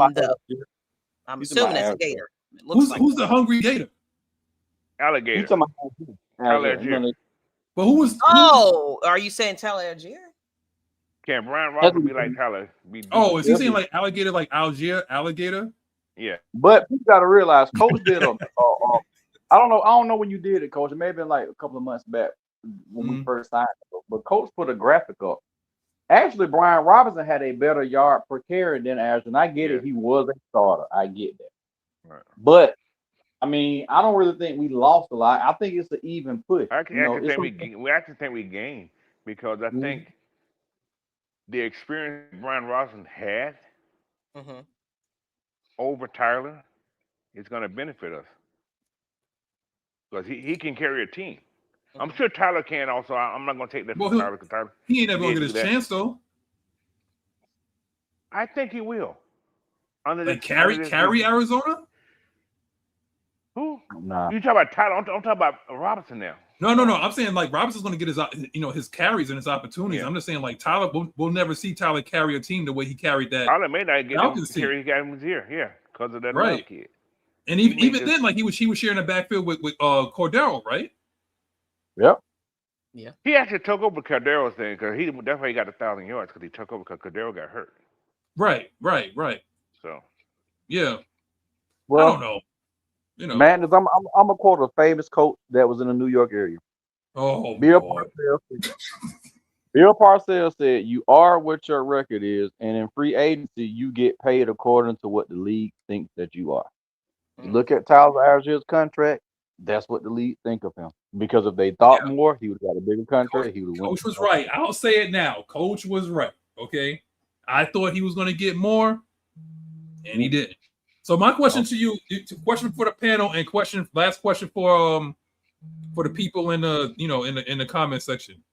I'm assuming that's a Gator. Who's the Hungry Gator? Alligator. Alligator. But who was? Are you saying Tyler Algier? Can Brian Robinson be like Tyler? Is he saying like alligator, like alligator? Yeah. But you got to realize, Coach did I don't know when you did it, Coach. It may have been like a couple of months back when we first signed it. But Coach put a graphic up. Actually, Brian Robinson had a better yard per carry than Ashton. I get it. He was a starter. I get that. Right. But, I mean, I don't really think we lost a lot. I think it's an even push. I actually think we gained because I think the experience Brian Robinson had over Tyler is going to benefit us because he can carry a team. I'm sure Tyler can also. I'm not going to take that from Tyler because Tyler. He ain't never going to get his chance, though. I think he will. Carry Arizona? Who? Nah. You talk about Tyler. I'm talking about Robinson now. No. I'm saying like Robinson's going to get his carries and his opportunities. Yeah. I'm just saying like Tyler. We'll never see Tyler carry a team the way he carried that. Tyler may not get him carry. He got him here, because of that other kid. And even then, like he was sharing the backfield with Cordero, right? Yep. Yeah. He actually took over Cordero's thing because that's why he got 1,000 yards because he took over because Cordero got hurt. Right. So. Yeah. Well, I don't know. Madness, I'm gonna quote a famous coach that was in the New York area. Oh, Bill boy. Parcells. Bill Parcells said, "You are what your record is, and in free agency, you get paid according to what the league thinks that you are." You look at Tyler Allgeier's contract. That's what the league think of him. Because if they thought more, he would have got a bigger contract. Coach was right. I'll say it now. Coach was right. Okay, I thought he was going to get more, and he didn't. So my question to you, question for the panel, and last question for the people in the in the comment section.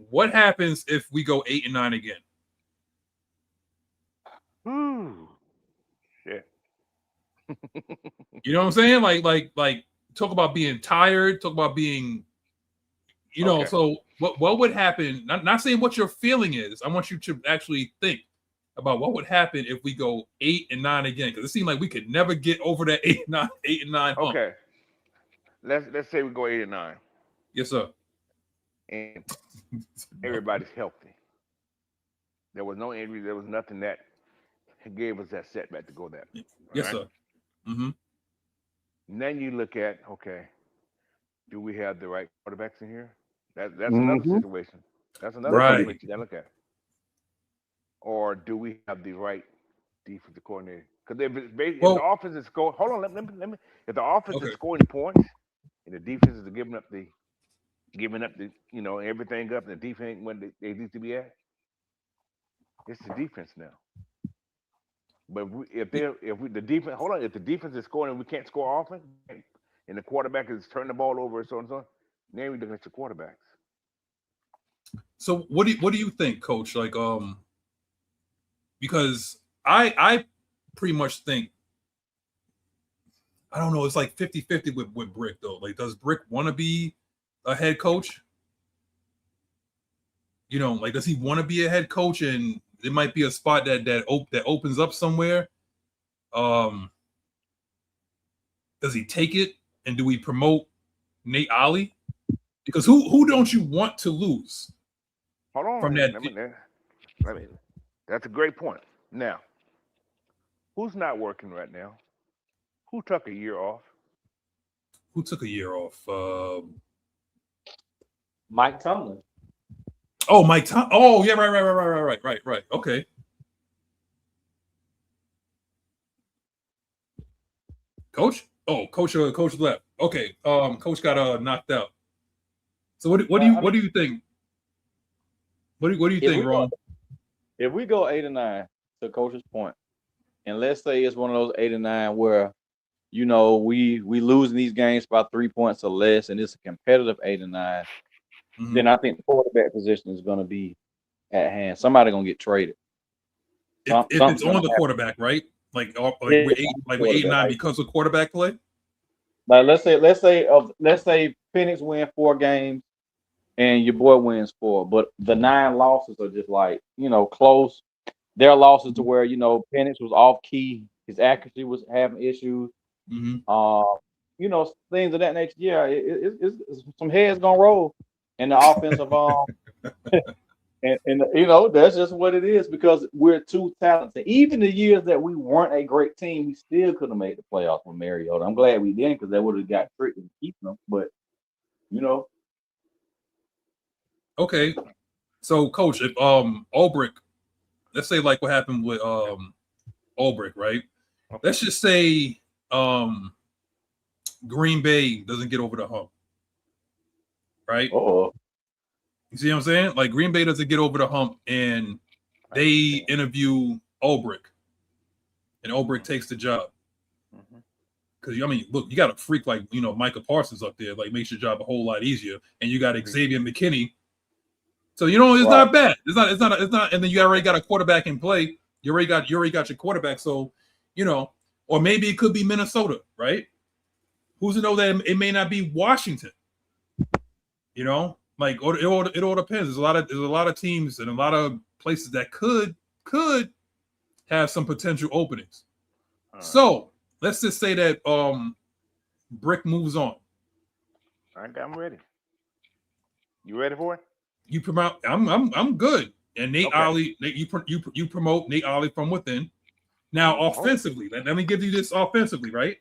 What happens if we go 8-9 again? Shit. You know what I'm saying? Like talk about being tired, talk about being, so what would happen? Not saying what your feeling is. I want you to actually think about what would happen if we go 8-9 again, because it seemed like we could never get over that 8-9 hump. Okay. Let's say we go 8-9. Yes, sir. And everybody's healthy. There was no injury. There was nothing that gave us that setback to go that. Yes, sir. Mm-hmm. And then you look at, okay, do we have the right quarterbacks in here? That's another situation. That's another situation you got to look at. Or do we have the right defensive coordinator? Because if the offense is scoring, hold on, let me. If the offense is scoring points and the defense is giving up the everything up, and the defense when they need to be at, it's the defense now. But if the defense is scoring and we can't score offense, and the quarterback is turning the ball over and so on and so on, then we look at your quarterbacks. So what do you think, Coach? Like because I pretty much think, I don't know, it's like 50-50 with Brick though. Like, does Brick want to be a head coach? Like, does he want to be a head coach? And it might be a spot that opens up somewhere. Does he take it, and do we promote Nate Ollie? Because who don't you want to lose? Hold on. From that. That's a great point. Now, who's not working right now? Who took a year off? Who took a year off? Mike Tomlin. Oh, Mike Tomlin. Oh, yeah, right. Okay. Coach? Oh, coach left. Okay. Coach got knocked out. So what do you think? What do you think, Ron? If we go 8-9, to Coach's point, and let's say it's one of those 8-9 where we losing these games by 3 points or less, and it's a competitive 8-9, then I think the quarterback position is going to be at hand. Somebody going to get traded. If it's on the quarterback, right? Like we're 8-9 because of quarterback play. Like let's say Phoenix win 4 games and your boy wins 4, but the 9 losses are just like close. There are losses to where Penix was off key, his accuracy was having issues. Things of that nature. Yeah, it's some heads gonna roll in the offensive and that's just what it is, because we're too talented. Even the years that we weren't a great team, we still could have made the playoffs with Mariota. I'm glad we didn't, because that would have got tricked and keep them. But Okay, so Coach, if Ulbrich, let's say like what happened with Ulbrich, right? Okay. Let's just say Green Bay doesn't get over the hump, right? Uh-oh. You see what I'm saying? Like, Green Bay doesn't get over the hump, and they interview Ulbrich, and Ulbrich takes the job. Because look, you got a freak like Micah Parsons up there, like makes your job a whole lot easier, and you got Xavier McKinney. So it's not bad. It's not. And then you already got a quarterback in play. You already got your quarterback. So or maybe it could be Minnesota, right? Who's to know that it may not be Washington? Like it all depends. There's a lot of teams and a lot of places that could have some potential openings. Right. So let's just say that Brick moves on. I'm ready. You ready for it? You promote. I'm good. And Nate Ollie, you promote Nate Ollie from within. Now, offensively, let me give you this offensively, right?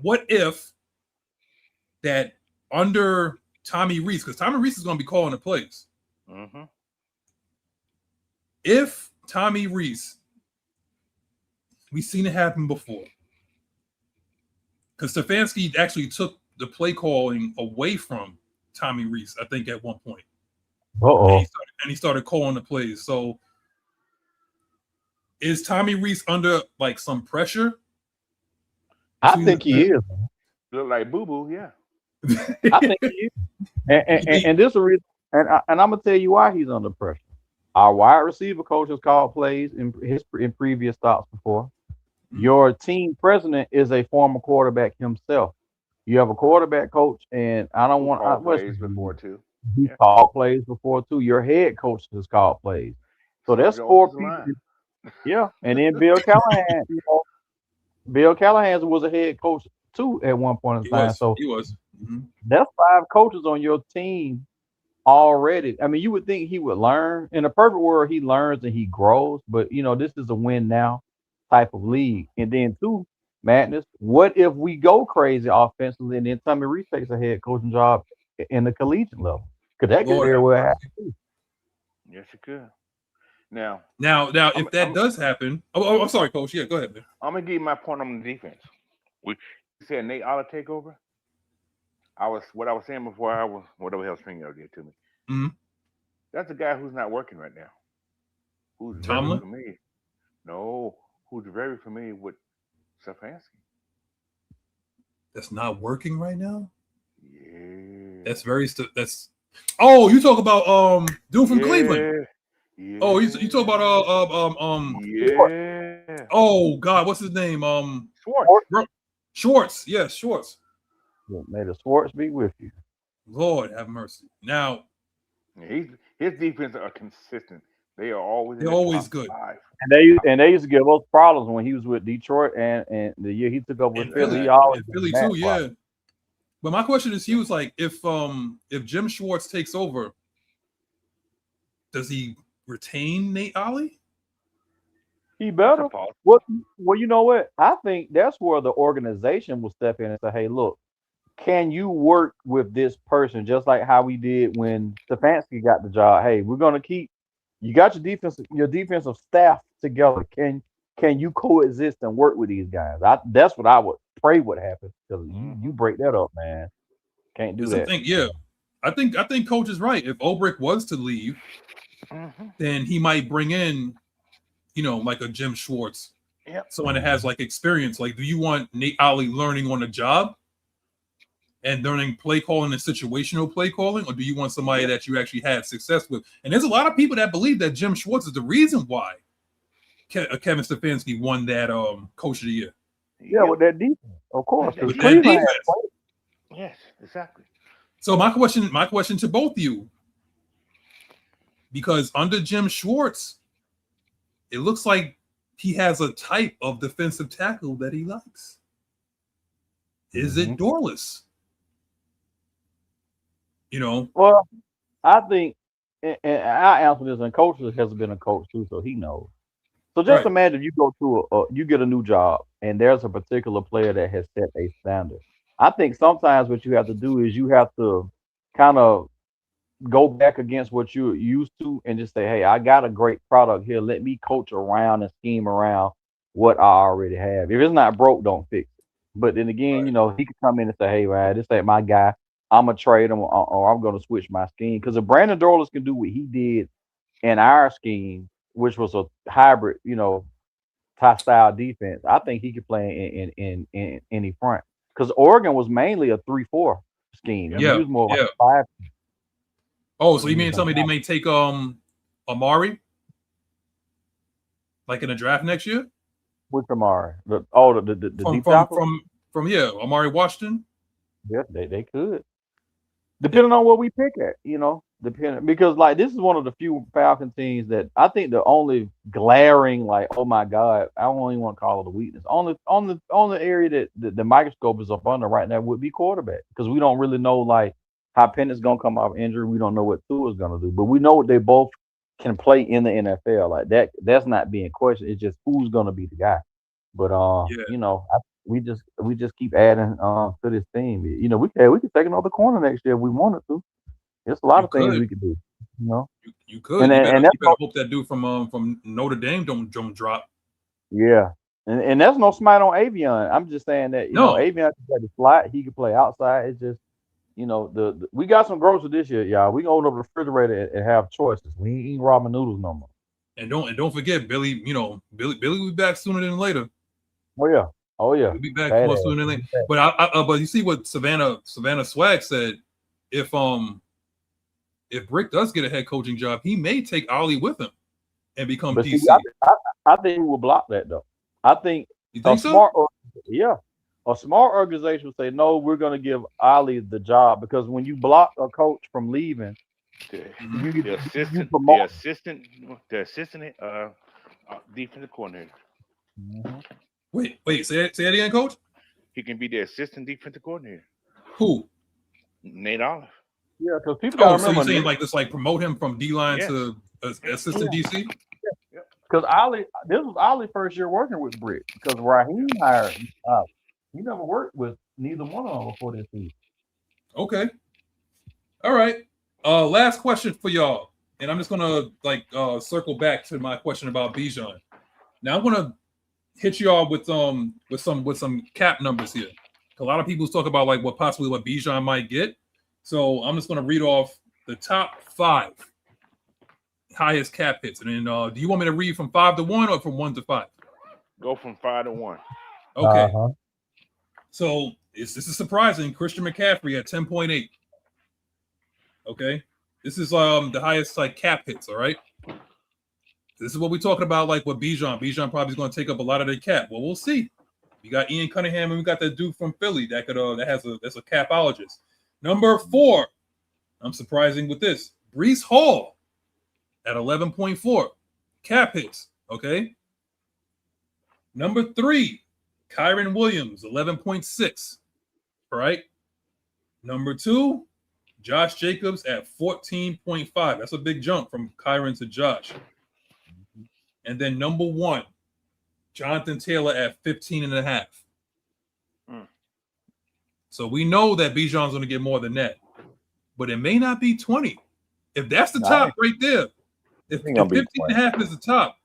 What if that under Tommy Rees, because Tommy Rees is going to be calling the plays. Mm-hmm. If Tommy Rees, we've seen it happen before, because Stefanski actually took the play calling away from Tommy Rees, I think, at one point. And he started calling the plays. So is Tommy Rees under like some pressure? I think he is. Look like Boo Boo, yeah. I think he is. And this is a reason, and I'm gonna tell you why he's under pressure. Our wide receiver coach has called plays in previous stops before. Your team president is a former quarterback himself. You have a quarterback coach, and I don't want to plays before too. He called plays before too. Your head coach has called plays. So that's 4 people. Yeah, and then Bill Callahan. Bill Callahan was a head coach too at one point in time. So he was. That's 5 coaches on your team already. I mean, you would think he would learn. In a perfect world, he learns and he grows. But this is a win now type of league. And then 2, Madness. What if we go crazy offensively and then Tommy Rees takes a head coaching job in the collegiate level? Because that could very well happen too. Yes, it could. Now, if that does happen, I'm sorry, Coach. Yeah, go ahead, man. I'm gonna give you my point on the defense. You said Nate Oller take over. What I was saying before whatever hell string you did to me. Mm-hmm. That's a guy who's not working right now. Who's Tomlin? very familiar? No, who's very familiar with Stefanski. That's not working right now. Yeah. That's. Oh, you talk about dude from Cleveland. Yeah. Oh, you talk about Yeah. Oh God, what's his name? Schwartz. Yes, Schwartz. May the Schwartz be with you. Lord have mercy. Now, his defense are consistent. They're always good. 5. And they used to give us problems when he was with Detroit and the year he took over with Philly. Philly too, yeah. But my question is, he was like, if Jim Schwartz takes over, does he retain Nate Oller? He better. Well, you know what? I think that's where the organization will step in and say, "Hey, look, can you work with this person just like how we did when Stefanski got the job? Hey, we're gonna keep you got your defensive staff together. Can you coexist and work with these guys?" That's what I would pray would happen. Because you break that up, man. Can't do that. I think Coach is right. If Ulbrich was to leave, then he might bring in, like a Jim Schwartz, someone that has like experience. Like, do you want Nate Oller learning on the job and learning play calling and situational play calling, or do you want somebody that you actually had success with? And there's a lot of people that believe that Jim Schwartz is the reason why Kevin Stefanski won that Coach of the Year. Yeah, with that defense, of course. With that defense. Yes, exactly. So my question to both of you, because under Jim Schwartz, it looks like he has a type of defensive tackle that he likes. Is it Dorless? Well, I think, and I answer this, and Coach has been a coach too, so he knows. So just imagine you go to you get a new job, and there's a particular player that has set a standard. I think sometimes what you have to do is you have to kind of go back against what you're used to and just say, "Hey, I got a great product here. Let me coach around and scheme around what I already have. If it's not broke, don't fix it." But then again, he could come in and say, "Hey, man, this ain't my guy. I'm gonna trade him, or I'm gonna switch my scheme." Because if Brandon Dorless can do what he did in our scheme, which was a hybrid, tie style defense, I think he could play in any front. Because Oregon was mainly a 3-4 scheme. Yeah, he was more like a 5. Oh, so you mean to tell me they may take Amari like in a draft next year? Which Amari? The deep from Amari Washington. Yeah, they could. Depending on what we pick at, because like this is one of the few Falcon teams that I think the only glaring, like, oh my God, I don't even want to call it a weakness. On the area that the microscope is up under right now would be quarterback, because we don't really know like how Pennett's gonna come off injury. We don't know what Tua's gonna do, but we know they both can play in the NFL. Like that's not being questioned. It's just who's gonna be the guy. But we just keep adding to this team. We could take another corner next year if we wanted to. There's a lot of things we could do. You know, you could. And you then- better, and that's you better hope that dude from Notre Dame don't drop. yeah. And that's no smite on Avion. I'm just saying that you know Avion can play the slot. He can play outside. It's just the we got some groceries this year, y'all. We gonna open up the refrigerator and have choices. We ain't eating ramen noodles no more. And don't forget Billy. Billy will be back sooner than later. Oh yeah. We'll be back more sooner than later. But you see what Savannah Swag said. If Brick does get a head coaching job, he may take Ollie with him and become DC. See, I think he will block that though. I think you think a smart organization will say no. We're going to give Ollie the job because when you block a coach from leaving, the assistant defensive coordinator. Mm-hmm. Wait, say it again, coach. He can be the assistant defensive coordinator. Who? Nate Olive. Yeah, because people got to remember. So you're saying like promote him from D line to assistant DC? Because this was Ollie's first year working with Brick. Because Raheem hired him. He never worked with neither one of them before this season. Okay. All right. Last question for y'all, and I'm just gonna circle back to my question about Bijan. Now I'm gonna hit y'all with some cap numbers here. A lot of people talk about what Bijan might get. So I'm just gonna read off the top 5 highest cap hits, and then do you want me to read from 5 to 1 or from 1 to 5? Go from 5 to 1. Okay. Uh-huh. So this is surprising. Christian McCaffrey at 10.8. Okay, this is the highest cap hits. All right. This is what we're talking about, with Bijan. Bijan probably is going to take up a lot of the cap. Well, we'll see. We got Ian Cunningham, and we got that dude from Philly that's a capologist. Number 4, I'm surprising with this. Breece Hall at 11.4 cap hits. Okay. Number 3, Kyron Williams, 11.6. All right. Number 2, Josh Jacobs at 14.5. That's a big jump from Kyron to Josh. And then number 1, Jonathan Taylor at 15.5. So we know that Bijan's going to get more than that, but it may not be 20. If that's the top right there, if 15.5 is the top,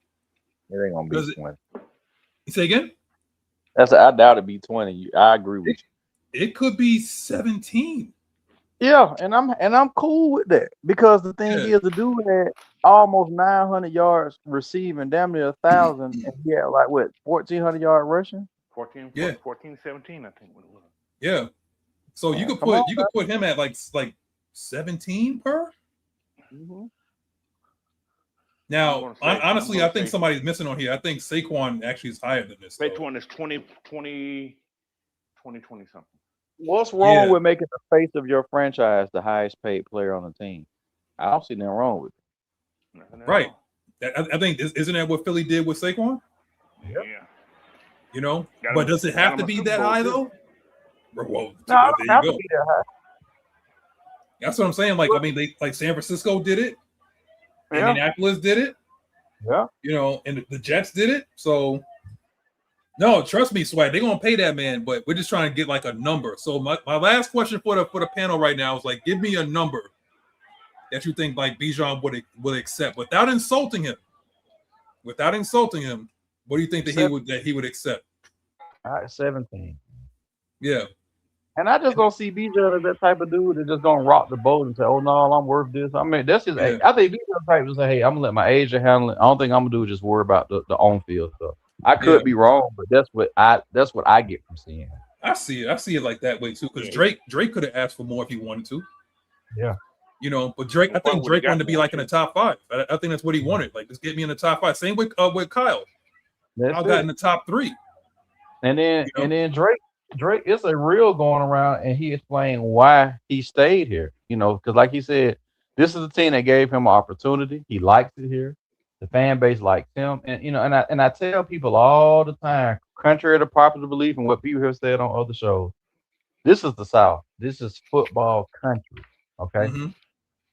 it ain't going to be 20. You say again? I doubt it be 20. I agree with you. It could be 17. Yeah, and I'm cool with that because the thing is, the dude had almost 900 yards receiving, damn near 1,000, and he had 1,400 yard rushing. 17, I think what it was. Yeah, so you could put him at like 17 per. Mm-hmm. Now, honestly, I think somebody's missing on here. I think Saquon actually is higher than this. Saquon is 20 something. What's wrong with making the face of your franchise the highest paid player on the team? I don't see nothing wrong with it. Right. I think isn't that what Philly did with Saquon? Yeah. But does it have to be that high though? Well, no, it doesn't have to be that high. That's what I'm saying. They San Francisco did it. Yeah. Indianapolis did it. Yeah. And the Jets did it. So no, trust me, Swag, they're gonna pay that man, but we're just trying to get a number. So my last question for the panel right now is give me a number that you think Bijan would accept without insulting him. What do you think that he would accept? All right, 17. Yeah. And I just don't see Bijan as that type of dude that's just gonna rock the boat and say, "Oh no, I'm worth this." I mean, that's just. Yeah. I think Bijan type to say, "Hey, I'm gonna let my agent handle it." I don't think I'm gonna do is just worry about the on-field stuff. I could be wrong, but that's what I get from seeing him. I see it like that way too. Because Drake could have asked for more if he wanted to. Yeah. But Drake, I think Drake wanted to be in the top 5. I think that's what he wanted. Just get me in the top 5. Same with Kyle. I got in the top 3. And then Drake, it's a reel going around, and he explained why he stayed here. Because like he said, this is a team that gave him an opportunity. He likes it here. The fan base likes him, and I tell people all the time, contrary to popular belief and what people have said on other shows, this is the South. This is football country. Okay,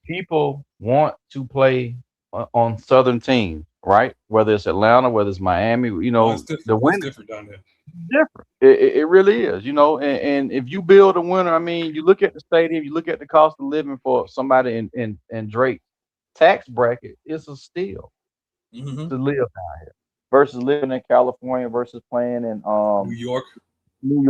people want to play on Southern teams, right? Whether it's Atlanta, whether it's Miami, the win different down there. Different. It really is, and if you build a winner, I mean, you look at the stadium, you look at the cost of living for somebody in Drake tax bracket, it's a steal to live down here versus living in California versus playing in New York. You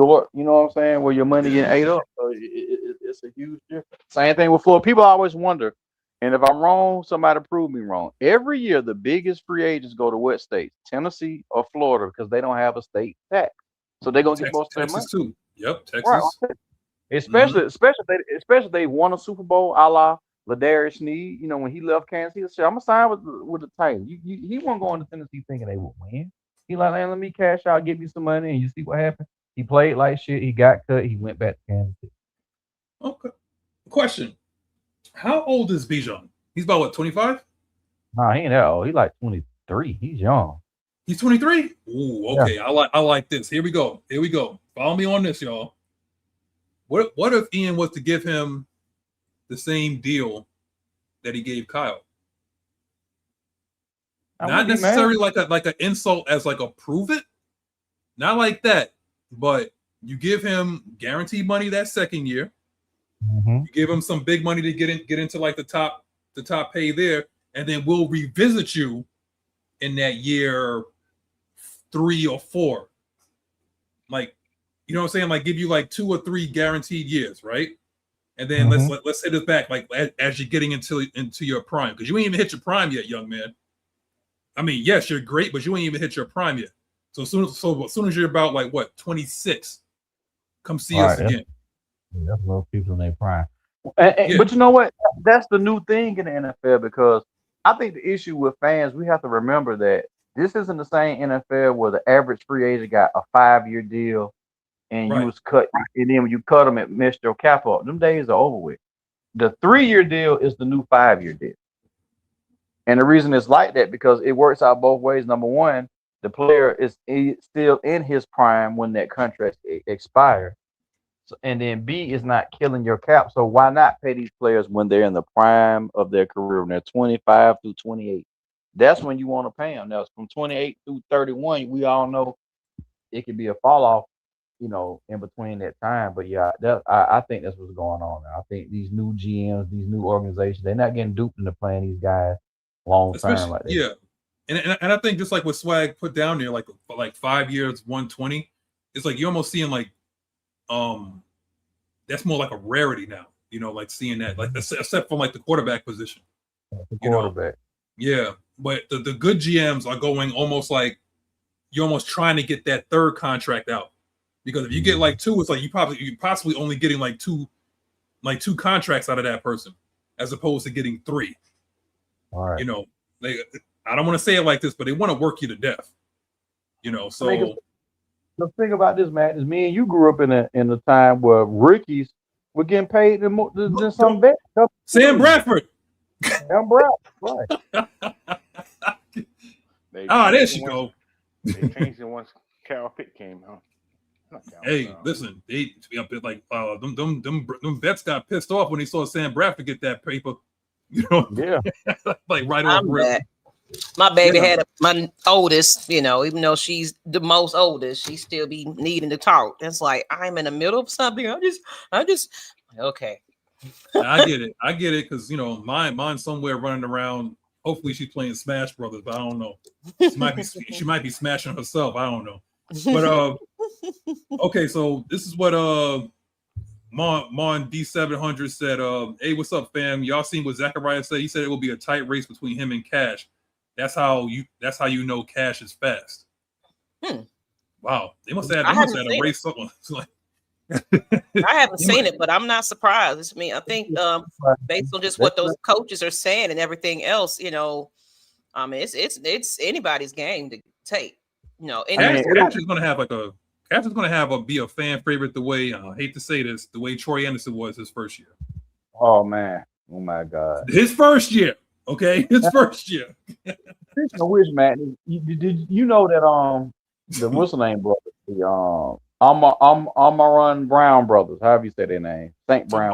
know what I'm saying? Where your money getting ate up. So it's a huge difference. Same thing with Florida. People always wonder, and if I'm wrong, somebody prove me wrong. Every year, the biggest free agents go to what states? Tennessee or Florida, because they don't have a state tax, so they're gonna get most of their money. Texas too. Yep, Texas. Right. Especially if they won a Super Bowl, a la Ladarius Sneed. You know, when he left Kansas, he said, "I'm gonna sign with the Titans." He wasn't going to Tennessee thinking they would win. He like, "Man, let me cash out, give you some money, and you see what happened." He played like shit. He got cut. He went back to Kansas City. Okay. Question: how old is Bijan? He's about what, 25? Nah, he ain't that old. He's like 23. He's young. He's 23. Ooh, okay. Yeah. I like this. Here we go. Follow me on this, y'all. What if Ian was to give him the same deal that he gave Kyle? Not necessarily like an insult as like a prove it. Not like that, but you give him guaranteed money that second year. You give him some big money to get into like the top pay there, and then we'll revisit you in that year 3 or 4. Like, you know what I'm saying? Like, give you like 2 or 3 guaranteed years, right? And then let's say this back, like as you're getting into your prime, because you ain't even hit your prime yet, young man. I mean, yes, you're great, but you ain't even hit your prime yet. So as soon as you're about like what, 26, come see us again. That's little people in their prime. But you know what? That's the new thing in the NFL, because I think the issue with fans, we have to remember that this isn't the same NFL where the average free agent got a 5-year deal and you was cut, and then when you cut them, it messed your cap up. Them days are over with. The 3-year deal is the new 5-year deal. And the reason it's like that, because it works out both ways. Number one, the player is still in his prime when that contract expires. And then B is not killing your cap. So why not pay these players when they're in the prime of their career, when they're 25 through 28? That's when you want to pay them. Now, from 28 through 31, we all know it could be a fall off, you know, in between that time. But yeah, I think that's what's going on now. I think these new GMs, these new organizations, they're not getting duped into playing these guys long term like that. Yeah. And I think just like what Swag put down there, like 5 years, 120, it's like you're almost seeing like that's more like a rarity now, you know, like seeing that, like except for like the quarterback position. Quarterback. Yeah, but the good GMs are going almost like you're almost trying to get that third contract out, because if you get like 2, it's like you're possibly only getting like two contracts out of that person, as opposed to getting 3. All right. You know, I don't want to say it like this, but they want to work you to death. You know, so. The thing about this, Matt, is me and you grew up in a time where rookies were getting paid than some vets. Sam Bradford. Sam Bradford, right. There she go. They changed it once Carol Pitt came, huh? Hey, listen, they like them vets got pissed off when they saw Sam Bradford get that paper. You know, like right over. My baby had my oldest, you know, even though she's the most oldest, she still be needing to talk. It's like, I'm in the middle of something. I just okay. I get it, because you know, mine's somewhere running around. Hopefully she's playing Smash Brothers, but I don't know. She might be smashing herself. I don't know. But okay, so this is what Mon D700 said. Hey, what's up, fam? Y'all seen what Zachariah said? He said it will be a tight race between him and Cash. That's how you know Cash is fast. Wow, they must have a race something. I haven't seen it, but I'm not surprised. I mean, I think based on just what those coaches are saying and everything else, you know, it's anybody's game to take. You know, Cash is going to have be a fan favorite the way I hate to say this, the way Troy Anderson was his first year. Oh man, oh my God, his first year. Okay, his first year. Speaking of which, man, did you know that the what's the name brother, the Amaran Brown brothers, however you say their name, St. Brown.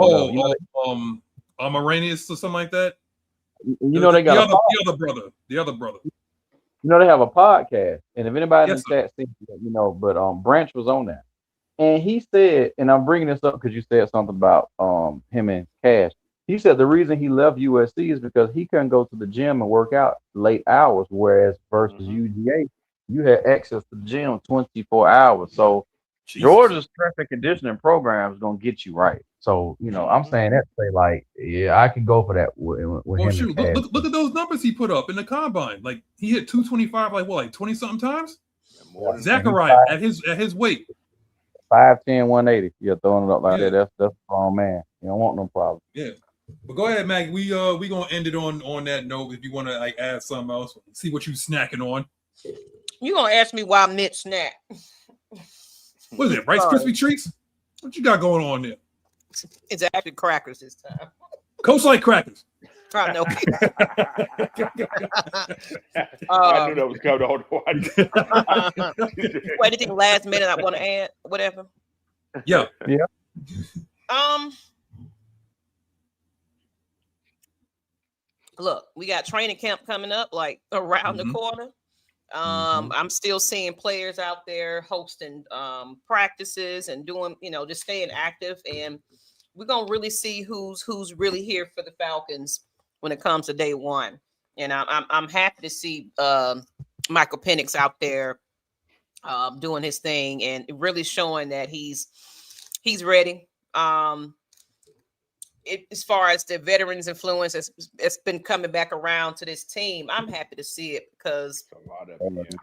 Amaranius or something like that. You know they got the other brother. You know they have a podcast, and if anybody in the chat sees it, you know, but Branch was on that, and he said, and I'm bringing this up because you said something about him and Cash. He said the reason he left USC is because he couldn't go to the gym and work out late hours, whereas versus UGA, you had access to the gym 24 hours. So Georgia's strength and conditioning program is gonna get you right. So I'm saying that to say like, yeah, I can go for that with him. Shoot, look at those numbers he put up in the combine. Like he hit 225, like 20 something times. Zachariah at his weight. 5'10", 180. You're throwing it up like that. That's a strong man. You don't want no problem. Yeah. But go ahead, Maggie. We gonna end it on that note. If you want to like add something else, see what you snacking on. You gonna ask me why Mitch snack? What is it? Rice Krispie treats? What you got going on there? It's actually crackers this time. Coach like crackers. I know. I knew that was coming on. Anything last minute I want to add? Whatever. Yeah. Look, we got training camp coming up like around the corner. I'm still seeing players out there hosting practices and doing, just staying active, and we're gonna really see who's really here for the Falcons when it comes to day one. And I'm happy to see Michael Penix out there doing his thing and really showing that he's ready. As far as the veterans influence, it's been coming back around to this team. I'm happy to see it because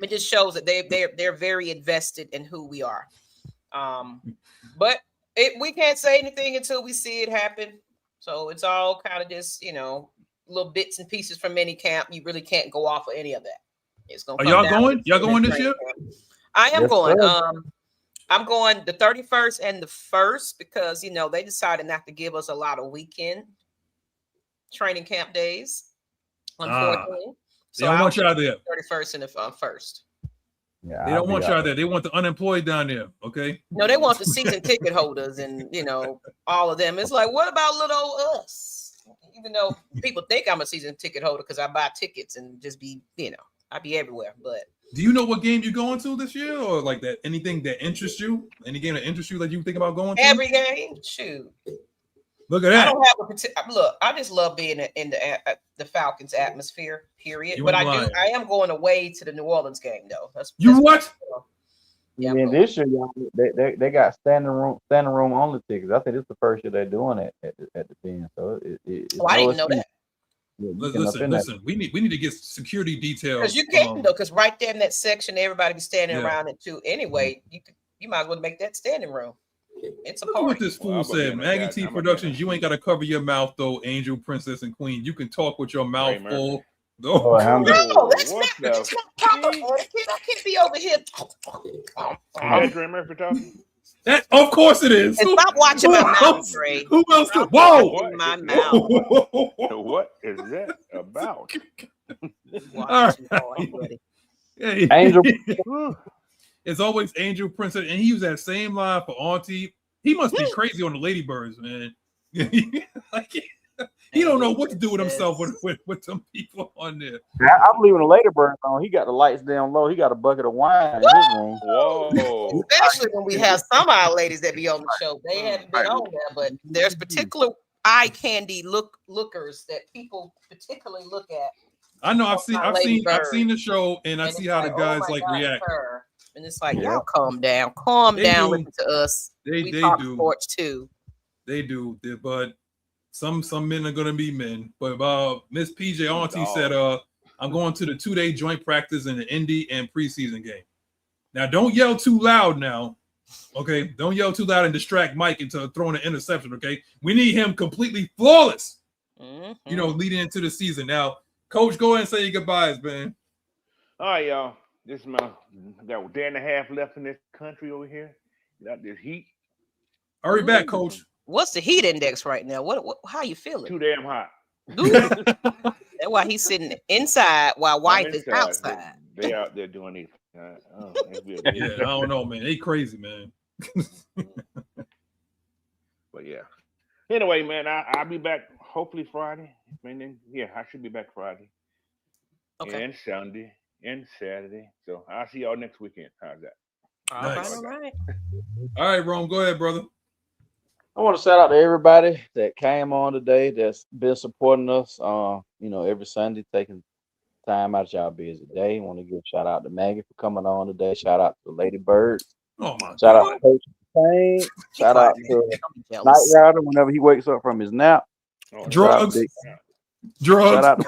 it just shows that they're very invested in who we are. But we can't say anything until we see it happen. So it's all kind of just little bits and pieces from any camp. You really can't go off of any of that. It's gonna. Are y'all going? Y'all going this year? I am going. I'm going the 31st and the 1st because, they decided not to give us a lot of weekend training camp days, unfortunately. So I want y'all there. 31st and the 1st. Yeah, they don't want y'all there. They want the unemployed down there, okay? No, they want the season ticket holders and, all of them. It's like, what about little old us? Even though people think I'm a season ticket holder because I buy tickets and just be, I be everywhere, but. Do you know what game you're going to this year, or like that? Anything that interests you? Any game that interests you that you think about going to? Every game, shoot. Look at that. I don't have look. I just love being in the Falcons atmosphere. Period. But I am going away to the New Orleans game though. That's what? Yeah, this year, y'all, they got standing room only tickets. I think it's the first year they're doing it at the team. So I didn't know that. Yeah, listen. We need to get security details because you can't though. Because right there in that section, everybody be standing around it too. Anyway, you might as well make that standing room. It's a party. What this fool said, Maggie T Productions. You ain't got to cover your mouth though, Angel, Princess, and Queen. You can talk with your mouth full. No, that's not. I can't be over here. That, of course it is. And stop watching my mouth, Ray. Who else? Whoa! My mouth. What is that about? All right. Hey. Angel. It's always Angel Princess, and he used that same line for Auntie. He must be crazy on the Ladybirds, man. He don't know what to do with himself with some people on there. I'm leaving the Ladybirds on. He got the lights down low. He got a bucket of wine in his room. Whoa! Especially when we have some of our ladies that be on the show. They haven't been on there, but there's particular eye candy lookers that people particularly look at. I know. I've seen the show, and I see how the guys react. And it's like, y'all calm down, listen to us. We talk do sports too. They do, but some men are gonna be men. But Miss PJ Auntie said, I'm going to the 2-day joint practice in the Indy and preseason game. Now, don't yell too loud now. Okay, don't yell too loud and distract Mike into throwing an interception. Okay, we need him completely flawless. Leading into the season. Now, Coach, go ahead and say your goodbyes, man. All right, y'all. This is I got a day and a half left in this country over here. Got this heat. Hurry back, Coach. What's the heat index right now? What how you feeling? Too damn hot. That's why he's sitting inside while wife is outside. They out there doing these. I don't know, man. They crazy, man. But yeah. Anyway, man, I'll be back hopefully Friday. I should be back Friday. Okay. And Sunday and Saturday. So I'll see y'all next weekend. How's that? Nice. All right. All right, Rome. Go ahead, brother. I want to shout out to everybody that came on today that's been supporting us. Every Sunday, taking time out of y'all busy day. I want to give a shout out to Maggie for coming on today. Shout out to the Lady Birds. Oh my Shout out God. to Coach Payne. Shout out to Nyght Ryder whenever he wakes up from his nap. Drugs. Shout out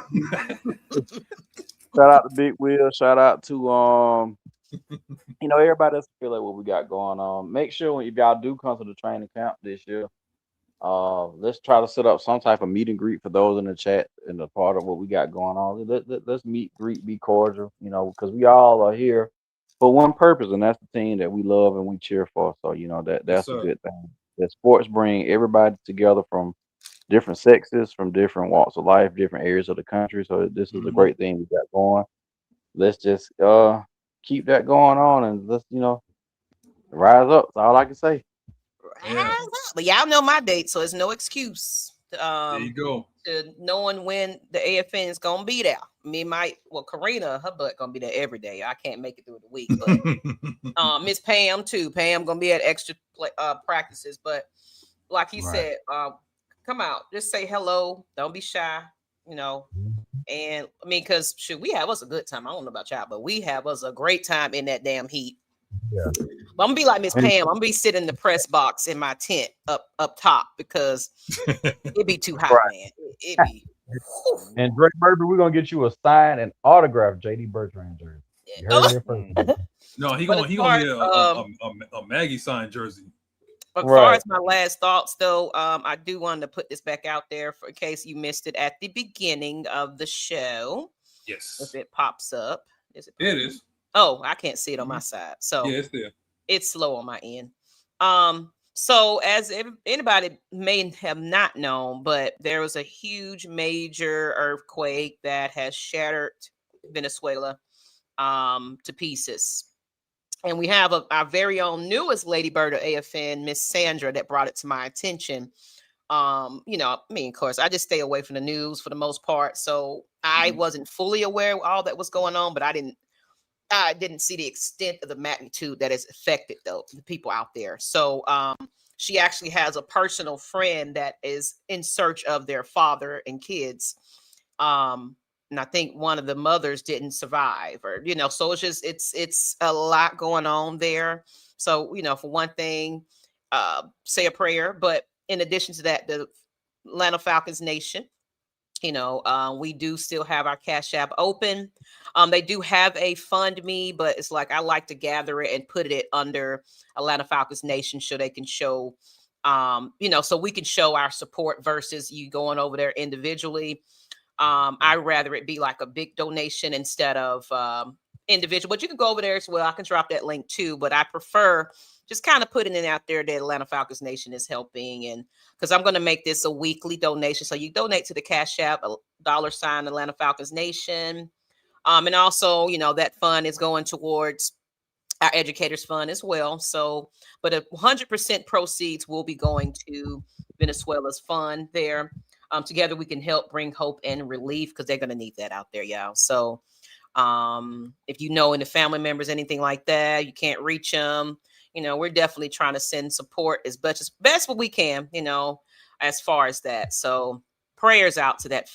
to Big Will. Shout out to everybody that's feel like what we got going on. Make sure if y'all do come to the training camp this year, let's try to set up some type of meet and greet for those in the chat and the part of what we got going on. Let's meet, greet, be cordial, because we all are here for one purpose, and that's the team that we love and we cheer for. So that's a good thing. That sports bring everybody together from different sexes, from different walks of life, different areas of the country. So this is a great thing we got going. Let's just keep that going on, and let's rise up. That's all I can say. But y'all know my date, so it's no excuse. There you go. To knowing when the AFN is gonna be there. Karina, her butt gonna be there every day. I can't make it through the week, but Miss Pam too. Pam gonna be at extra practices, but like he said, come out, just say hello. Don't be shy, And because we have us a good time. I don't know about y'all, but we have us a great time in that damn heat. Yeah. But I'm gonna be like Miss Pam. I'm gonna be sitting in the press box in my tent up top because it'd be too hot, man. It be. And Drake Murphy, we're gonna get you a signed and autographed JD Bertrand jersey. You heard it first. No, he gonna get a Maggie signed jersey. As far as my last thoughts, though, I do want to put this back out there in case you missed it at the beginning of the show. Yes. If it pops up. It is. Oh, I can't see it on my side. So yeah, it's there. It's slow on my end. So as anybody may have not known, but there was a huge major earthquake that has shattered Venezuela to pieces. And we have our very own newest Lady Bird of AFN, Miss Sandra, that brought it to my attention. Of course, I just stay away from the news for the most part. So I wasn't fully aware of all that was going on, but I didn't see the extent of the magnitude that has affected the people out there. So she actually has a personal friend that is in search of their father and kids. And I think one of the mothers didn't survive, so it's a lot going on there. So, for one thing, say a prayer. But in addition to that, the Atlanta Falcons Nation, we do still have our Cash App open. They do have a fund me, but it's like I like to gather it and put it under Atlanta Falcons Nation so they can show, so we can show our support versus you going over there individually. I'd rather it be like a big donation instead of individual, but you can go over there as well. I can drop that link too, but I prefer just kind of putting it out there that Atlanta Falcons Nation is helping. And because I'm going to make this a weekly donation. So you donate to the Cash App, $, Atlanta Falcons Nation. And also, that fund is going towards our educators fund as well. So, but 100% proceeds will be going to Venezuela's fund there. Together we can help bring hope and relief because they're going to need that out there, y'all. So if any family members, anything like that, you can't reach them, we're definitely trying to send support as best what we can, as far as that. So prayers out to that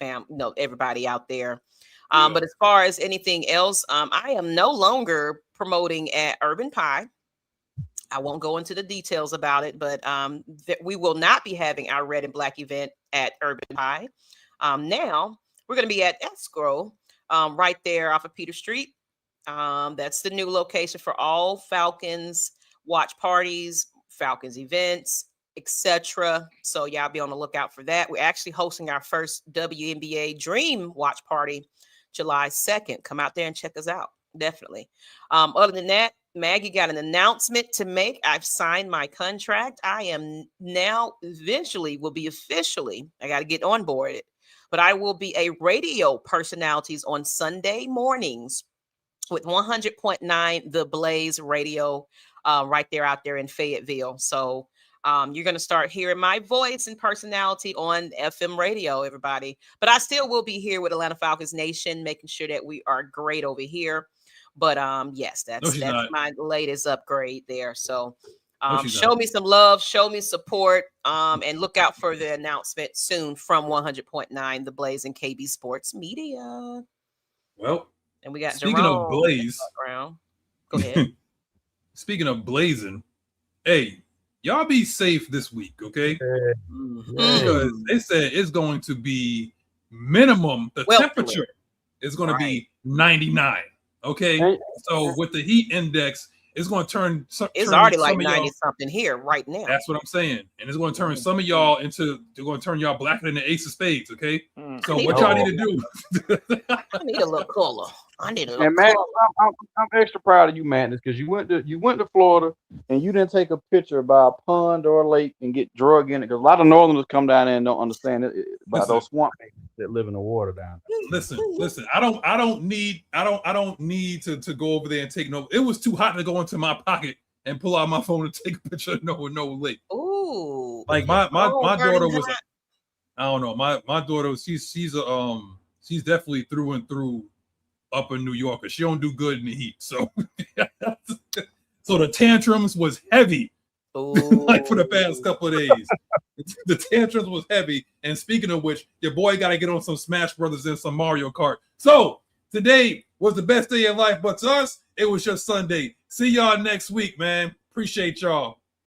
everybody out there. But as far as anything else, I am no longer promoting at Urban Pie. I won't go into the details about it, but we will not be having our Red and Black event at Urban Pie. Now we're going to be at Escrow right there off of Peter Street. That's the new location for all Falcons watch parties, Falcons events, etc. So y'all be on the lookout for that. We're actually hosting our first WNBA Dream watch party July 2nd. Come out there and check us out. Definitely. Other than that, Maggie got an announcement to make. I've signed my contract. I am now will be officially, I got to get on board, but I will be a radio personalities on Sunday mornings with 100.9 The Blaze Radio right there out there in Fayetteville. So you're going to start hearing my voice and personality on FM radio, everybody. But I still will be here with Atlanta Falcons Nation, making sure that we are great over here. But yes, that's my latest upgrade there. So Show me some love, show me support, and look out for the announcement soon from 100.9, the Blaze and KB Sports Media. Well, and we got speaking Jerome of Blaze, go ahead. Speaking of blazing, hey, y'all be safe this week, okay? Because they said it's going to be minimum. The temperature is going to be 99. Okay, so with the heat index, it's going to turn. It's already like 90 something here right now. That's what I'm saying, and it's going to turn some of y'all into. They're going to turn y'all blacker than the ace of spades. Okay, so what y'all need to do? I need a little cooler. I need a little. And man, I'm extra proud of you, Madness, because you went to Florida and you didn't take a picture by a pond or a lake and get drug in it. Because a lot of Northerners come down there and don't understand it about those swamp people that live in the water down there. Listen. I don't need to go over there and take no. It was too hot to go into my pocket and pull out my phone to take a picture of no lake. Ooh, like my daughter was. I don't know. My daughter, she's definitely through and through up in New York. She don't do good in the heat. So so the tantrums was heavy. Like for the past couple of days. The tantrums was heavy. And speaking of which, your boy got to get on some Smash Brothers and some Mario Kart. So today was the best day of life, but to us, it was just Sunday. See y'all next week, man. Appreciate y'all.